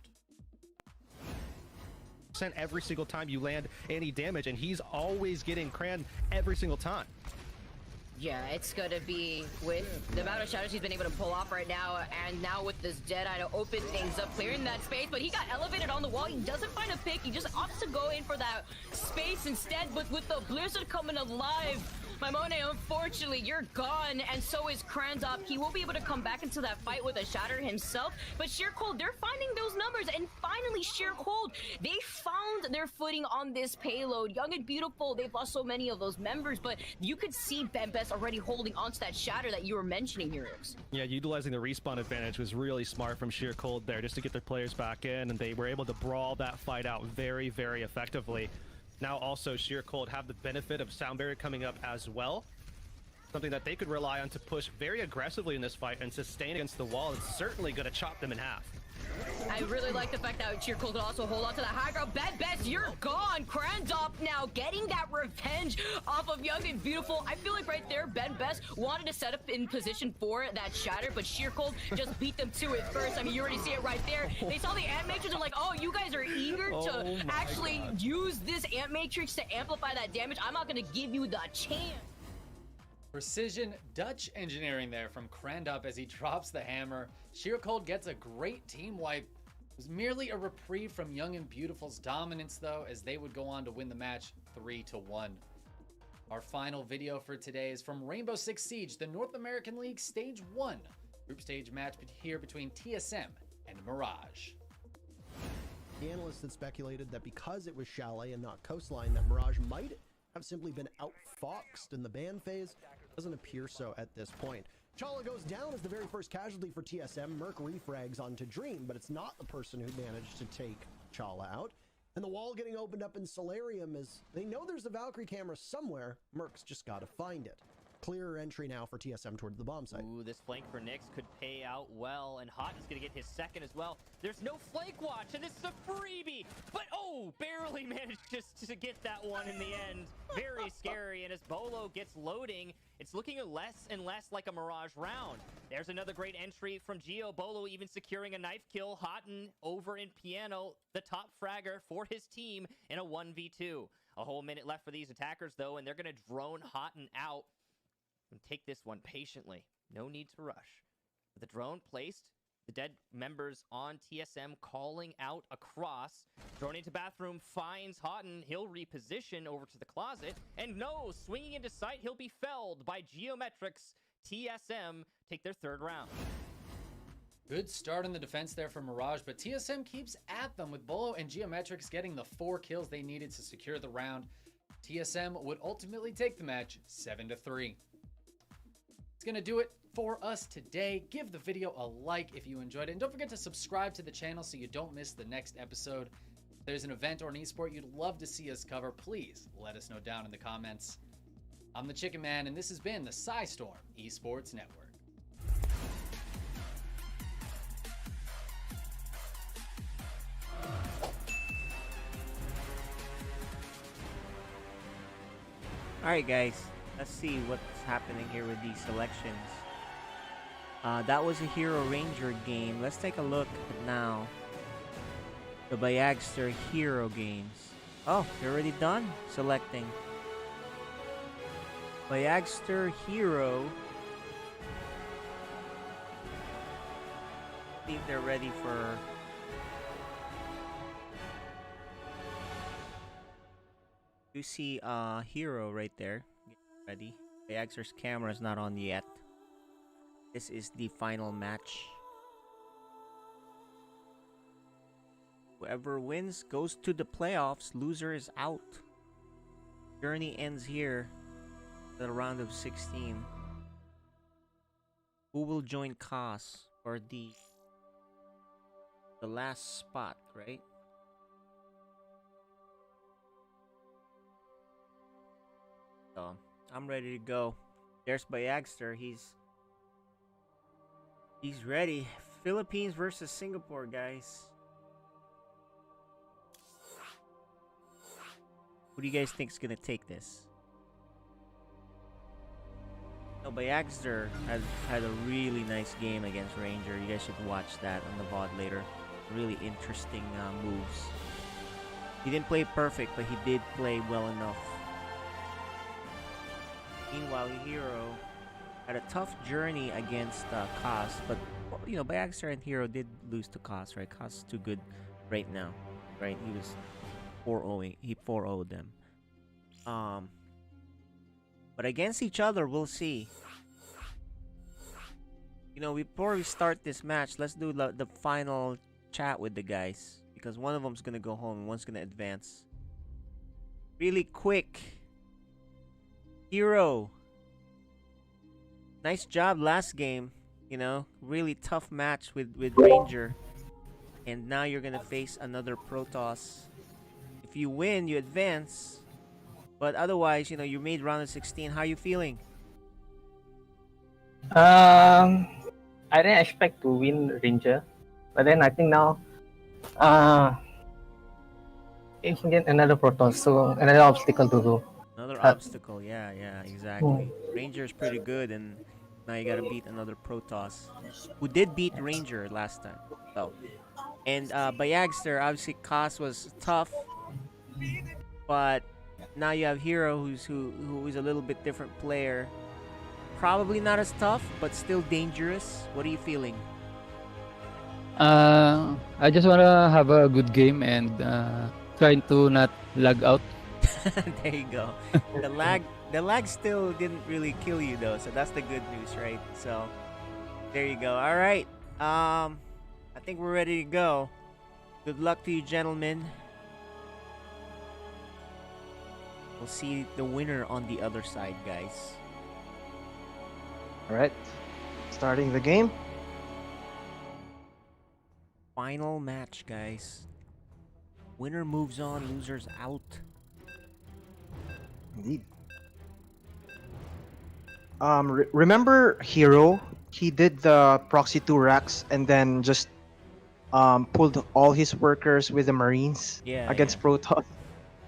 Every single time you land any damage, and he's always getting cran every single time. Yeah, it's gonna be with the amount of shadows he's been able to pull off right now, and now with this Deadeye to open things up, clearing that space, but he got elevated on the wall. He doesn't find a pick. He just opts to go in for that space instead, but with the Blizzard coming alive, my Mone, unfortunately, you're gone, and so is Krandop. He will be able to come back into that fight with a Shatter himself, but Sheer Cold, they're finding those numbers, and finally, Sheer Cold, they found their footing on this payload. Young and Beautiful, they've lost so many of those members, but you could see Bembest already holding onto that Shatter that you were mentioning, Heroes. Yeah, utilizing the respawn advantage was really smart from Sheer Cold there, just to get their players back in, and they were able to brawl that fight out very, very effectively. Now also Sheer Cold have the benefit of Sound Barrier coming up as well. Something that they could rely on to push very aggressively in this fight and sustain against the wall. It's certainly going to chop them in half. I really like the fact that Sheer Cold could also hold on to the high ground. Best, you're gone. Krandop now getting that revenge off of Young and Beautiful. I feel like right there, Best wanted to set up in position for that Shatter, but Sheer Cold just beat them to it first. I mean, you already see it right there. They saw the Ant Matrix and like, oh, you guys are eager to actually use this Ant Matrix to amplify that damage. I'm not going to give you the chance. Precision Dutch engineering there from Krandop as he drops the hammer. Sheer Cold gets a great team wipe. It was merely a reprieve from Young and Beautiful's dominance though, as they would go on to win the match 3-1. Our final video for today is from Rainbow Six Siege, the North American League Stage 1 group stage match here between TSM and Mirage. The analysts had speculated that because it was Chalet and not Coastline, that Mirage might have simply been outfoxed in the ban phase. Doesn't appear so at this point. Chala goes down as the very first casualty for TSM. Merc refrags onto Dream, but it's not the person who managed to take Chala out. And the wall getting opened up in Solarium is, they know there's a Valkyrie camera somewhere. Merc's just got to find it. Clearer entry now for TSM towards the bomb site. Ooh, this flank for Nyx could pay out well, and Hot is going to get his second as well. There's no flank watch, and this is a freebie, but oh, barely managed just to get that one in the end. Very scary, and as Bolo gets loading, it's looking less and less like a Mirage round. There's another great entry from Geo. Bolo even securing a knife kill. Houghton over in Piano, the top fragger for his team in a 1v2. A whole minute left for these attackers, though, and they're going to drone Houghton out. And take this one patiently. No need to rush. The drone placed, the dead members on TSM calling out across. Drone into bathroom, finds Houghton. He'll reposition over to the closet. And no, swinging into sight, he'll be felled by Geometrics. TSM take their third round. Good start in the defense there for Mirage, but TSM keeps at them with Bolo and Geometrics getting the 4 kills they needed to secure the round. TSM would ultimately take the match 7-3. It's gonna do it for us today. Give the video a like if you enjoyed it, and don't forget to subscribe to the channel so you don't miss the next episode. If there's an event or an esport you'd love to see us cover, please let us know down in the comments. I'm the Chicken Man, and this has been the Psystorm Esports Network. Alright guys, let's see what's happening here with these selections. That was a Hero Ranger game. Let's take a look at now the Bayagster Hero games. Oh, they're already done selecting. Bayagster Hero. I think they're ready for you see Hero right there. Get ready. Bayagster's camera is not on yet. This is the final match. Whoever wins goes to the playoffs. Loser is out. Journey ends here. The round of 16. Who will join Kaz for the last spot, right? So I'm ready to go. There's Bayagster. He's ready. Philippines versus Singapore, guys. Who do you guys think is gonna take this? No, Bayagster had a really nice game against Ranger. You guys should watch that on the VOD later. Really interesting moves. He didn't play perfect, but he did play well enough. Meanwhile, Hiro had a tough journey against Kaz, but you know, Bayagster and Hiro did lose to Kaz, right? Kaz is too good right now, right? He was 4-0. He 4-0'd them. But against each other, we'll see. You know, before we start this match, let's do the final chat with the guys, because one of them's gonna go home and one's gonna advance. Really quick, Hiro. Nice job last game. You know, really tough match with Ranger, and now you're gonna face another Protoss. If you win, you advance. But otherwise, you know, you made round of 16. How you feeling? I didn't expect to win Ranger, but then I think now, it's again another Protoss, so another obstacle to do. Another obstacle, yeah, exactly. Ranger's pretty good, and now you gotta beat another Protoss, who did beat Ranger last time. So, and Bayagster, obviously, Kaz was tough, but now you have Hiro, who is a little bit different player. Probably not as tough, but still dangerous. What are you feeling? I just wanna have a good game and trying to not lag out. There you go. The lag still didn't really kill you though, so that's the good news, right? So there you go. All right. I think we're ready to go. Good luck to you, gentlemen. We'll see the winner on the other side, guys. All right. Starting the game. Final match, guys. Winner moves on, losers out. Indeed. Remember Hiro? He did the proxy 2 racks and then just pulled all his workers with the Marines against Protoss.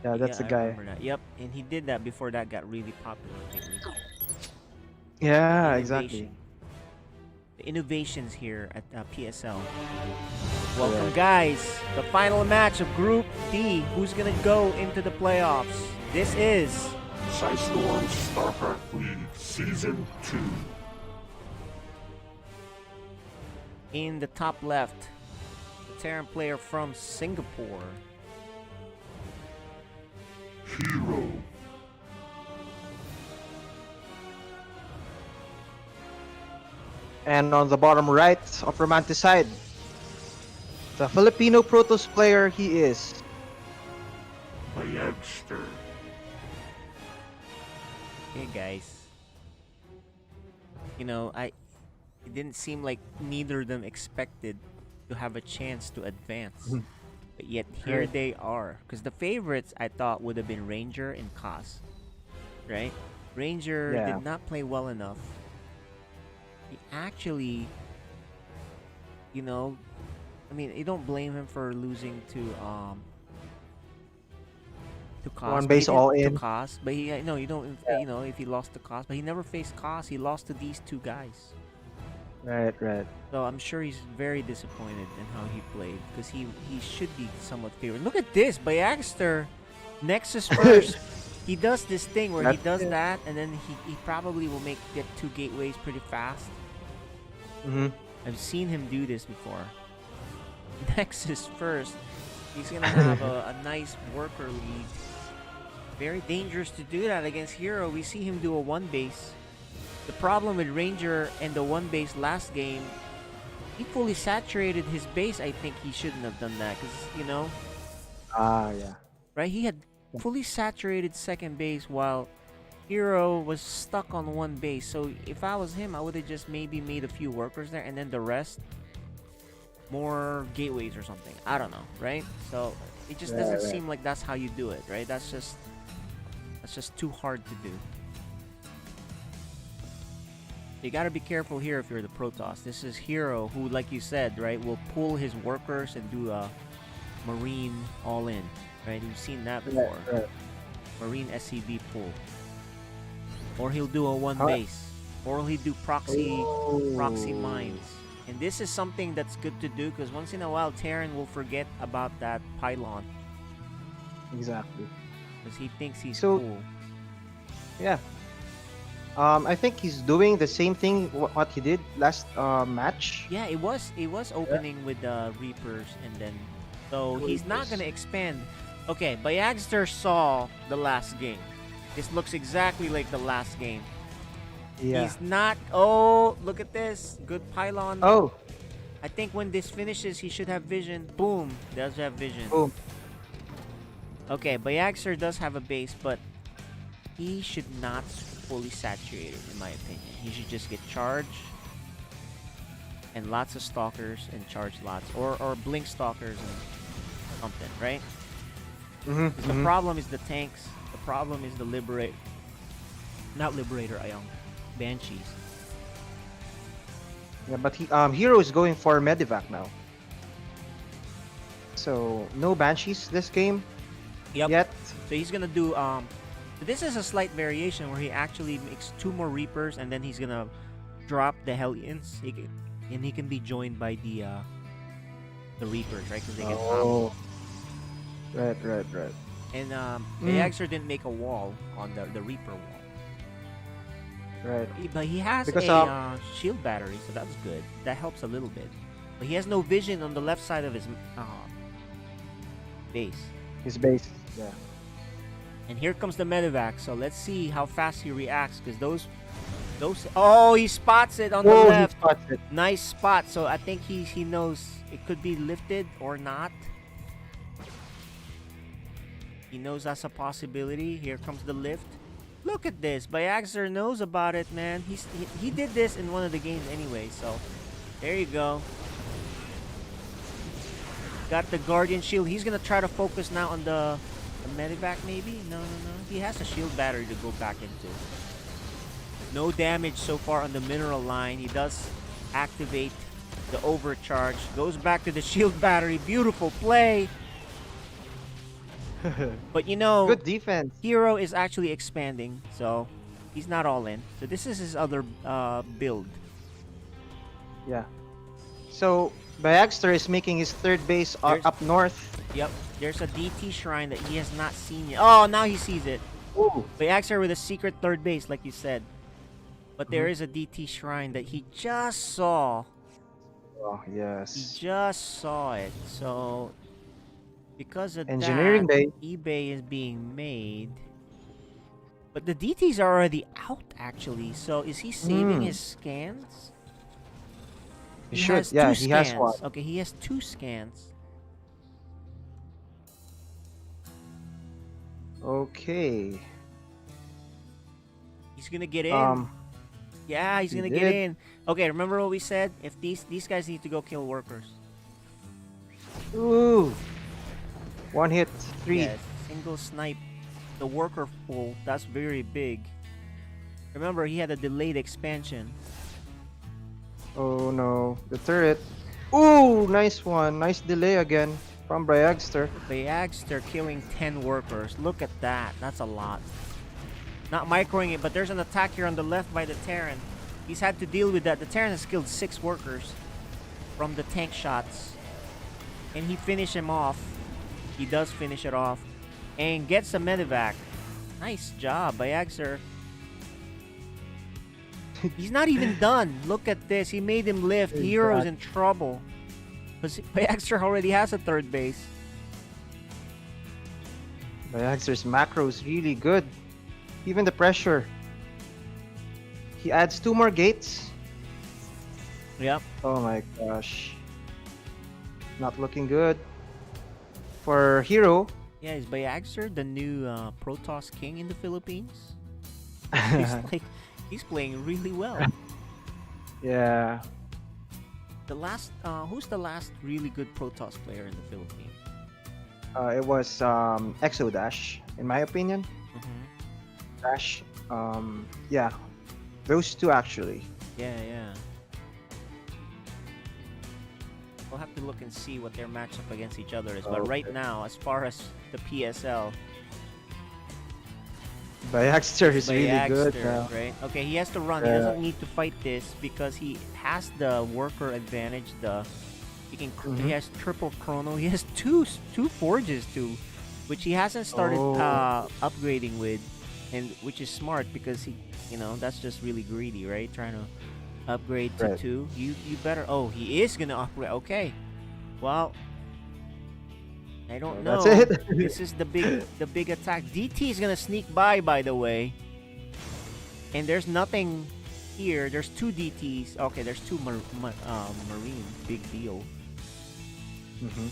Yeah, that's the I guy. remember that. Yep, and he did that before that got really popular lately. Yeah, Innovation. exactly. The innovations here at PSL. Welcome, guys. The final match of Group D. Who's gonna go into the playoffs? This is Storm StarCraft League Season 2. In the top left, the Terran player from Singapore, Hiro. And on the bottom right of Romanticide, the Filipino Protoss player he is Bayagster. hey guys. You know, it didn't seem like neither of them expected to have a chance to advance. But yet here Right. they are. Because the favorites I thought would have been Ranger and Kaz. Right? Ranger Yeah. did not play well enough. He actually, you know, I mean, you don't blame him for losing to Kaz. One but base he all did- in. To Kaz, but he, no, you don't, you know, if he lost to Kaz, but he never faced Kaz. He lost to these two guys. Right. So I'm sure he's very disappointed in how he played, because he should be somewhat favored. Look at this, Bayagster, Nexus first. He does this thing where he does that, and then he probably will get 2 gateways pretty fast. I've seen him do this before. Nexus first. He's gonna have a nice worker lead. Very dangerous to do that against Hiro. We see him do a 1 base. The problem with Ranger and the 1 base last game, he fully saturated his base. I think he shouldn't have done that, because, you know, Yeah. right? He had fully saturated second base while Hiro was stuck on 1 base. So if I was him, I would have just maybe made a few workers there, and then the rest, more gateways or something. I don't know, right? So it just doesn't seem like that's how you do it, right? That's just too hard to do. You gotta be careful here if you're the Protoss. This is Hiro, who, like you said, right, will pull his workers and do a Marine all-in, right? You've seen that before. Marine SCB pull. Or he'll do a 1 base. Or he'll do proxy mines. And this is something that's good to do, because once in a while, Terran will forget about that pylon. Exactly. Because he thinks he's So- cool. Yeah. I think he's doing the same thing what he did last match. Yeah, it was opening with the Reapers, and then so he's not gonna expand. Okay, Bayagster saw the last game. This looks exactly like the last game. Yeah. He's not. Oh, look at this. Good pylon. Oh. I think when this finishes, he should have vision. Boom. Does have vision. Boom. Okay, Bayagster does have a base, but he should not fully saturate it, in my opinion. He should just get charged and lots of stalkers and charge lots, or blink stalkers and something, right? The problem is the tanks. The problem is the not Liberator, Banshees. Yeah, but Hiro is going for Medivac now. So no Banshees this game. Yep. Yet. So he's gonna do this is a slight variation where he actually makes 2 more Reapers, and then he's gonna drop the Hellions. And he can be joined by the Reapers, right? Because they get Oh. Right. And Bayagster didn't make a wall on the Reaper wall. Right. But he has Because, a shield battery, so that's good. That helps a little bit. But he has no vision on the left side of his base. His base, yeah. And here comes the Medivac, so let's see how fast he reacts, because those oh, he spots it on the left. He spots it. Nice spot. So I think he knows it could be lifted or not. He knows that's a possibility. Here comes the lift. Look at this. Bayagster knows about it, man. He did this in one of the games anyway, so there you go. Got the Guardian Shield. He's gonna try to focus now on the Medivac, maybe? No. He has a shield battery to go back into. No damage so far on the mineral line. He does activate the overcharge. Goes back to the shield battery. Beautiful play. But you know, good defense. Hiro is actually expanding, so he's not all in. So this is his other build. Yeah. So Bayagster is making his third base up north. Yep. There's a DT shrine that he has not seen yet. Oh, now he sees it. Ooh. Bayagster with a secret third base, like you said. But there is a DT shrine that he just saw. Oh, yes. He just saw it. So because of Engineering that, bay. eBay is being made. But the DTs are already out, actually. So is he saving his scans? He should. Yeah, he has one. Okay, he has 2 scans. Okay. He's gonna get in. Yeah, he's gonna get in. Okay, remember what we said? If these guys need to go kill workers. Ooh. 1 hit, 3. Yes, single snipe. The worker pool, that's very big. Remember, he had a delayed expansion. Oh no, the turret. Ooh, nice one. Nice delay again from Bayagster. Bayagster killing 10 workers. Look at that. That's a lot. Not microing it, but there's an attack here on the left by the Terran. He's had to deal with that. The Terran has killed 6 workers from the tank shots. And he finished him off. He does finish it off. And gets a Medivac. Nice job, Bayagster. He's not even done. Look at this. He made him lift. Hero's in trouble. Because Bayagster already has a third base. Bayagster's macro is really good. Even the pressure. He adds 2 more gates. Yep. Oh my gosh. Not looking good. For Hiro. Yeah, is Bayagster the new Protoss King in the Philippines? He's playing really well. Yeah. The last, who's the last really good Protoss player in the Philippines? It was Exodash, in my opinion. Dash. Yeah. Those 2 actually. Yeah. We'll have to look and see what their matchup against each other is. But right now, as far as the PSL, Bayagster is really good now. Right? Okay, he has to run. He doesn't need to fight this because he has the worker advantage. He has triple chrono. He has two forges too, which he hasn't started upgrading with, and which is smart because you know, that's just really greedy, right? Trying to upgrade to Right. 2. You better. Oh, he is gonna upgrade. Okay. Well, I don't know. That's it. This is the big attack. DT is gonna sneak by the way. And there's nothing here. There's 2 DTs. Okay, there's 2 Marine. Big deal.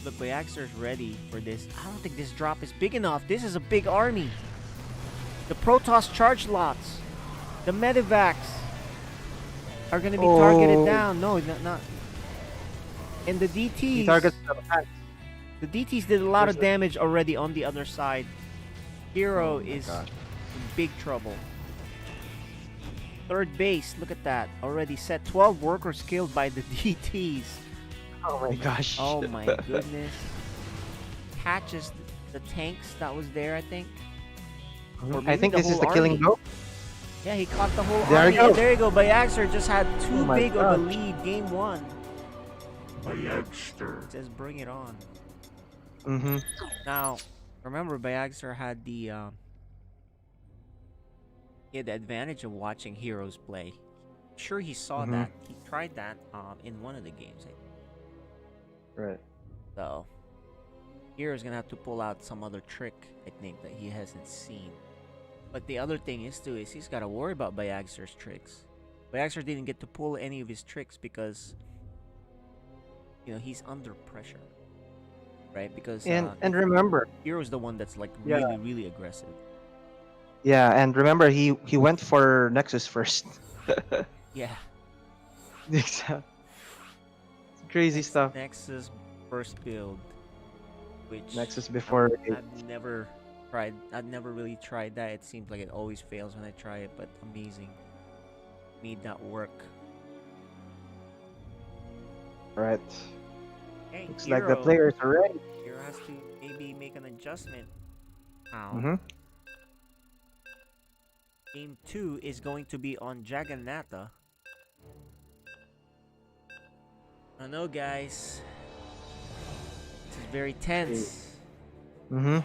Look, Bayagster's ready for this. I don't think this drop is big enough. This is a big army. The Protoss charge lots. The Medivacs are gonna be targeted down. No, not. And the DTs. He targets the DTs did a lot of damage already on the other side. Hiro is in big trouble. Third base, look at that. Already set 12 workers killed by the DTs. Oh my gosh. Oh my goodness. Catches the tanks that was there, I think. Or I maybe think this is whole the killing army. blow. Yeah, he caught the whole There army. you go. And there you go. Bayagster just had too Oh my big of a gosh. lead. Game 1. Bayagster. It says bring it on. Mm-hmm. Now, remember Bayagster had the he had the advantage of watching heroes play. Sure, he saw that. He tried that in one of the games, I think. Right. So, Hero's gonna have to pull out some other trick, I think, that he hasn't seen. But the other thing is too is he's got to worry about Bayagster's tricks. Bayagster didn't get to pull any of his tricks because, you know, he's under pressure, right? Because and remember, Hero's the one that's like Yeah. really aggressive. Yeah, and remember he went for Nexus first. Yeah. It's crazy stuff. Nexus first build, which Nexus before I've never tried. I've never really tried that. It seems like it always fails when I try it, but amazing. Made that work. Right. Hey, Looks like the players are ready. Hiro has to maybe make an adjustment. Ow. Mm-hmm. Game 2 is going to be on Jagannatha. I know, guys. This is very tense. Mm-hmm.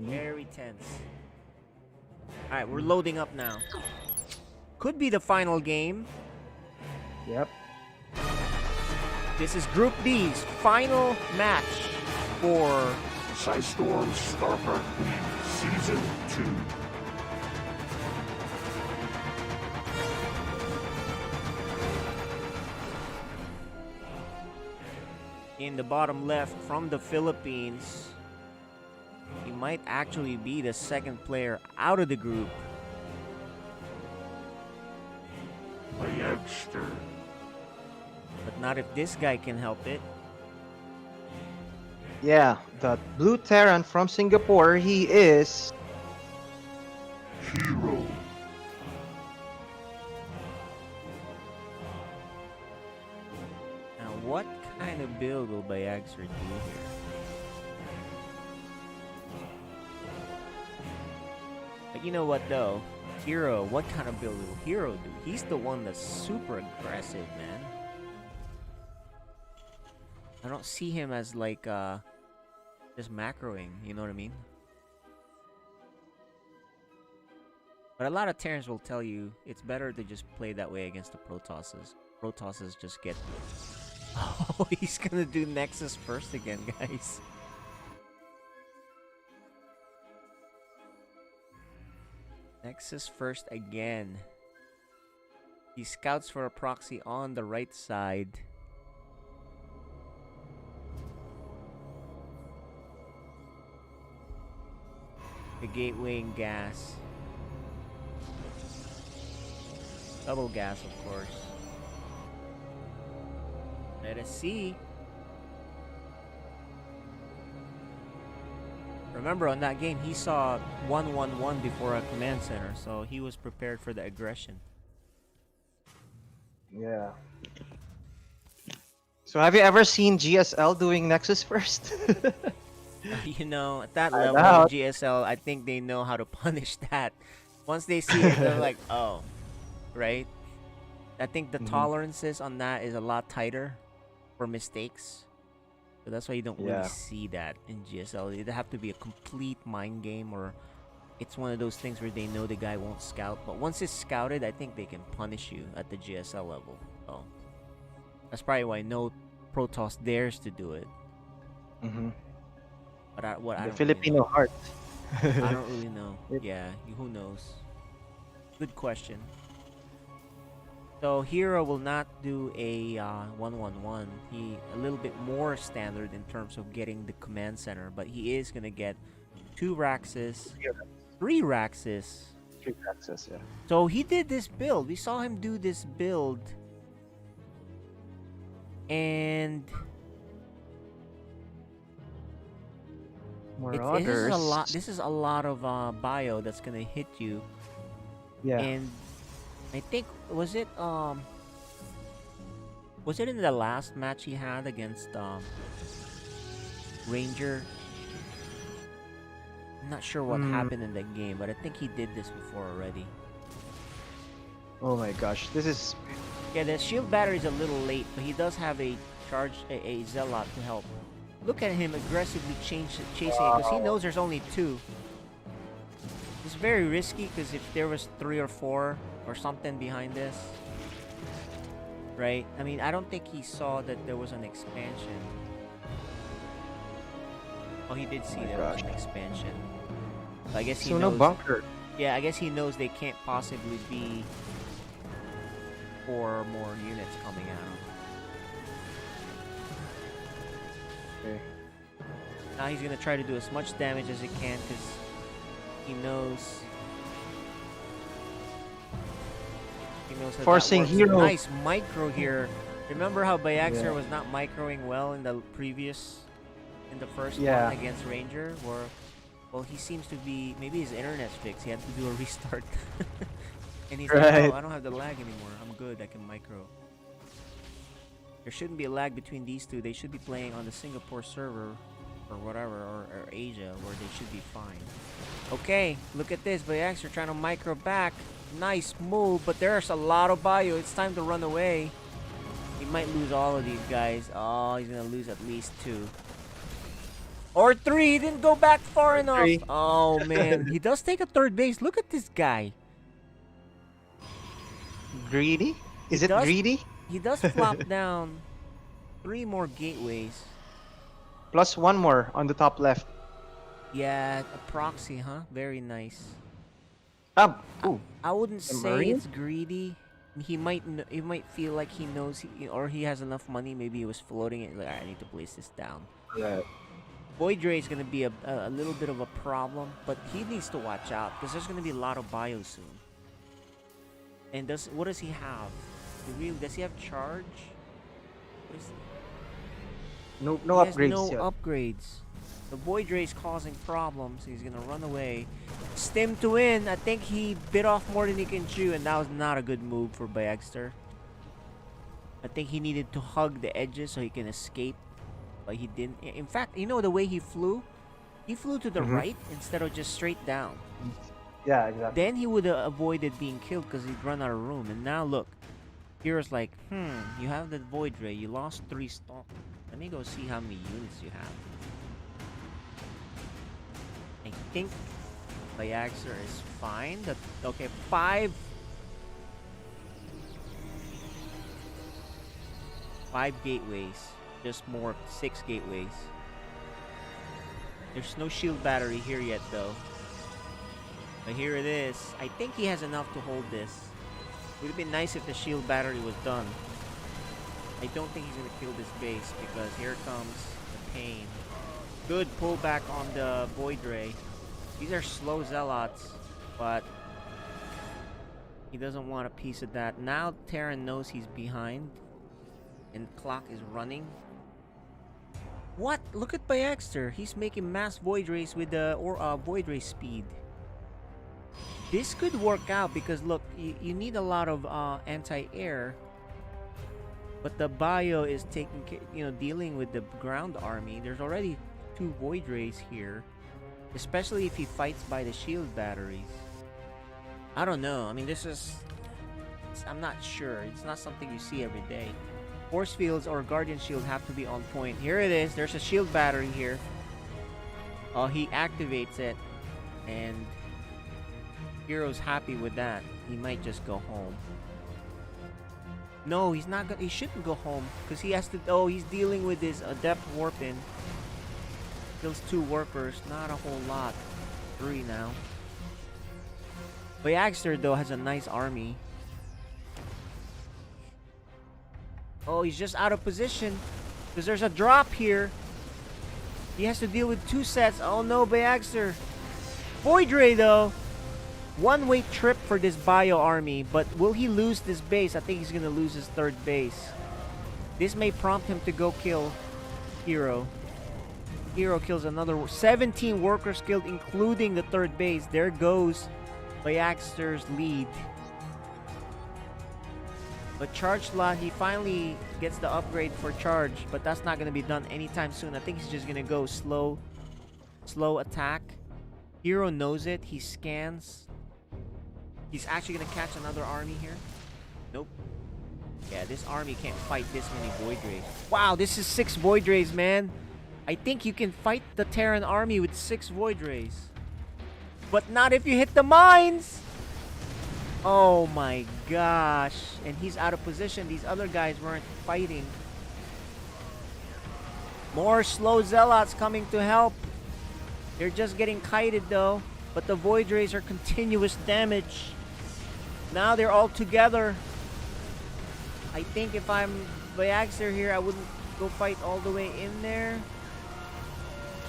Very tense. Alright, we're loading up now. Could be the final game. Yep. This is Group B's final match for Psystorm Starcraft League Season 2. in the bottom left from the Philippines. He might actually be the second player out of the group. Bayagster. But not if this guy can help it. Yeah, the blue Terran from Singapore, he is Hiro. Now, what kind of build will Bayagster do here? But you know what, though? Hiro, what kind of build will Hiro do? He's the one that's super aggressive, man. I don't see him as, like, just macroing, you know what I mean? But a lot of Terrans will tell you it's better to just play that way against the Protosses. Protosses just get... Oh, he's gonna do Nexus first again, guys. Nexus first again. He scouts for a proxy on the right side. The gateway and gas. Double gas, of course. Let us see. Remember, on that game, he saw 1-1-1 before a command center, so he was prepared for the aggression. Yeah. So have you ever seen GSL doing Nexus first? You know, at that I level know. of GSL, I think they know how to punish that. Once they see it, they're like, oh, right? I think the tolerances on that is a lot tighter for mistakes. So that's why you don't really Yeah. see that in GSL. It'd have to be a complete mind game, or it's one of those things where they know the guy won't scout. But once it's scouted, I think they can punish you at the GSL level. So that's probably why no Protoss dares to do it. Mm-hmm. But I The don't Filipino really know. heart. I don't really know. Yeah, who knows? Good question. So Hiro will not do a 1-1-1. He a little bit more standard in terms of getting the command center, but he is gonna get 2 Raxes, 3 Raxes. 3 Raxes, yeah. So he did this build. We saw him do this build, and this is a lot. This is a lot of bio that's gonna hit you. Yeah. And I think was it in the last match he had against Ranger? I'm not sure what happened in that game, but I think he did this before already. Oh my gosh, this is... Yeah, the shield battery is a little late, but he does have a Zealot to help. Look at him aggressively chasing it, because he knows there's only 2. It's very risky, because if there was 3 or 4 or something behind this, right? I mean, I don't think he saw that there was an expansion. Oh, he did see there was an expansion. So I guess he knows. no bunker. Yeah, I guess he knows they can't possibly be 4 more units coming out. Okay. Now he's gonna try to do as much damage as he can, because he knows. He knows how Forcing that works. Hiro. Nice micro here. Remember how Bayagster was not microing well in the first one against Ranger? Where, well, he seems to be, maybe his internet's fixed. He had to do a restart. And he's like, oh, I don't have the lag anymore. I'm good. I can micro. There shouldn't be a lag between these two. They should be playing on the Singapore server or whatever, or Asia, where they should be fine. Okay, look at this. Bayagster trying to micro back. Nice move, but there's a lot of bio. It's time to run away. He might lose all of these guys. Oh, he's gonna lose at least 2. Or 3. He didn't go back far enough. 3. Oh, man. He does take a 3rd base. Look at this guy. Greedy? Is it greedy? He does flop down 3 more gateways. Plus 1 more on the top left. Yeah, a proxy, huh? Very nice. Ooh. I wouldn't say Marine? it's greedy. He might feel like he knows, or he has enough money. Maybe he was floating it. Like, I need to place this down. Yeah. Void Ray is gonna be a little bit of a problem, but he needs to watch out because there's gonna be a lot of bio soon. And what does he have? Does he have charge? No He has upgrades no yet. upgrades. The Void Ray is causing problems. He's gonna run away. Stim to win. I think he bit off more than he can chew, and that was not a good move for Bayagster. I think he needed to hug the edges so he can escape, but he didn't. In fact, you know the way he flew? He flew to the right instead of just straight down. Yeah, exactly. Then he would have avoided being killed because he'd run out of room. And now look, Hero's like, you have the Void Ray. You lost 3 stock. Let me go see how many units you have. I think Bayagster is fine. Okay, 5 gateways. Just more 6 gateways. There's no shield battery here yet though. But here it is. I think he has enough to hold this. Would have been nice if the shield battery was done. I don't think he's gonna kill this base because here comes the pain. Good pullback on the Void Ray. These are slow Zealots, but he doesn't want a piece of that. Now Terran knows he's behind, and clock is running. What? Look at Bayagster. He's making mass Void Rays with the Void Ray speed. This could work out because look, you need a lot of anti-air, but the bio is dealing with the ground army. There's already 2 Void Rays here, especially if he fights by the shield batteries. I don't know. I mean, I'm not sure. It's not something you see every day. Force fields or Guardian Shield have to be on point. Here it is. There's a shield battery here. Oh, he activates it, and Hero's happy with that. He might just go home. No, he's not gonna. He shouldn't go home because he has to. Oh, he's dealing with his adept warping. Kills 2 workers, not a whole lot. 3 now. Bayagster though has a nice army. Oh, he's just out of position because there's a drop here. He has to deal with 2 sets. Oh no, Bayagster. Void Ray though. One-way trip for this bio army, but will he lose this base? I think he's gonna lose his 3rd base. This may prompt him to go kill Hiro. Hiro kills another 17 workers killed, including the 3rd base. There goes Bayagster's lead. But Charge Slot, he finally gets the upgrade for charge, but that's not gonna be done anytime soon. I think he's just gonna go slow attack. Hiro knows it. He scans. He's actually gonna catch another army here. Nope. Yeah, this army can't fight this many Void Rays. Wow, this is 6 Void Rays, man. I think you can fight the Terran army with 6 Void Rays. But not if you hit the mines! Oh my gosh. And he's out of position. These other guys weren't fighting. More slow Zealots coming to help. They're just getting kited though. But the Void Rays are continuous damage. Now they're all together. I think if I'm Bayagster here, I wouldn't go fight all the way in there.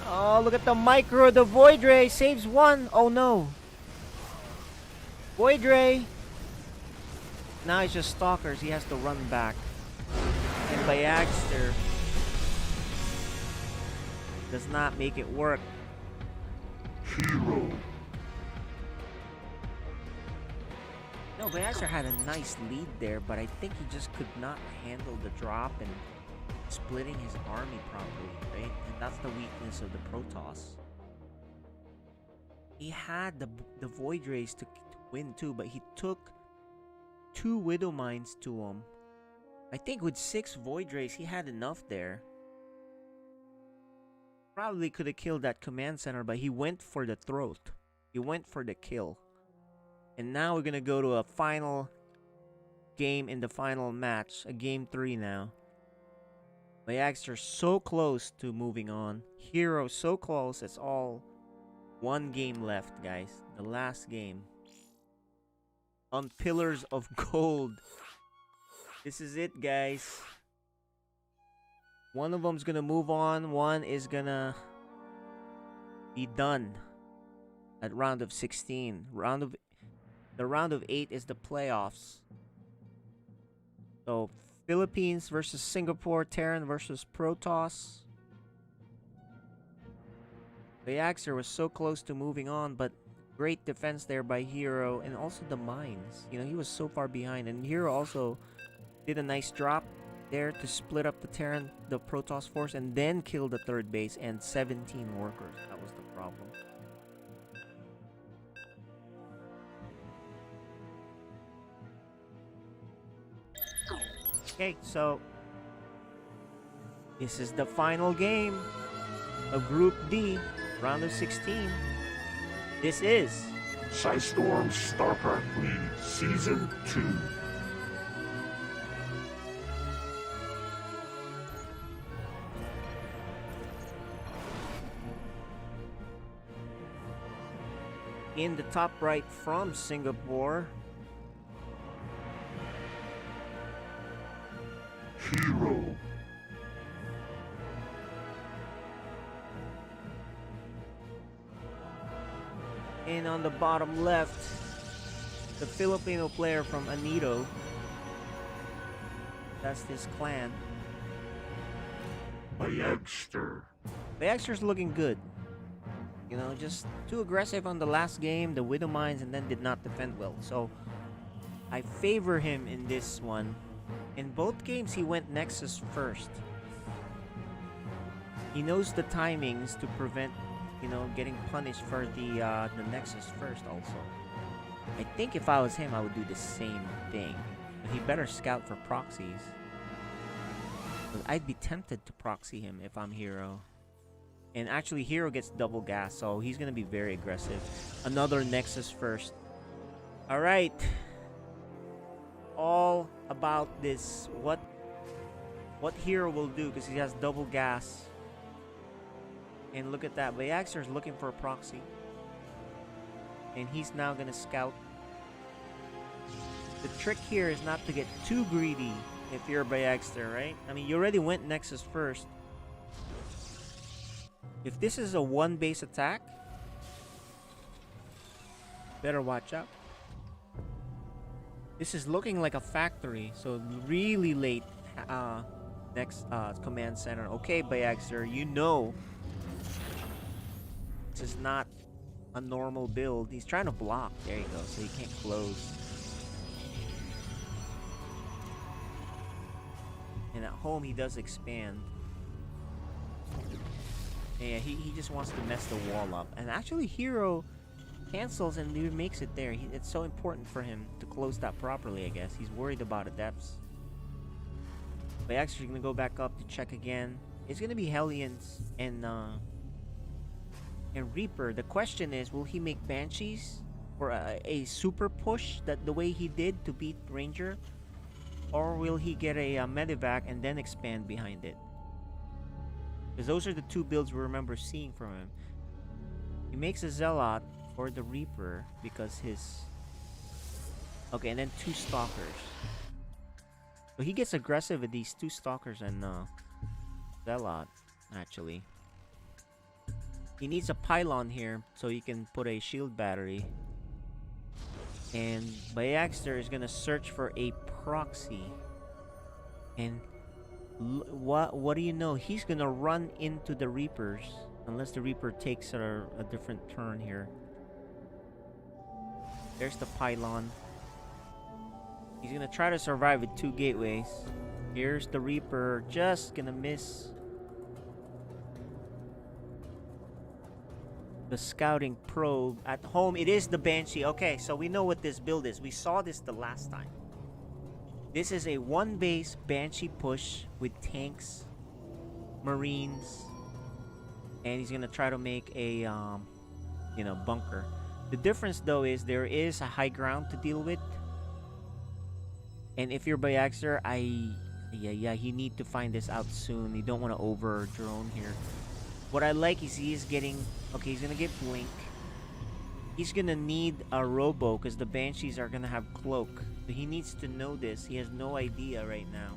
Oh, look at the micro. The Void Ray saves 1. Oh no. Void Ray. Now he's just stalkers. He has to run back. And Bayagster does not make it work. Hiro. No, Bayagster had a nice lead there, but I think he just could not handle the drop and splitting his army properly, right? And that's the weakness of the Protoss. He had the Void Rays to win too, but he took 2 Widow Mines to him. I think with 6 Void Rays, he had enough there. Probably could have killed that command center, but he went for the throat. He went for the kill. And now we're gonna go to a final game in the final match. A game 3 now. Bayagster so close to moving on. Hiro so close. It's all 1 game left, guys. The last game. On Pillars of Gold. This is it, guys. One of them's gonna move on. One is gonna be done at round of 16. The round of 8 is the playoffs. So Philippines versus Singapore, Terran versus Protoss. Bayagster was so close to moving on, but great defense there by Hiro, and also the mines. You know, he was so far behind, and Hiro also did a nice drop there to split up the Protoss force, and then kill the 3rd base and 17 workers. That was the problem. Okay, so this is the final game of Group D, round of 16. This is Psystorm Starcraft League Season 2. in the top right from Singapore. Hiro. And on the bottom left, the Filipino player from Anito. That's his clan. Bayagster. Bayagster's looking good. You know, just too aggressive on the last game, the Widow Mines, and then did not defend well. So, I favor him in this one. In both games, he went Nexus first. He knows the timings to prevent, you know, getting punished for the Nexus first also. I think if I was him, I would do the same thing. But he better scout for proxies. But I'd be tempted to proxy him if I'm Hiro. And actually, Hiro gets double gas, so he's going to be very aggressive. Another Nexus first. All right. All about this. What Hiro will do, because he has double gas. And look at that. Bayagster is looking for a proxy. And he's now going to scout. The trick here is not to get too greedy if you're a Bayagster, right? I mean, you already went Nexus first. If this is a one base attack, better watch out. This is looking like a factory, so really late next command center. Okay, Bayagster, you know this is not a normal build. He's trying to block. There you go, so he can't close. And at home, he does expand. Yeah, he just wants to mess the wall up. And actually, Hiro cancels and he makes it there. It's so important for him to close that properly, I guess. He's worried about it. That's... But actually, going to go back up to check again. It's going to be Hellions and Reaper. The question is, will he make Banshees for a super push that the way he did to beat Ranger? Or will he get a Medivac and then expand behind it? Because those are the two builds we remember seeing from him. He makes a Zealot for the Reaper because his... Okay, and then two Stalkers. So he gets aggressive with these two Stalkers and Zealot, actually. He needs a Pylon here so he can put a shield battery. And Bayagster is going to search for a proxy. And what do you know? He's going to run into the Reapers. Unless the Reaper takes a different turn here. There's the Pylon. He's going to try to survive with two gateways. Here's the Reaper. Just going to miss the scouting probe. At home, it is the Banshee. Okay, so we know what this build is. We saw this the last time. This is a one base Banshee push with tanks, Marines, and he's gonna try to make a bunker. The difference though is there is a high ground to deal with, and if you're Bayagster, you need to find this out soon. You don't want to over drone here. What I like is he is getting... Okay, he's going to get Blink. He's going to need a Robo because the Banshees are going to have Cloak. So he needs to know this. He has no idea right now.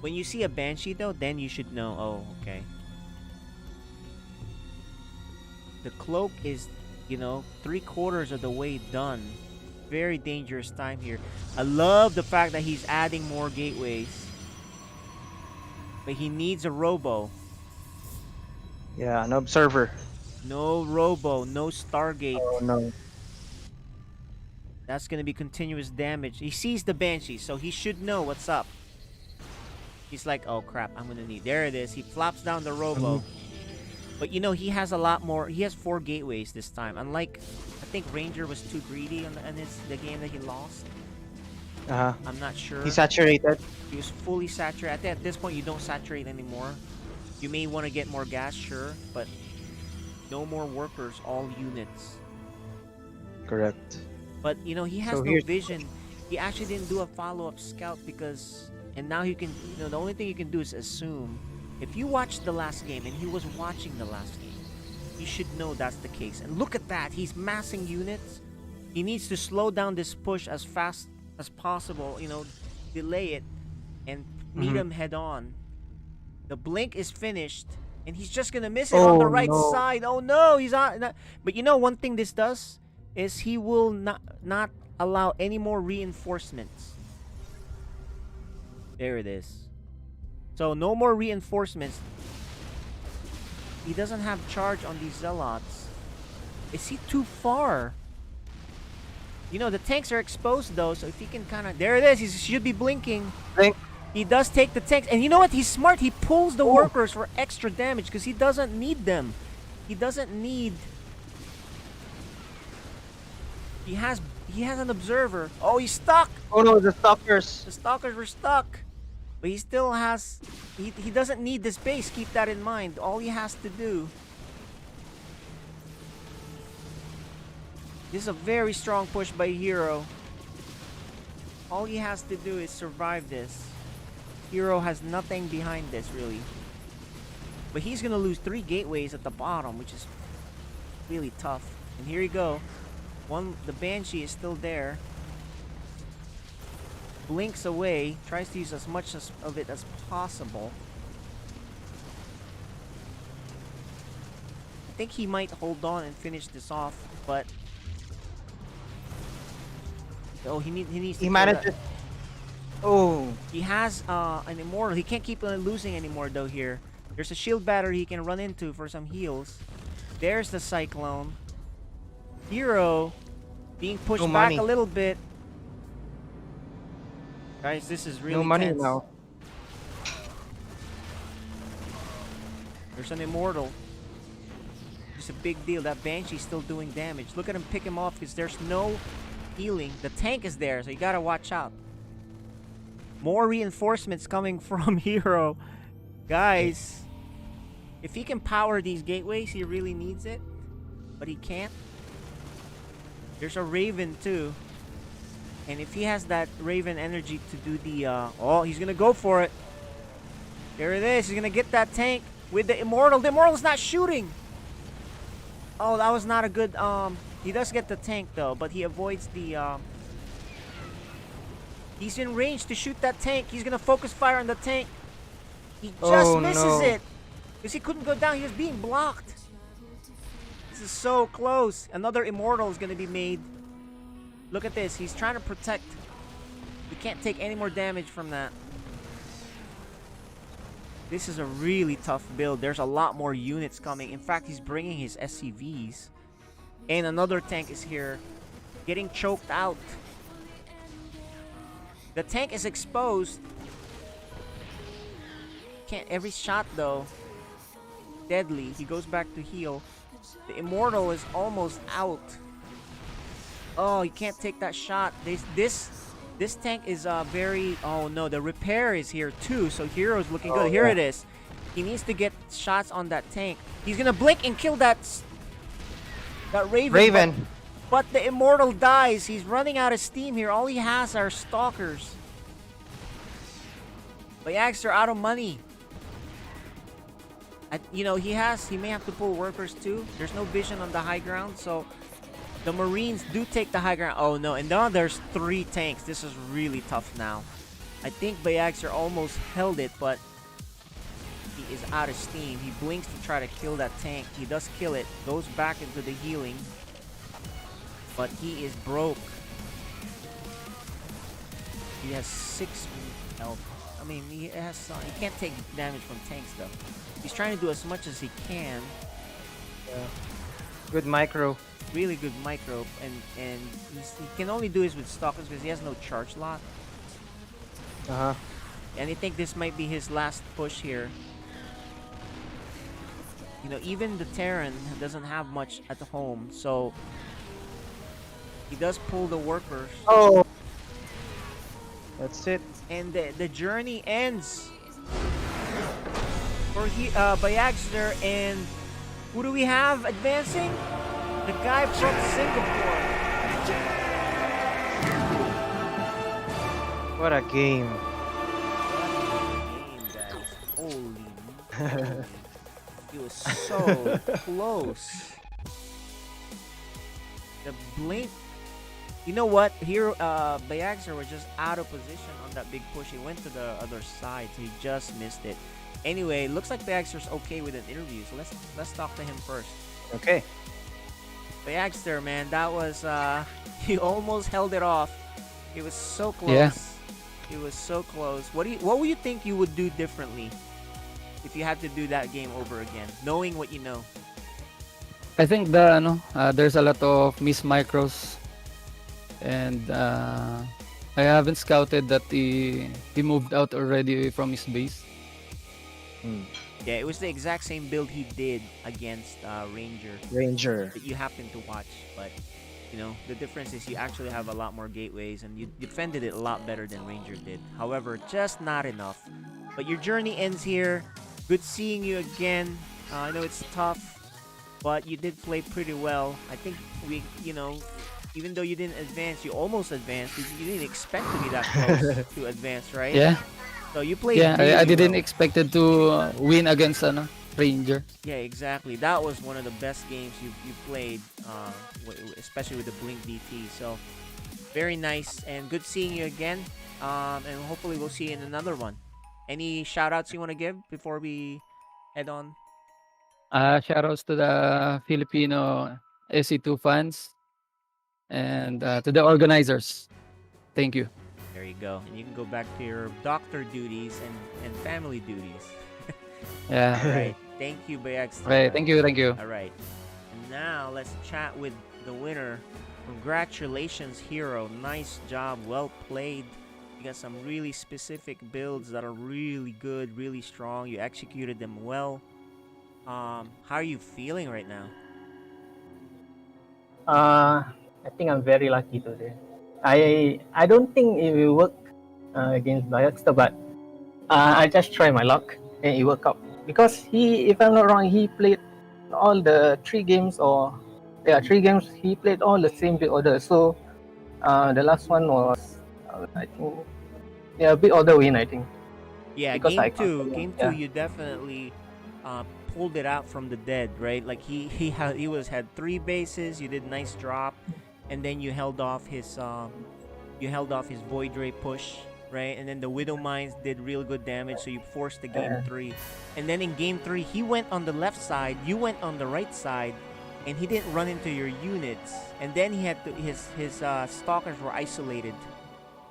When you see a Banshee though, then you should know. Oh, okay. The Cloak is, 3/4 of the way done. Very dangerous time here. I love the fact that he's adding more gateways. But he needs a Robo. Yeah, an Observer. No Robo, no Stargate. Oh, no. That's going to be continuous damage. He sees the Banshee, so he should know what's up. He's like, oh crap, I'm going to need... There it is. He flops down the Robo. But he has a lot more... He has 4 gateways this time. Unlike, I think Ranger was too greedy on the game that he lost. I'm not sure. He's saturated. He was fully saturated. I think at this point you don't saturate anymore. You may want to get more gas, sure, but no more workers, all units. Correct. But, he has no vision. He actually didn't do a follow-up scout because... And now he can... the only thing you can do is assume. If you watched the last game, and he was watching the last game, you should know that's the case. And look at that. He's massing units. He needs to slow down this push as fast as possible. Delay it and meet him head on. The blink is finished, and he's just gonna miss it on the right side. Oh no, he's on. But one thing this does is he will not allow any more reinforcements. There it is. So no more reinforcements. He doesn't have charge on these Zealots. Is he too far? The tanks are exposed though, so if he can kind of... There it is. He should be blinking. Blink. He does take the tanks. And you know what? He's smart. He pulls the workers for extra damage because he doesn't need them. He doesn't need... He has an observer. Oh, he's stuck. Oh no, the Stalkers. The Stalkers were stuck. But he still has... He doesn't need this base. Keep that in mind. All he has to do... This is a very strong push by Hiro. All he has to do is survive this. Hiro has nothing behind this, really. But he's gonna lose 3 gateways at the bottom, which is really tough. And here you go. The Banshee is still there. Blinks away, tries to use as much of it as possible. I think he might hold on and finish this off, but he needs to He kill manages. that. Oh. He has an immortal. He can't keep losing anymore though here. There's a shield battery he can run into for some heals. There's the Cyclone. Hiro being pushed No back money. a little bit. Guys, this is really No money tense. now. There's an immortal. It's a big deal. That Banshee's still doing damage. Look at him pick him off because there's no healing. The tank is there, so you gotta watch out. More reinforcements coming from Hiro. Guys, if he can power these gateways, he really needs it. But he can't. There's a Raven too. And if he has that Raven energy to do the... oh, he's gonna go for it. There it is. He's gonna get that tank with the Immortal. The Immortal's not shooting. Oh, that was not a good... he does get the tank though, but he avoids the... he's in range to shoot that tank. He's gonna focus fire on the tank. He just misses it. Because he couldn't go down. He was being blocked. This is so close. Another Immortal is gonna be made. Look at this. He's trying to protect. He can't take any more damage from that. This is a really tough build. There's a lot more units coming. In fact, he's bringing his SCVs. And another tank is here. Getting choked out. The tank is exposed. Can't every shot though. Deadly. He goes back to heal. The Immortal is almost out. Oh, he can't take that shot. This tank is very... Oh no, the repair is here too. So Hiro's looking good. Here it is. He needs to get shots on that tank. He's gonna blink and kill that Raven. But the Immortal dies. He's running out of steam here. All he has are Stalkers. Bayagster out of money. You know, he may have to pull workers too. There's no vision on the high ground, so the Marines do take the high ground. Oh no, and now there's 3 tanks. This is really tough now. I think Bayagster almost held it, but he is out of steam. He blinks to try to kill that tank. He does kill it, goes back into the healing, but he is broke. He has 6 health. I mean, he can't take damage from tanks though. He's trying to do as much as he can. Yeah. Good micro. Really good micro, and he can only do this with Stalkers because he has no charge lot. And I think this might be his last push here. You know, even the Terran doesn't have much at home, so he does pull the workers. Oh, that's it. And the journey ends for Bayagster. And who do we have advancing? The guy from Singapore. What a game. Holy moly. He was so close. The blink. You know what? Here, Bayagster was just out of position on that big push. He went to the other side, so he just missed it. Anyway, looks like Bayagster's okay with an interview, so let's talk to him first. Okay. Bayagster, man, that was he almost held it off. It was so close. Yeah. It was so close. What would you think you would do differently if you had to do that game over again, knowing what you know? I think there's a lot of missed micros, and I haven't scouted that he moved out already from his base. Yeah, it was the exact same build he did against Ranger that you happened to watch, but you know, the difference is you actually have a lot more gateways and you defended it a lot better than Ranger did. However, just not enough. But your journey ends here. Good seeing you again. I know it's tough, but you did play pretty well. I think even though you didn't advance, you almost advanced. You didn't expect to be that close to advance, right? Yeah. So you played Yeah, really I didn't well. expect it to win against Ranger. Yeah, exactly. That was one of the best games you played, especially with the Blink DT. So very nice and good seeing you again. And hopefully we'll see you in another one. Any shout outs you want to give before we head on? Shoutouts to the Filipino SC2 fans and to the organizers. Thank you. There you go. And you can go back to your doctor duties and family duties. Yeah. All right. Thank you, Bayagster. Right. Thank you. Thank you. All right. And now let's chat with the winner. Congratulations, Hiro. Nice job. Well played. You got some really specific builds that are really good, really strong. You executed them well. How are you feeling right now? I think I'm very lucky today. I don't think it will work against Bayagster, but I just try my luck and it worked out. Because if I'm not wrong, he played all the 3 games he played all the same big order. So the last one was I think big order win, I think. Yeah, Because game I two, yeah. you definitely pulled it out from the dead, right? Like he had 3 bases. You did nice drop, and then you held off his Void Ray push, right? And then the Widow Mines did real good damage, so you forced the game 3. And then in game 3, he went on the left side, you went on the right side, and he didn't run into your units. And then he had his stalkers were isolated,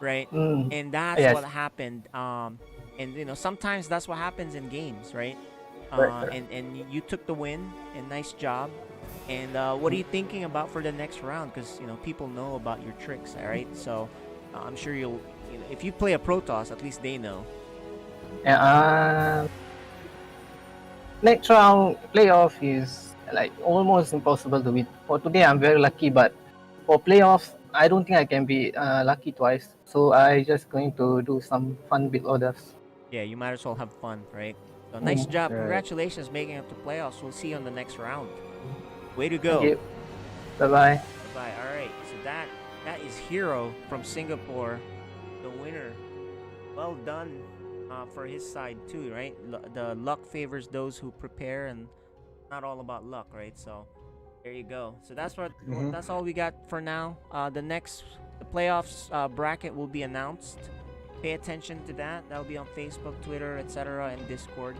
right? And that's Yes. what happened. And sometimes that's what happens in games, right? Right. And you took the win, and nice job. And what are you thinking about for the next round? Because people know about your tricks, all right? So I'm sure if you play a Protoss, at least they know. Yeah, next round playoff is like almost impossible to win. For today, I'm very lucky, but for playoffs, I don't think I can be lucky twice. So I just going to do some fun build orders. Yeah, you might as well have fun, right? So nice job. Right. Congratulations making it to playoffs. We'll see you on the next round. Way to go. Thank you. Bye-bye. Bye. All right. So that is Hiro from Singapore, the winner. Well done for his side too, right? The luck favors those who prepare, and not all about luck, right? So there you go. So that's all we got for now. The playoffs bracket will be announced. Pay attention to that. That'll be on Facebook, Twitter, etc., and Discord.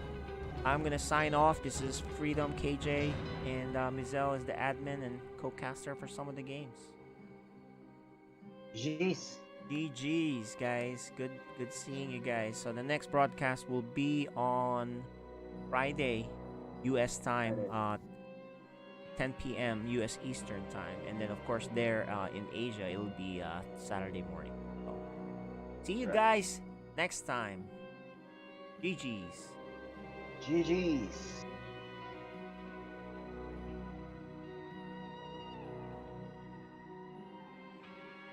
I'm gonna sign off. This is Freedom KJ, and Mizell is the admin and co-caster for some of the games. GG's, guys. Good seeing you guys. So the next broadcast will be on Friday, U.S. time, 10 p.m. U.S. Eastern time, and then of course there in Asia it'll be Saturday morning. So, see you guys next time. GG's. GG's.